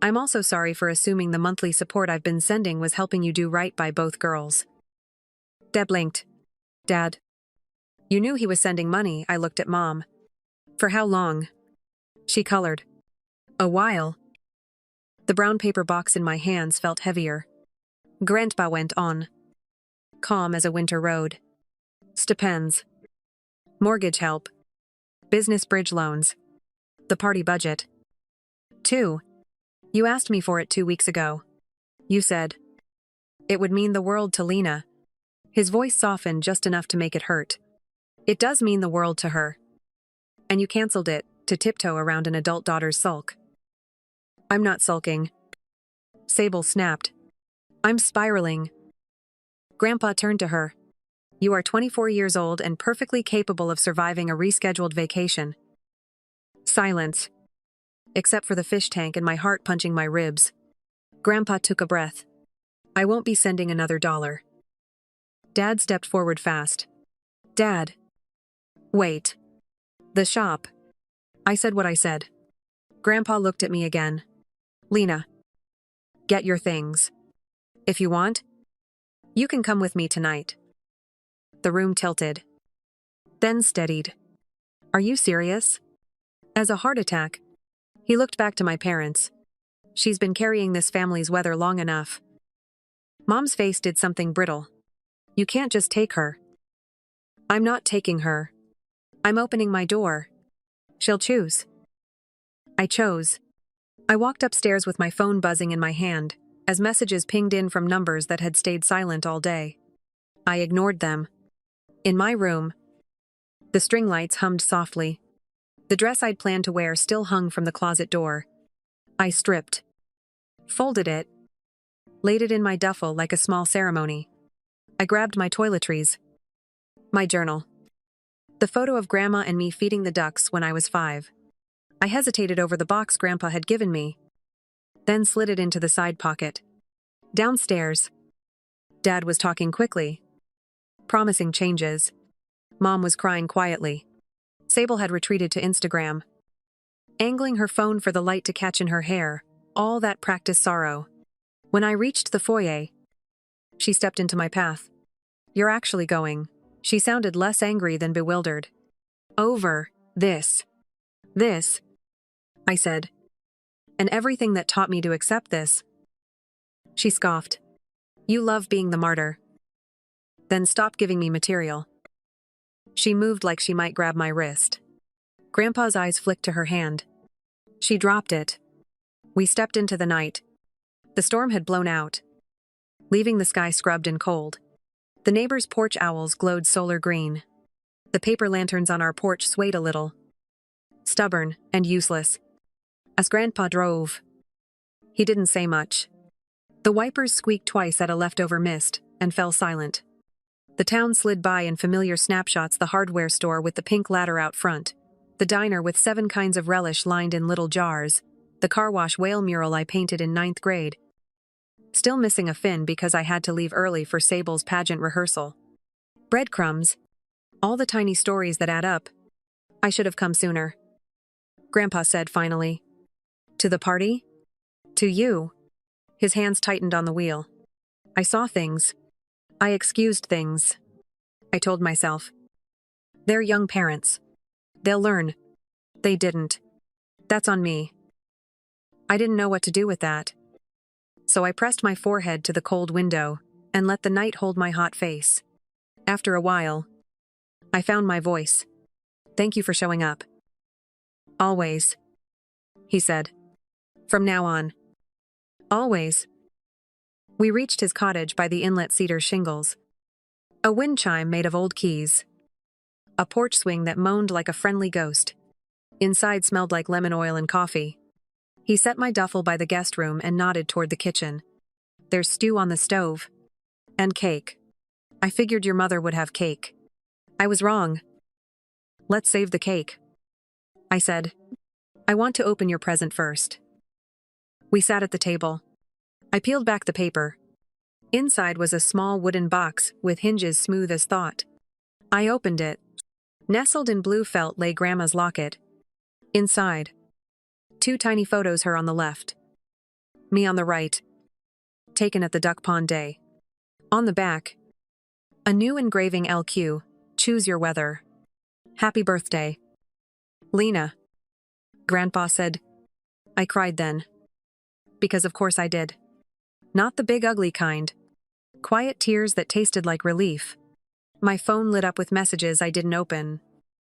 I'm also sorry for assuming the monthly support I've been sending was helping you do right by both girls. Deb blinked. Dad. You knew he was sending money, I looked at Mom. For how long? She colored. A while. The brown paper box in my hands felt heavier. Grandpa went on. Calm as a winter road. Stipends. Mortgage help. Business bridge loans. The party budget. 2. You asked me for it 2 weeks ago. You said. It would mean the world to Lena. His voice softened just enough to make it hurt. It does mean the world to her. And you canceled it, to tiptoe around an adult daughter's sulk. I'm not sulking. Sable snapped. I'm spiraling. Grandpa turned to her. You are 24 years old and perfectly capable of surviving a rescheduled vacation. Silence. Except for the fish tank and my heart punching my ribs. Grandpa took a breath. I won't be sending another $1. Dad stepped forward fast. Dad. Wait. The shop. I said what I said. Grandpa looked at me again. Lena. Get your things. If you want, you can come with me tonight. The room tilted. Then steadied. Are you serious? As a heart attack. He looked back to my parents. She's been carrying this family's weather long enough. Mom's face did something brittle. You can't just take her. I'm not taking her. I'm opening my door. She'll choose. I chose. I walked upstairs with my phone buzzing in my hand, as messages pinged in from numbers that had stayed silent all day. I ignored them. In my room, the string lights hummed softly. The dress I'd planned to wear still hung from the closet door. I stripped, folded it, laid it in my duffel like a small ceremony. I grabbed my toiletries, my journal, the photo of Grandma and me feeding the ducks when I was 5. I hesitated over the box Grandpa had given me, then slid it into the side pocket. Downstairs, Dad was talking quickly, promising changes. Mom was crying quietly. Sable had retreated to Instagram, angling her phone for the light to catch in her hair, all that practiced sorrow. When I reached the foyer, she stepped into my path. "You're actually going." She sounded less angry than bewildered. "Over this. This," I said. "And everything that taught me to accept this." She scoffed. "You love being the martyr. Then stop giving me material." She moved like she might grab my wrist. Grandpa's eyes flicked to her hand. She dropped it. We stepped into the night. The storm had blown out, leaving the sky scrubbed and cold. The neighbors' porch owls glowed solar green. The paper lanterns on our porch swayed a little, stubborn and useless. As Grandpa drove, he didn't say much. The wipers squeaked twice at a leftover mist and fell silent. The town slid by in familiar snapshots: the hardware store with the pink ladder out front, the diner with 7 kinds of relish lined in little jars, the car wash whale mural I painted in 9th grade. Still missing a fin because I had to leave early for Sable's pageant rehearsal. Breadcrumbs. All the tiny stories that add up. I should have come sooner. Grandpa said finally. "To the party? To you." His hands tightened on the wheel. I saw things. I excused things. I told myself, "They're young parents. They'll learn." They didn't. That's on me. I didn't know what to do with that. So I pressed my forehead to the cold window and let the night hold my hot face. After a while, I found my voice. "Thank you for showing up." "Always," he said. "From now on. Always." We reached his cottage by the inlet cedar shingles. A wind chime made of old keys. A porch swing that moaned like a friendly ghost. Inside smelled like lemon oil and coffee. He set my duffel by the guest room and nodded toward the kitchen. "There's stew on the stove. And cake. I figured your mother would have cake." I was wrong. "Let's save the cake," I said. "I want to open your present first." We sat at the table. I peeled back the paper. Inside was a small wooden box with hinges smooth as thought. I opened it. Nestled in blue felt lay Grandma's locket. Inside, 2 tiny photos, her on the left, me on the right, taken at the duck pond day. On the back, a new engraving: LQ, choose your weather. Happy birthday, Lena. Grandpa said. I cried then. Because of course I did. Not the big ugly kind. Quiet tears that tasted like relief. My phone lit up with messages I didn't open.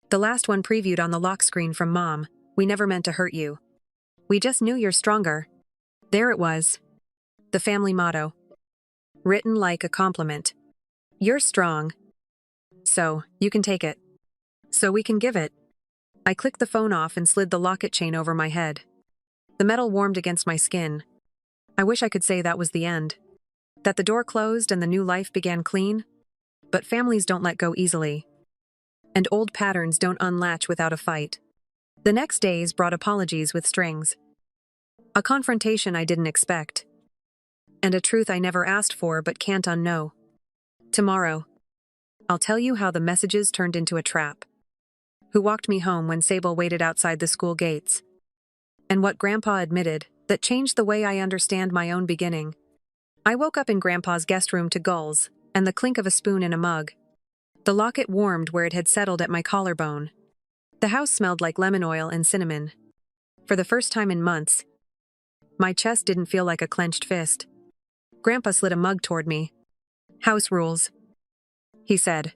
The last one previewed on the lock screen from Mom: "We never meant to hurt you. We just knew you're stronger." There it was. The family motto. Written like a compliment. "You're strong. So, you can take it. So we can give it." I clicked the phone off and slid the locket chain over my head. The metal warmed against my skin. I wish I could say that was the end. That the door closed and the new life began clean. But families don't let go easily. And old patterns don't unlatch without a fight. The next days brought apologies with strings. A confrontation I didn't expect. And a truth I never asked for but can't unknow. Tomorrow, I'll tell you how the messages turned into a trap. Who walked me home when Sable waited outside the school gates. And what Grandpa admitted that changed the way I understand my own beginning. I woke up in Grandpa's guest room to gulls and the clink of a spoon in a mug. The locket warmed where it had settled at my collarbone. The house smelled like lemon oil and cinnamon. For the first time in months, my chest didn't feel like a clenched fist. Grandpa slid a mug toward me. "House rules," he said.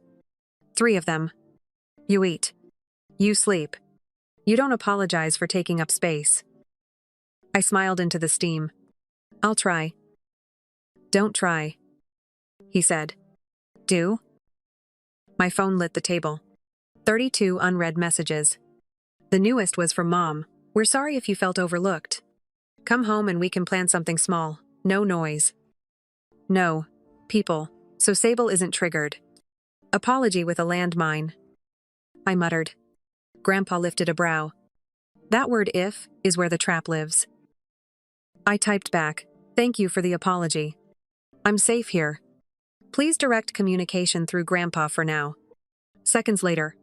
3 of them. You eat. You sleep. You don't apologize for taking up space. I smiled into the steam. "I'll try." "Don't try," he said. "Do?" My phone lit the table. 32 unread messages. The newest was from Mom. "We're sorry if you felt overlooked. Come home and we can plan something small. No noise. No. People. So Sable isn't triggered. Apology with a landmine. I muttered. Grandpa lifted a brow. That word if is where the trap lives. I typed back. Thank you for the apology. I'm safe here. Please direct communication through Grandpa for now. Seconds later.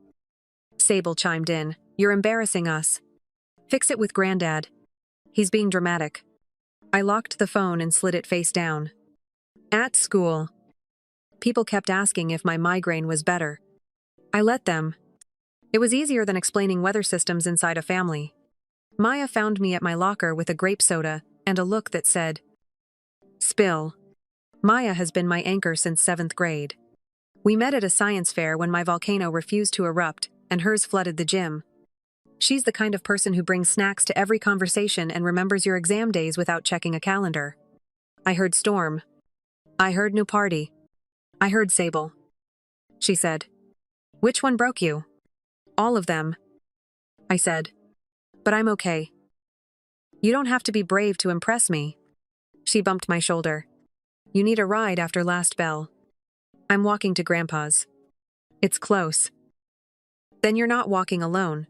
Sable chimed in. You're embarrassing us. Fix it with Granddad. He's being dramatic. I locked the phone and slid it face down. At school. People kept asking if my migraine was better. I let them. It was easier than explaining weather systems inside a family. Maya found me at my locker with a grape soda and a look that said, Spill. Maya has been my anchor since 7th grade. We met at a science fair when my volcano refused to erupt and hers flooded the gym. She's the kind of person who brings snacks to every conversation and remembers your exam days without checking a calendar. I heard storm. I heard new party. I heard Sable. She said. Which one broke you? All of them. I said. But I'm okay. You don't have to be brave to impress me. She bumped my shoulder. You need a ride after last bell. I'm walking to Grandpa's. It's close. Then you're not walking alone,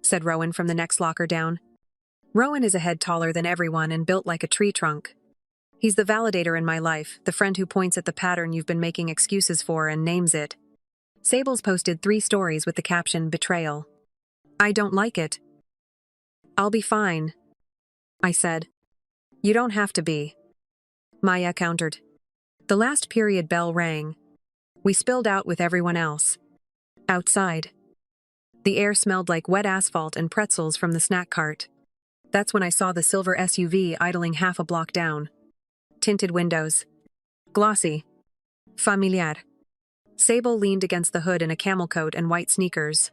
said Rowan from the next locker down. Rowan is a head taller than everyone and built like a tree trunk. He's the validator in my life, the friend who points at the pattern you've been making excuses for and names it. Sable's posted 3 stories with the caption, Betrayal. I don't like it. I'll be fine, I said. You don't have to be. Maya countered. The last period bell rang. We spilled out with everyone else. Outside. The air smelled like wet asphalt and pretzels from the snack cart. That's when I saw the silver SUV idling half a block down. Tinted windows. Glossy. Familiar. Sable leaned against the hood in a camel coat and white sneakers.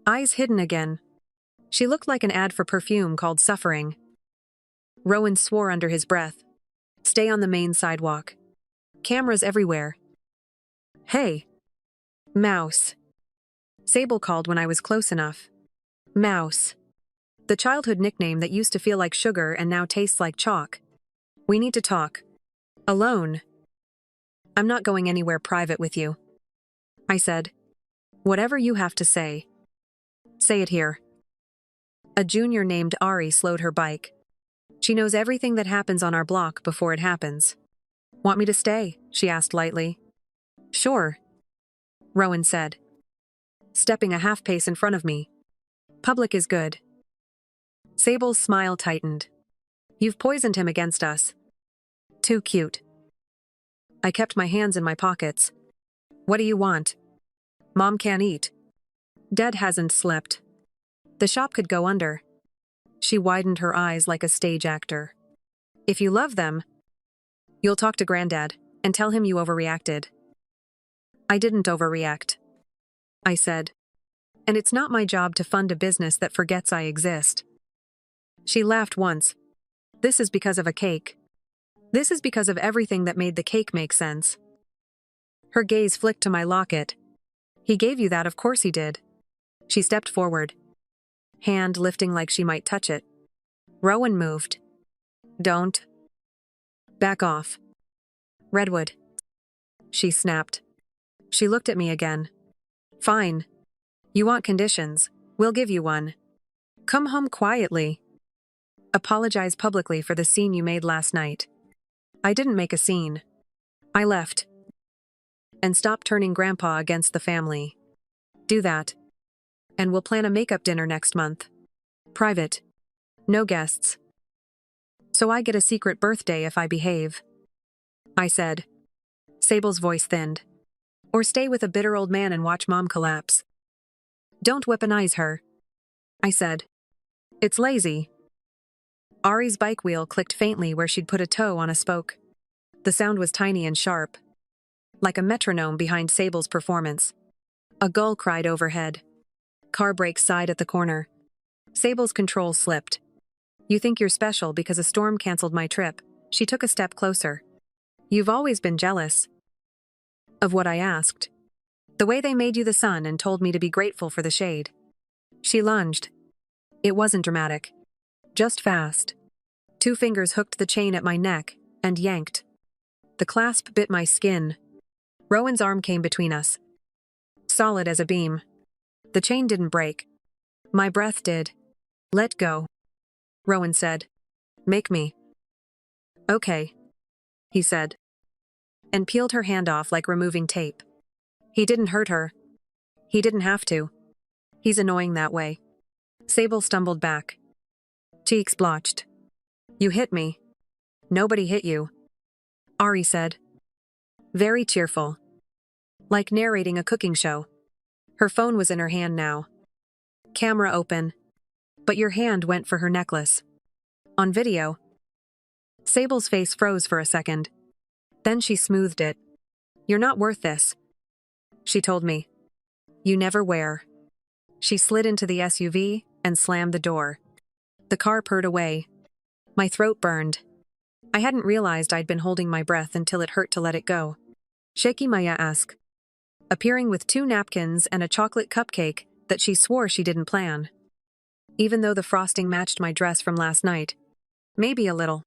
Eyes hidden again. She looked like an ad for perfume called Suffering. Rowan swore under his breath. Stay on the main sidewalk. Cameras everywhere. Hey. Mouse. Sable called when I was close enough. Mouse. The childhood nickname that used to feel like sugar and now tastes like chalk. We need to talk. Alone. I'm not going anywhere private with you. I said. Whatever you have to say. Say it here. A junior named Ari slowed her bike. She knows everything that happens on our block before it happens. Want me to stay? She asked lightly. Sure. Rowan said. Stepping a half pace in front of me. Public is good. Sable's smile tightened. You've poisoned him against us. Too cute. I kept my hands in my pockets. What do you want? Mom can't eat. Dad hasn't slept. The shop could go under. She widened her eyes like a stage actor. If you love them, you'll talk to Granddad and tell him you overreacted. I didn't overreact, I said. And it's not my job to fund a business that forgets I exist. She laughed once. This is because of a cake. This is because of everything that made the cake make sense. Her gaze flicked to my locket. He gave you that, of course he did. She stepped forward, hand lifting like she might touch it. Rowan moved. Don't. Back off. Redwood. She snapped. She looked at me again. Fine. You want conditions. We'll give you one. Come home quietly. Apologize publicly for the scene you made last night. I didn't make a scene. I left. And stop turning Grandpa against the family. Do that. And we'll plan a makeup dinner next month. Private. No guests. So I get a secret birthday if I behave. I said. Sable's voice thinned. Or stay with a bitter old man and watch Mom collapse. Don't weaponize her. I said. It's lazy. Ari's bike wheel clicked faintly where she'd put a toe on a spoke. The sound was tiny and sharp. Like a metronome behind Sable's performance. A gull cried overhead. Car brakes sighed at the corner. Sable's control slipped. You think you're special because a storm canceled my trip. She took a step closer. You've always been jealous. Of what I asked. The way they made you the sun and told me to be grateful for the shade. She lunged. It wasn't dramatic. Just fast. 2 fingers hooked the chain at my neck and yanked. The clasp bit my skin. Rowan's arm came between us. Solid as a beam. The chain didn't break. My breath did. "Let go," Rowan said. "Make me." "Okay," he said, and peeled her hand off like removing tape. He didn't hurt her. He didn't have to. He's annoying that way. Sable stumbled back. Cheeks blotched. "You hit me." "Nobody hit you," Ari said. Very cheerful. Like narrating a cooking show. Her phone was in her hand now. Camera open. But your hand went for her necklace. On video. Sable's face froze for a second. Then she smoothed it. "You're not worth this," she told me. "You never wear." She slid into the SUV and slammed the door. The car purred away. My throat burned. I hadn't realized I'd been holding my breath until it hurt to let it go. Shaky Maya-esque. Appearing with 2 napkins and a chocolate cupcake that she swore she didn't plan. Even though the frosting matched my dress from last night. Maybe a little.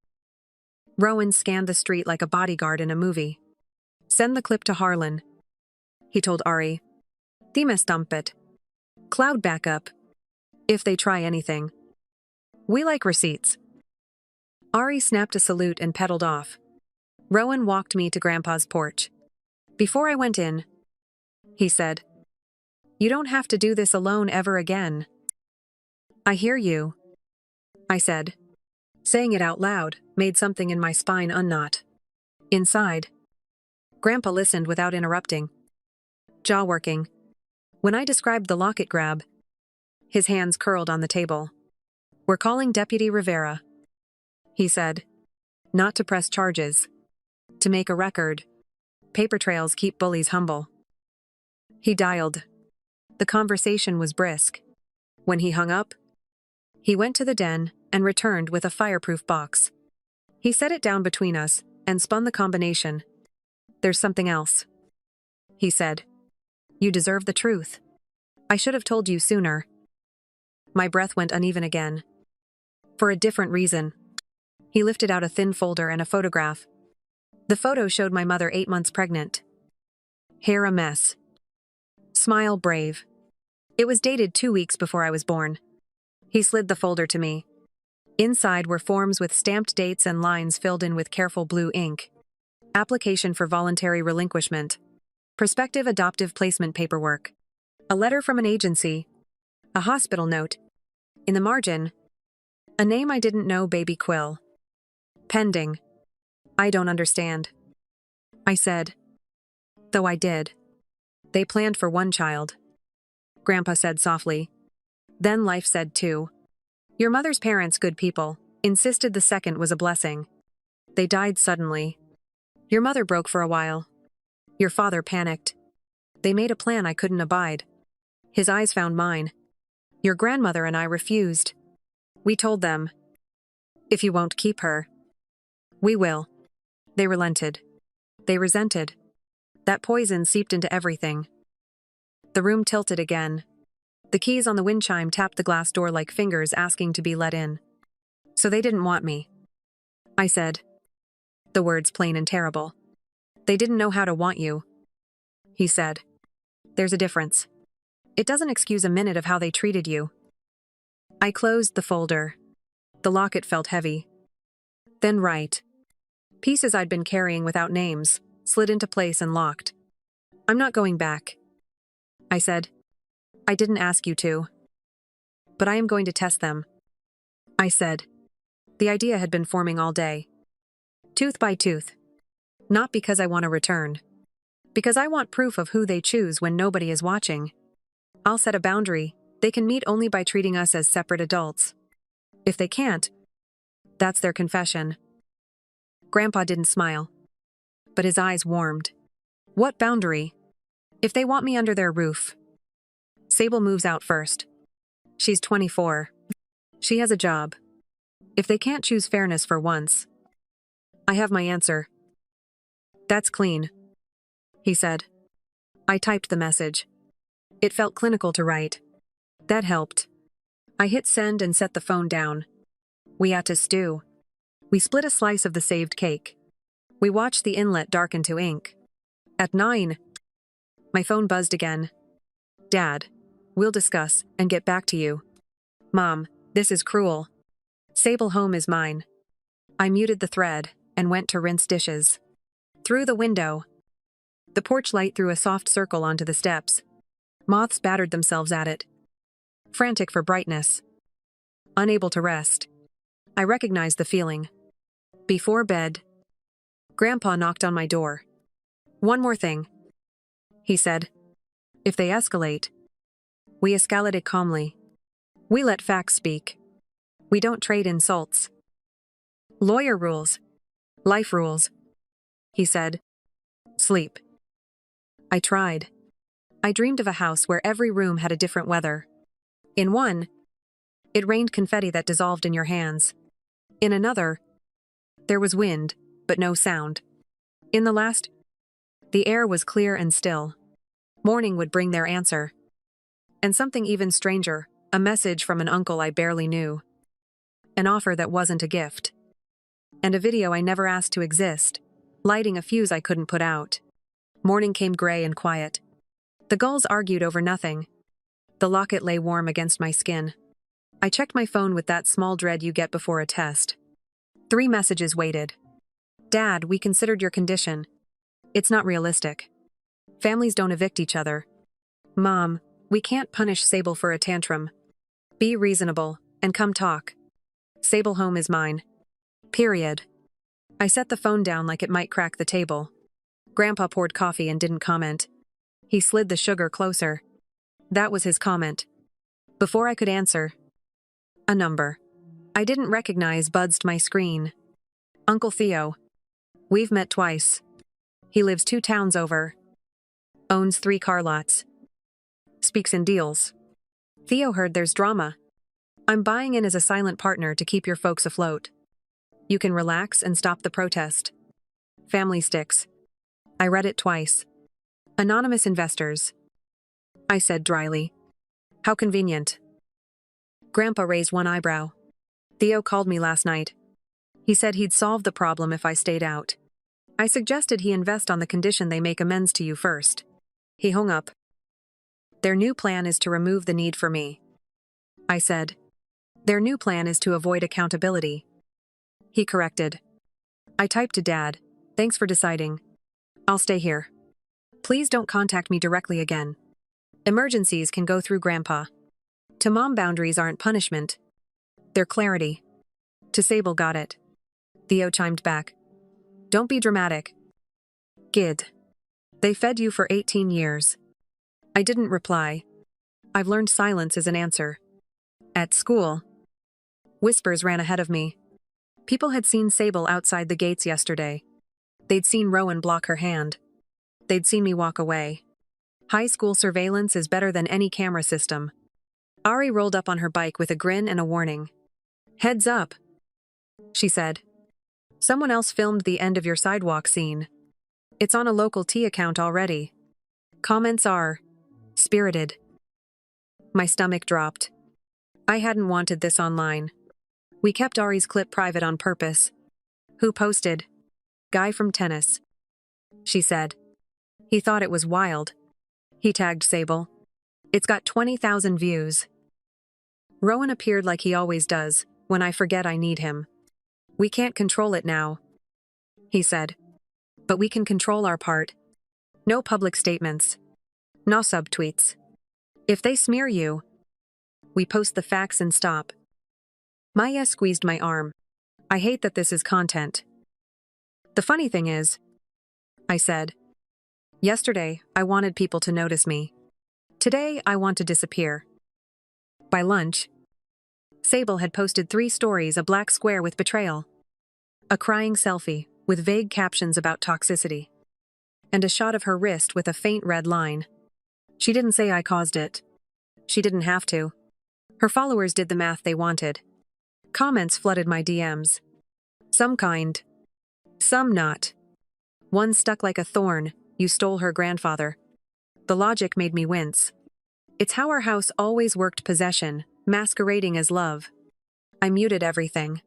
Rowan scanned the street like a bodyguard in a movie. "Send the clip to Harlan," he told Ari. "Dime stump it. Cloud backup. If they try anything. We like receipts." Ari snapped a salute and pedaled off. Rowan walked me to Grandpa's porch. "Before I went in," he said, "you don't have to do this alone ever again." "I hear you," I said. Saying it out loud made something in my spine unknot. Inside. Grandpa listened without interrupting. Jaw working. When I described the locket grab, his hands curled on the table. "We're calling Deputy Rivera," he said. "Not to press charges. To make a record. Paper trails keep bullies humble." He dialed. The conversation was brisk. When he hung up, he went to the den and returned with a fireproof box. He set it down between us and spun the combination. "There's something else," he said. "You deserve the truth. I should have told you sooner." My breath went uneven again. For a different reason. He lifted out a thin folder and a photograph. The photo showed my mother 8 months pregnant. Hair a mess. Smile brave. It was dated 2 weeks before I was born. He slid the folder to me. Inside were forms with stamped dates and lines filled in with careful blue ink. Application for voluntary relinquishment. Prospective adoptive placement paperwork. A letter from an agency. A hospital note. In the margin, a name I didn't know, Baby Quill. Pending. "I don't understand," I said. Though I did. "They planned for 1 child," Grandpa said softly. Then life said 2. "Your mother's parents, good people, insisted the second was a blessing. They died suddenly. Your mother broke for a while. Your father panicked. They made a plan I couldn't abide. His eyes found mine. Your grandmother and I refused. We told them, 'If you won't keep her, we will.' They relented. They resented. That poison seeped into everything." The room tilted again. The keys on the wind chime tapped the glass door like fingers asking to be let in. "So they didn't want me," I said. The words plain and terrible. "They didn't know how to want you," he said. "There's a difference. It doesn't excuse a minute of how they treated you." I closed the folder. The locket felt heavy. Then right. Pieces I'd been carrying without names slid into place and locked. "I'm not going back," I said. "I didn't ask you to. But I am going to test them," I said. The idea had been forming all day. Tooth by tooth. Not because I want a return. Because I want proof of who they choose when nobody is watching. I'll set a boundary. They can meet only by treating us as separate adults. If they can't, that's their confession. Grandpa didn't smile. But his eyes warmed. "What boundary? If they want me under their roof." Sable moves out first. She's 24. She has a job. If they can't choose fairness for once, I have my answer. "That's clean," he said. I typed the message. It felt clinical to write. That helped. I hit send and set the phone down. We had to stew. We split a slice of the saved cake. We watched the inlet darken to ink. At 9, my phone buzzed again. Dad, we'll discuss and get back to you. Mom, this is cruel. Sable home is mine. I muted the thread and went to rinse dishes. Through the window. The porch light threw a soft circle onto the steps. Moths battered themselves at it. Frantic for brightness. Unable to rest. I recognized the feeling. Before bed, Grandpa knocked on my door. One more thing, he said. If they escalate. We escalated calmly. We let facts speak. We don't trade insults. Lawyer rules. Life rules, he said. Sleep. I tried. I dreamed of a house where every room had a different weather. In one, it rained confetti that dissolved in your hands. In another, there was wind, but no sound. In the last, the air was clear and still. Morning would bring their answer. And something even stranger, a message from an uncle I barely knew. An offer that wasn't a gift. And a video I never asked to exist, lighting a fuse I couldn't put out. Morning came gray and quiet. The gulls argued over nothing. The locket lay warm against my skin. I checked my phone with that small dread you get before a test. 3 messages waited. Dad, we considered your condition. It's not realistic. Families don't evict each other. Mom, we can't punish Sable for a tantrum. Be reasonable, and come talk. Sable home is mine. Period. I set the phone down like it might crack the table. Grandpa poured coffee and didn't comment. He slid the sugar closer. That was his comment. Before I could answer, a number I didn't recognize buzzed my screen. Uncle Theo. We've met twice. He lives 2 towns over. Owns 3 car lots. Speaks in deals. Theo heard there's drama. I'm buying in as a silent partner to keep your folks afloat. You can relax and stop the protest. Family sticks. I read it twice. Anonymous investors. I said dryly. How convenient. Grandpa raised one eyebrow. Theo called me last night. He said he'd solve the problem if I stayed out. I suggested he invest on the condition they make amends to you first. He hung up. Their new plan is to remove the need for me. I said. Their new plan is to avoid accountability. He corrected. I typed to Dad. Thanks for deciding. I'll stay here. Please don't contact me directly again. Emergencies can go through Grandpa. To Mom, boundaries aren't punishment. They're clarity. To Sable, got it. Theo chimed back. Don't be dramatic. Gid. They fed you for 18 years. I didn't reply. I've learned silence is an answer. At school. Whispers ran ahead of me. People had seen Sable outside the gates yesterday. They'd seen Rowan block her hand. They'd seen me walk away. High school surveillance is better than any camera system. Ari rolled up on her bike with a grin and a warning. Heads up, she said. Someone else filmed the end of your sidewalk scene. It's on a local T account already. Comments are spirited. My stomach dropped. I hadn't wanted this online. We kept Ari's clip private on purpose. Who posted? Guy from tennis. She said. He thought it was wild. He tagged Sable. It's got 20,000 views. Rowan appeared like he always does, when I forget I need him. We can't control it now, he said. But we can control our part. No public statements. No subtweets. If they smear you, we post the facts and stop. Maya squeezed my arm. I hate that this is content. The funny thing is, I said. Yesterday, I wanted people to notice me. Today, I want to disappear. By lunch, Sable had posted 3 stories, a black square with betrayal, a crying selfie with vague captions about toxicity, and a shot of her wrist with a faint red line. She didn't say I caused it. She didn't have to. Her followers did the math they wanted. Comments flooded my DMs. Some kind. Some not. One stuck like a thorn. You stole her grandfather. The logic made me wince. It's how our house always worked, possession, masquerading as love. I muted everything.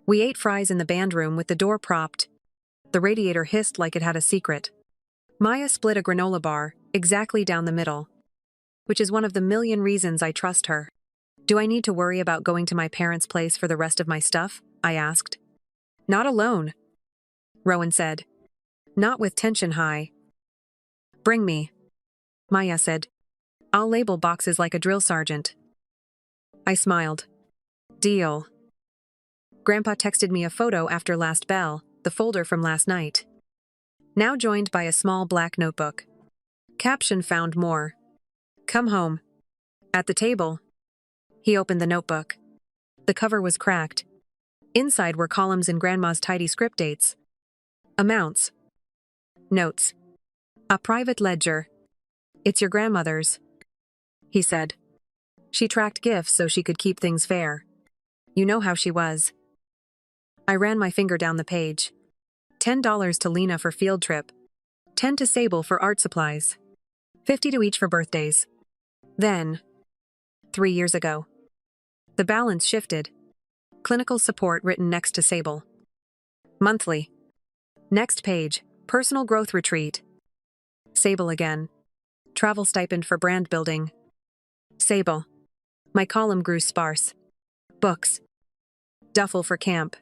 We ate fries in the band room with the door propped. The radiator hissed like it had a secret. Maya split a granola bar, exactly down the middle. Which is one of the million reasons I trust her. Do I need to worry about going to my parents' place for the rest of my stuff? I asked. Not alone, Rowan said. Not with tension high. Bring me, Maya said. I'll label boxes like a drill sergeant. I smiled. Deal. Grandpa texted me a photo after last bell, the folder from last night. Now joined by a small black notebook. Caption found more. Come home. At the table. He opened the notebook. The cover was cracked. Inside were columns in Grandma's tidy script dates. Amounts. Notes. A private ledger. It's your grandmother's, he said. She tracked gifts so she could keep things fair. You know how she was. I ran my finger down the page. $10 to Lena for field trip. 10 to Sable for art supplies. 50 to each for birthdays. Then, 3 years ago, the balance shifted. Clinical support written next to Sable. Monthly. Next page, personal growth retreat. Sable again. Travel stipend for brand building. Sable. My column grew sparse. Books. Duffel for camp.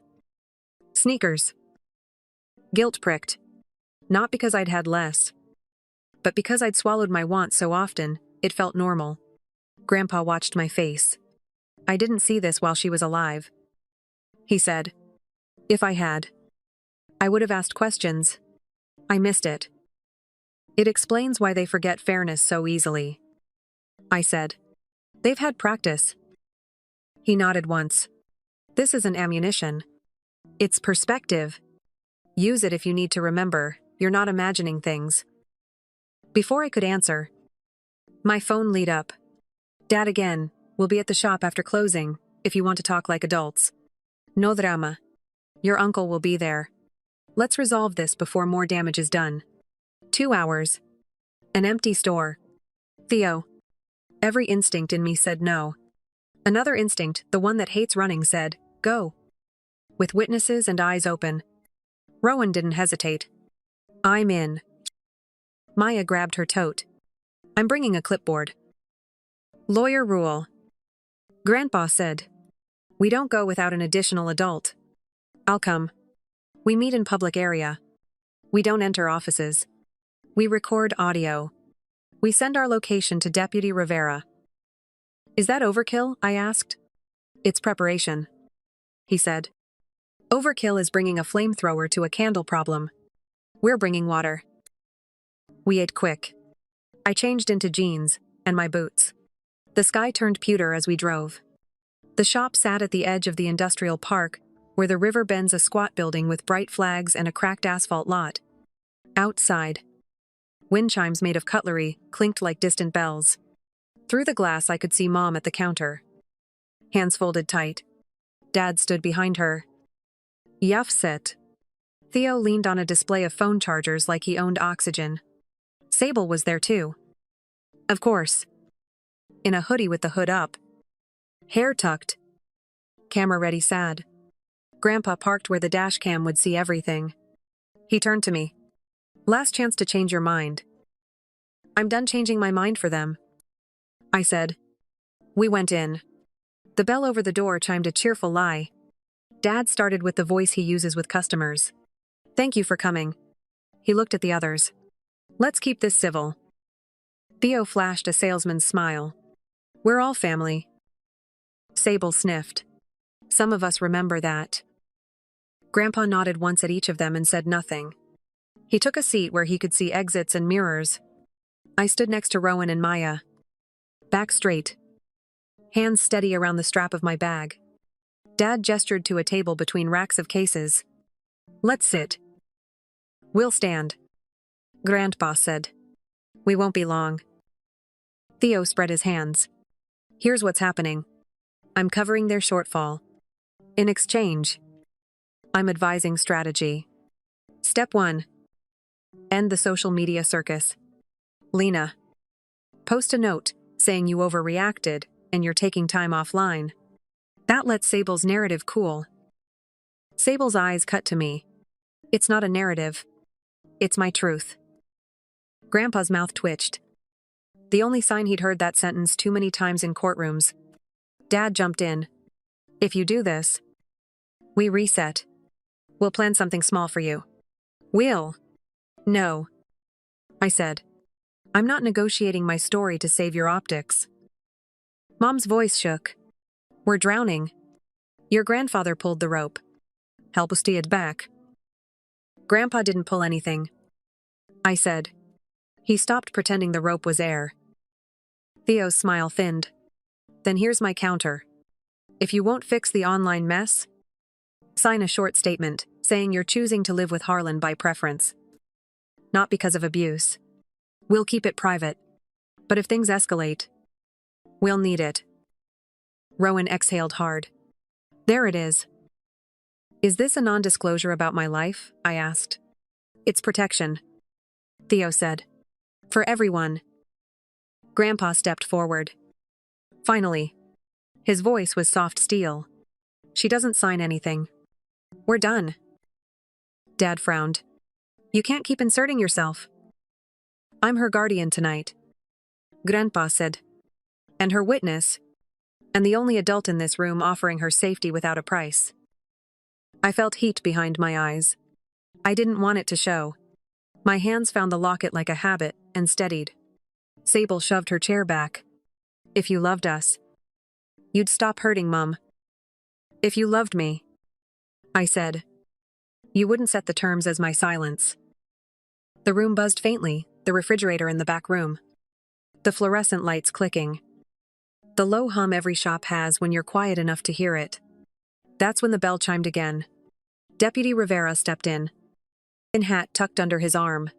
Sneakers. Guilt pricked. Not because I'd had less, but because I'd swallowed my wants so often, it felt normal. Grandpa watched my face. I didn't see this while she was alive. He said, if I had, I would have asked questions. I missed it. It explains why they forget fairness so easily. I said, they've had practice. He nodded once. This isn't ammunition. It's perspective. Use it if you need to remember, you're not imagining things. Before I could answer, my phone lit up. Dad again, we'll be at the shop after closing, if you want to talk like adults. No drama. Your uncle will be there. Let's resolve this before more damage is done. 2 hours. An empty store. Theo. Every instinct in me said no. Another instinct, the one that hates running, said, go. With witnesses and eyes open. Rowan didn't hesitate. I'm in. Maya grabbed her tote. I'm bringing a clipboard. Lawyer rule. Grandpa said. We don't go without an additional adult. I'll come. We meet in public area. We don't enter offices. We record audio. We send our location to Deputy Rivera. Is that overkill? I asked. It's preparation, he said. Overkill is bringing a flamethrower to a candle problem. We're bringing water. We ate quick. I changed into jeans and my boots. The sky turned pewter as we drove. The shop sat at the edge of the industrial park, where the river bends a squat building with bright flags and a cracked asphalt lot. Outside, wind chimes made of cutlery clinked like distant bells. Through the glass I could see Mom at the counter. Hands folded tight. Dad stood behind her. Yafset. Theo leaned on a display of phone chargers like he owned oxygen. Sable was there too. Of course. In a hoodie with the hood up. Hair tucked. Camera ready sad. Grandpa parked where the dash cam would see everything. He turned to me. Last chance to change your mind. I'm done changing my mind for them, I said. We went in. The bell over the door chimed a cheerful lie. Dad started with the voice he uses with customers. Thank you for coming. He looked at the others. Let's keep this civil. Theo flashed a salesman's smile. We're all family. Sable sniffed. Some of us remember that. Grandpa nodded once at each of them and said nothing. He took a seat where he could see exits and mirrors. I stood next to Rowan and Maya. Back straight. Hands steady around the strap of my bag. Dad gestured to a table between racks of cases. Let's sit. We'll stand. Grandpa said. We won't be long. Theo spread his hands. Here's what's happening. I'm covering their shortfall. In exchange, I'm advising strategy. Step 1. End the social media circus. Lena. Post a note saying you overreacted and you're taking time offline. That lets Sable's narrative cool. Sable's eyes cut to me. It's not a narrative. It's my truth. Grandpa's mouth twitched. The only sign he'd heard that sentence too many times in courtrooms. Dad jumped in. If you do this, we reset. We'll plan something small for you. We'll. No. I said. I'm not negotiating my story to save your optics. Mom's voice shook. We're drowning. Your grandfather pulled the rope. Help us steer back. Grandpa didn't pull anything. I said. He stopped pretending the rope was air. Theo's smile thinned. Then here's my counter. If you won't fix the online mess, sign a short statement saying you're choosing to live with Harlan by preference. Not because of abuse. We'll keep it private. But if things escalate, we'll need it. Rowan exhaled hard. There it is. Is this a non-disclosure about my life? I asked. It's protection. Theo said. For everyone. Grandpa stepped forward. Finally. His voice was soft steel. She doesn't sign anything. We're done. Dad frowned. You can't keep inserting yourself. I'm her guardian tonight. Grandpa said. And her witness. And the only adult in this room offering her safety without a price. I felt heat behind my eyes. I didn't want it to show. My hands found the locket like a habit and steadied. Sable shoved her chair back. If you loved us, you'd stop hurting Mum. If you loved me, I said, you wouldn't set the terms as my silence. The room buzzed faintly, the refrigerator in the back room. The fluorescent lights clicking. The low hum every shop has when you're quiet enough to hear it. That's when the bell chimed again. Deputy Rivera stepped in hat tucked under his arm.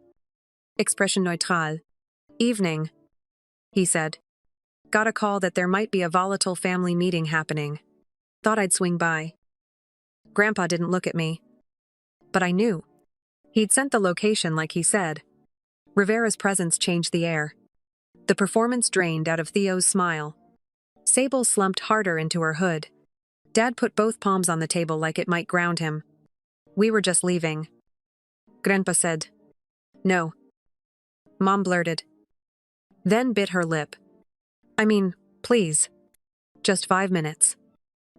Expression neutral. Evening, he said. Got a call that there might be a volatile family meeting happening. Thought I'd swing by. Grandpa didn't look at me. But I knew. He'd sent the location like he said. Rivera's presence changed the air. The performance drained out of Theo's smile. Sable slumped harder into her hood. Dad put both palms on the table like it might ground him. We were just leaving. Grandpa said. No. Mom blurted. Then bit her lip. I mean, please. Just 5 minutes.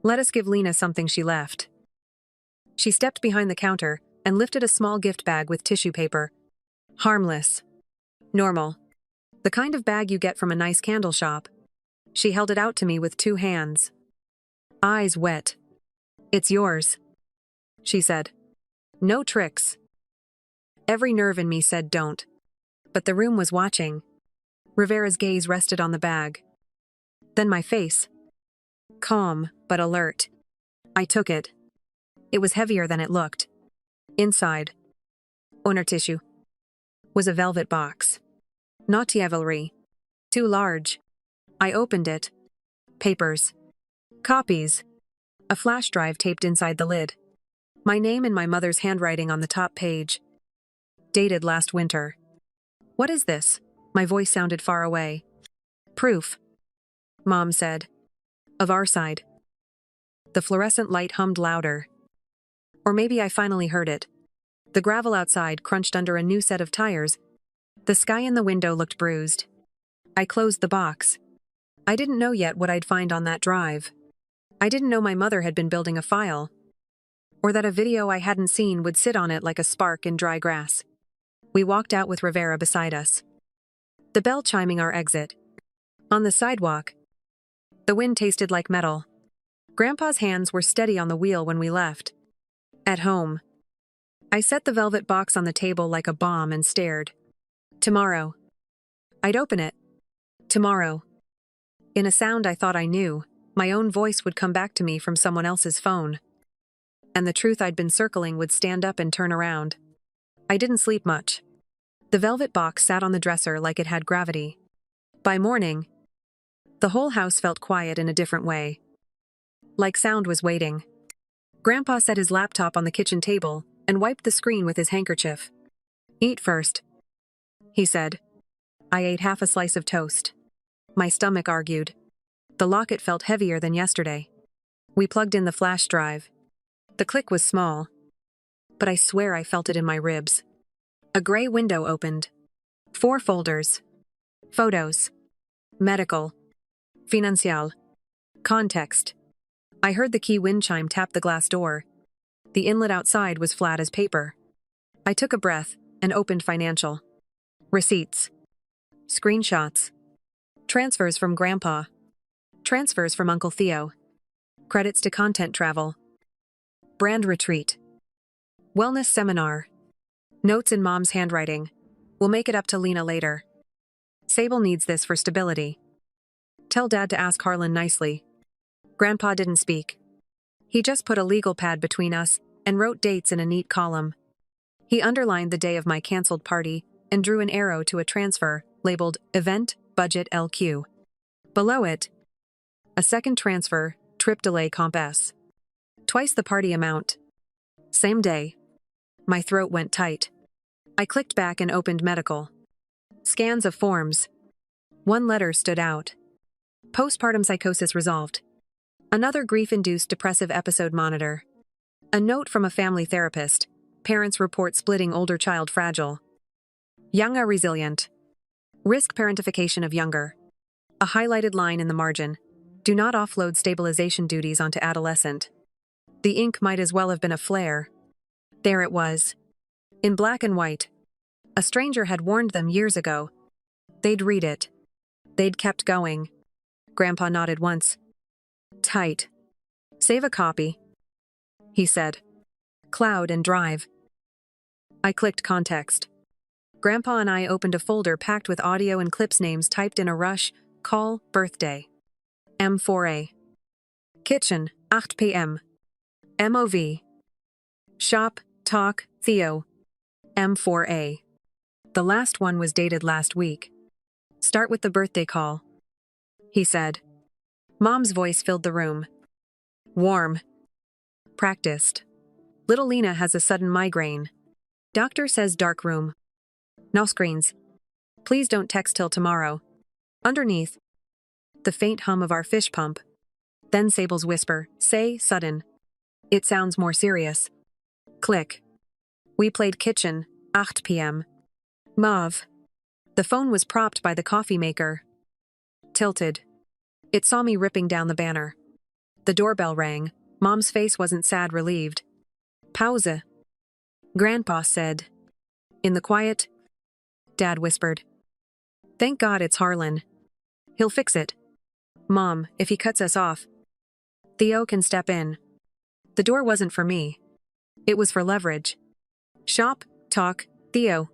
Let us give Lena something she left. She stepped behind the counter and lifted a small gift bag with tissue paper. Harmless. Normal. The kind of bag you get from a nice candle shop. She held it out to me with 2 hands. Eyes wet. It's yours, she said. No tricks. Every nerve in me said don't. But the room was watching. Rivera's gaze rested on the bag. Then my face. Calm, but alert. I took it. It was heavier than it looked. Inside, under tissue, was a velvet box. Not Tiavelry. Too large. I opened it. Papers. Copies. A flash drive taped inside the lid. My name in my mother's handwriting on the top page. Dated last winter. What is this? My voice sounded far away. Proof, Mom said. Of our side. The fluorescent light hummed louder. Or maybe I finally heard it. The gravel outside crunched under a new set of tires. The sky in the window looked bruised. I closed the box. I didn't know yet what I'd find on that drive. I didn't know my mother had been building a file. Or that a video I hadn't seen would sit on it like a spark in dry grass. We walked out with Rivera beside us. The bell chiming our exit. On the sidewalk. The wind tasted like metal. Grandpa's hands were steady on the wheel when we left. At home. I set the velvet box on the table like a bomb and stared. Tomorrow. I'd open it. Tomorrow. In a sound I thought I knew, my own voice would come back to me from someone else's phone. And the truth I'd been circling would stand up and turn around. I didn't sleep much. The velvet box sat on the dresser like it had gravity. By morning, the whole house felt quiet in a different way. Like sound was waiting. Grandpa set his laptop on the kitchen table and wiped the screen with his handkerchief. Eat first, he said. I ate half a slice of toast. My stomach argued. The locket felt heavier than yesterday. We plugged in the flash drive. The click was small, but I swear I felt it in my ribs. A gray window opened. 4 folders. Photos. Medical. Financial. Context. I heard the key wind chime tap the glass door. The inlet outside was flat as paper. I took a breath and opened financial. Receipts. Screenshots. Transfers from Grandpa. Transfers from Uncle Theo. Credits to content travel. Brand retreat. Wellness seminar. Notes in Mom's handwriting. We'll make it up to Lena later. Sable needs this for stability. Tell Dad to ask Harlan nicely. Grandpa didn't speak. He just put a legal pad between us and wrote dates in a neat column. He underlined the day of my canceled party and drew an arrow to a transfer labeled Event Budget LQ. Below it, a second transfer, trip delay comp S. Twice the party amount. Same day. My throat went tight. I clicked back and opened medical. Scans of forms. One letter stood out. Postpartum psychosis resolved. Another grief-induced depressive episode monitor. A note from a family therapist. Parents report splitting older child fragile. Younger resilient. Risk parentification of younger. A highlighted line in the margin. Do not offload stabilization duties onto adolescent. The ink might as well have been a flare. There it was. In black and white. A stranger had warned them years ago. They'd read it. They'd kept going. Grandpa nodded once. Tight. Save a copy, he said. Cloud and drive. I clicked context. Grandpa and I opened a folder packed with audio and clips names typed in a rush. Call, birthday. M4A. Kitchen, 8 p.m. MOV. Shop, talk, Theo. M4A. The last one was dated last week. Start with the birthday call, he said. Mom's voice filled the room. Warm. Practiced. Little Lena has a sudden migraine. Doctor says dark room. No screens. Please don't text till tomorrow. Underneath. The faint hum of our fish pump. Then Sable's whisper, say, sudden. It sounds more serious. Click. We played kitchen, 8 p.m. Mauve. The phone was propped by the coffee maker. Tilted. It saw me ripping down the banner. The doorbell rang. Mom's face wasn't sad, relieved. Pause. Grandpa said. In the quiet. Dad whispered. Thank God it's Harlan. He'll fix it. Mom, if he cuts us off, Theo can step in. The door wasn't for me. It was for leverage. Shop, talk, Theo.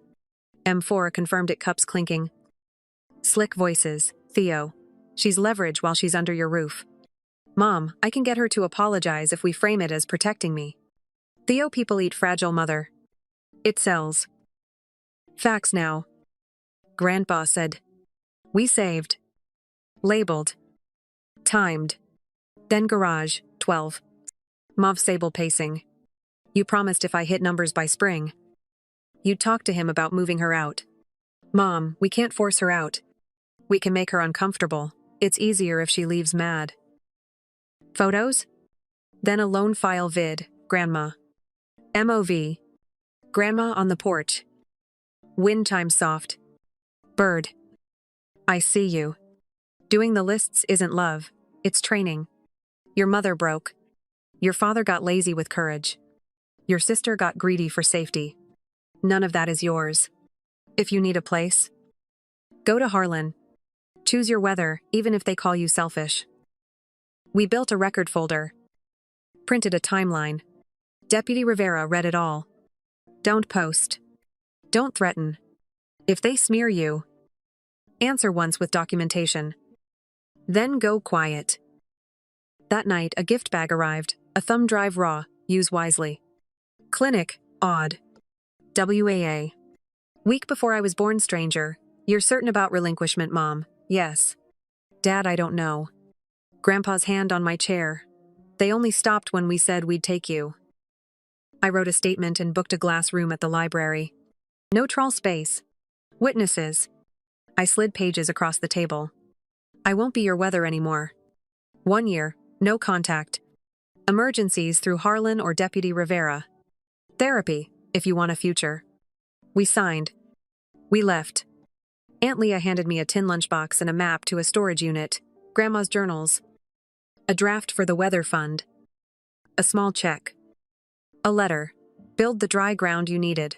M4 confirmed it, cups clinking. Slick voices, Theo. She's leverage while she's under your roof. Mom, I can get her to apologize if we frame it as protecting me. Theo people eat fragile mother. It sells. Facts now. Grandpa said. We saved. Labeled. Timed. Then garage, 12. Mauve Sable pacing. You promised if I hit numbers by spring. You'd talk to him about moving her out. Mom, we can't force her out. We can make her uncomfortable. It's easier if she leaves mad. Photos? Then a lone file vid, Grandma. MOV. Grandma on the porch. Wind chime soft. Bird. I see you. Doing the lists isn't love, it's training. Your mother broke. Your father got lazy with courage. Your sister got greedy for safety. None of that is yours. If you need a place, go to Harlan. Choose your weather, even if they call you selfish. We built a record folder. Printed a timeline. Deputy Rivera read it all. Don't post. Don't threaten. If they smear you, answer once with documentation. Then go quiet. That night, a gift bag arrived, a thumb drive raw, use wisely. Clinic, odd. WAA. Week before I was born, stranger. You're certain about relinquishment, Mom? Yes. Dad, I don't know. Grandpa's hand on my chair. They only stopped when we said we'd take you. I wrote a statement and booked a glass room at the library. No trawl space. Witnesses. I slid pages across the table. I won't be your weather anymore. 1 year, no contact. Emergencies through Harlan or Deputy Rivera. Therapy, if you want a future. We signed. We left. Aunt Leah handed me a tin lunchbox and a map to a storage unit, Grandma's journals, a draft for the weather fund, a small check, a letter, build the dry ground you needed.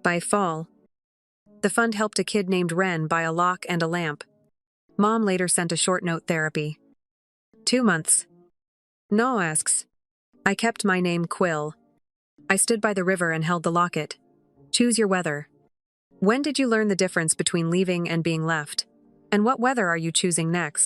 By fall, the fund helped a kid named Wren buy a lock and a lamp. Mom later sent a short note therapy. 2 months. No asks. I kept my name Quill. I stood by the river and held the locket. Choose your weather. When did you learn the difference between leaving and being left? And what weather are you choosing next?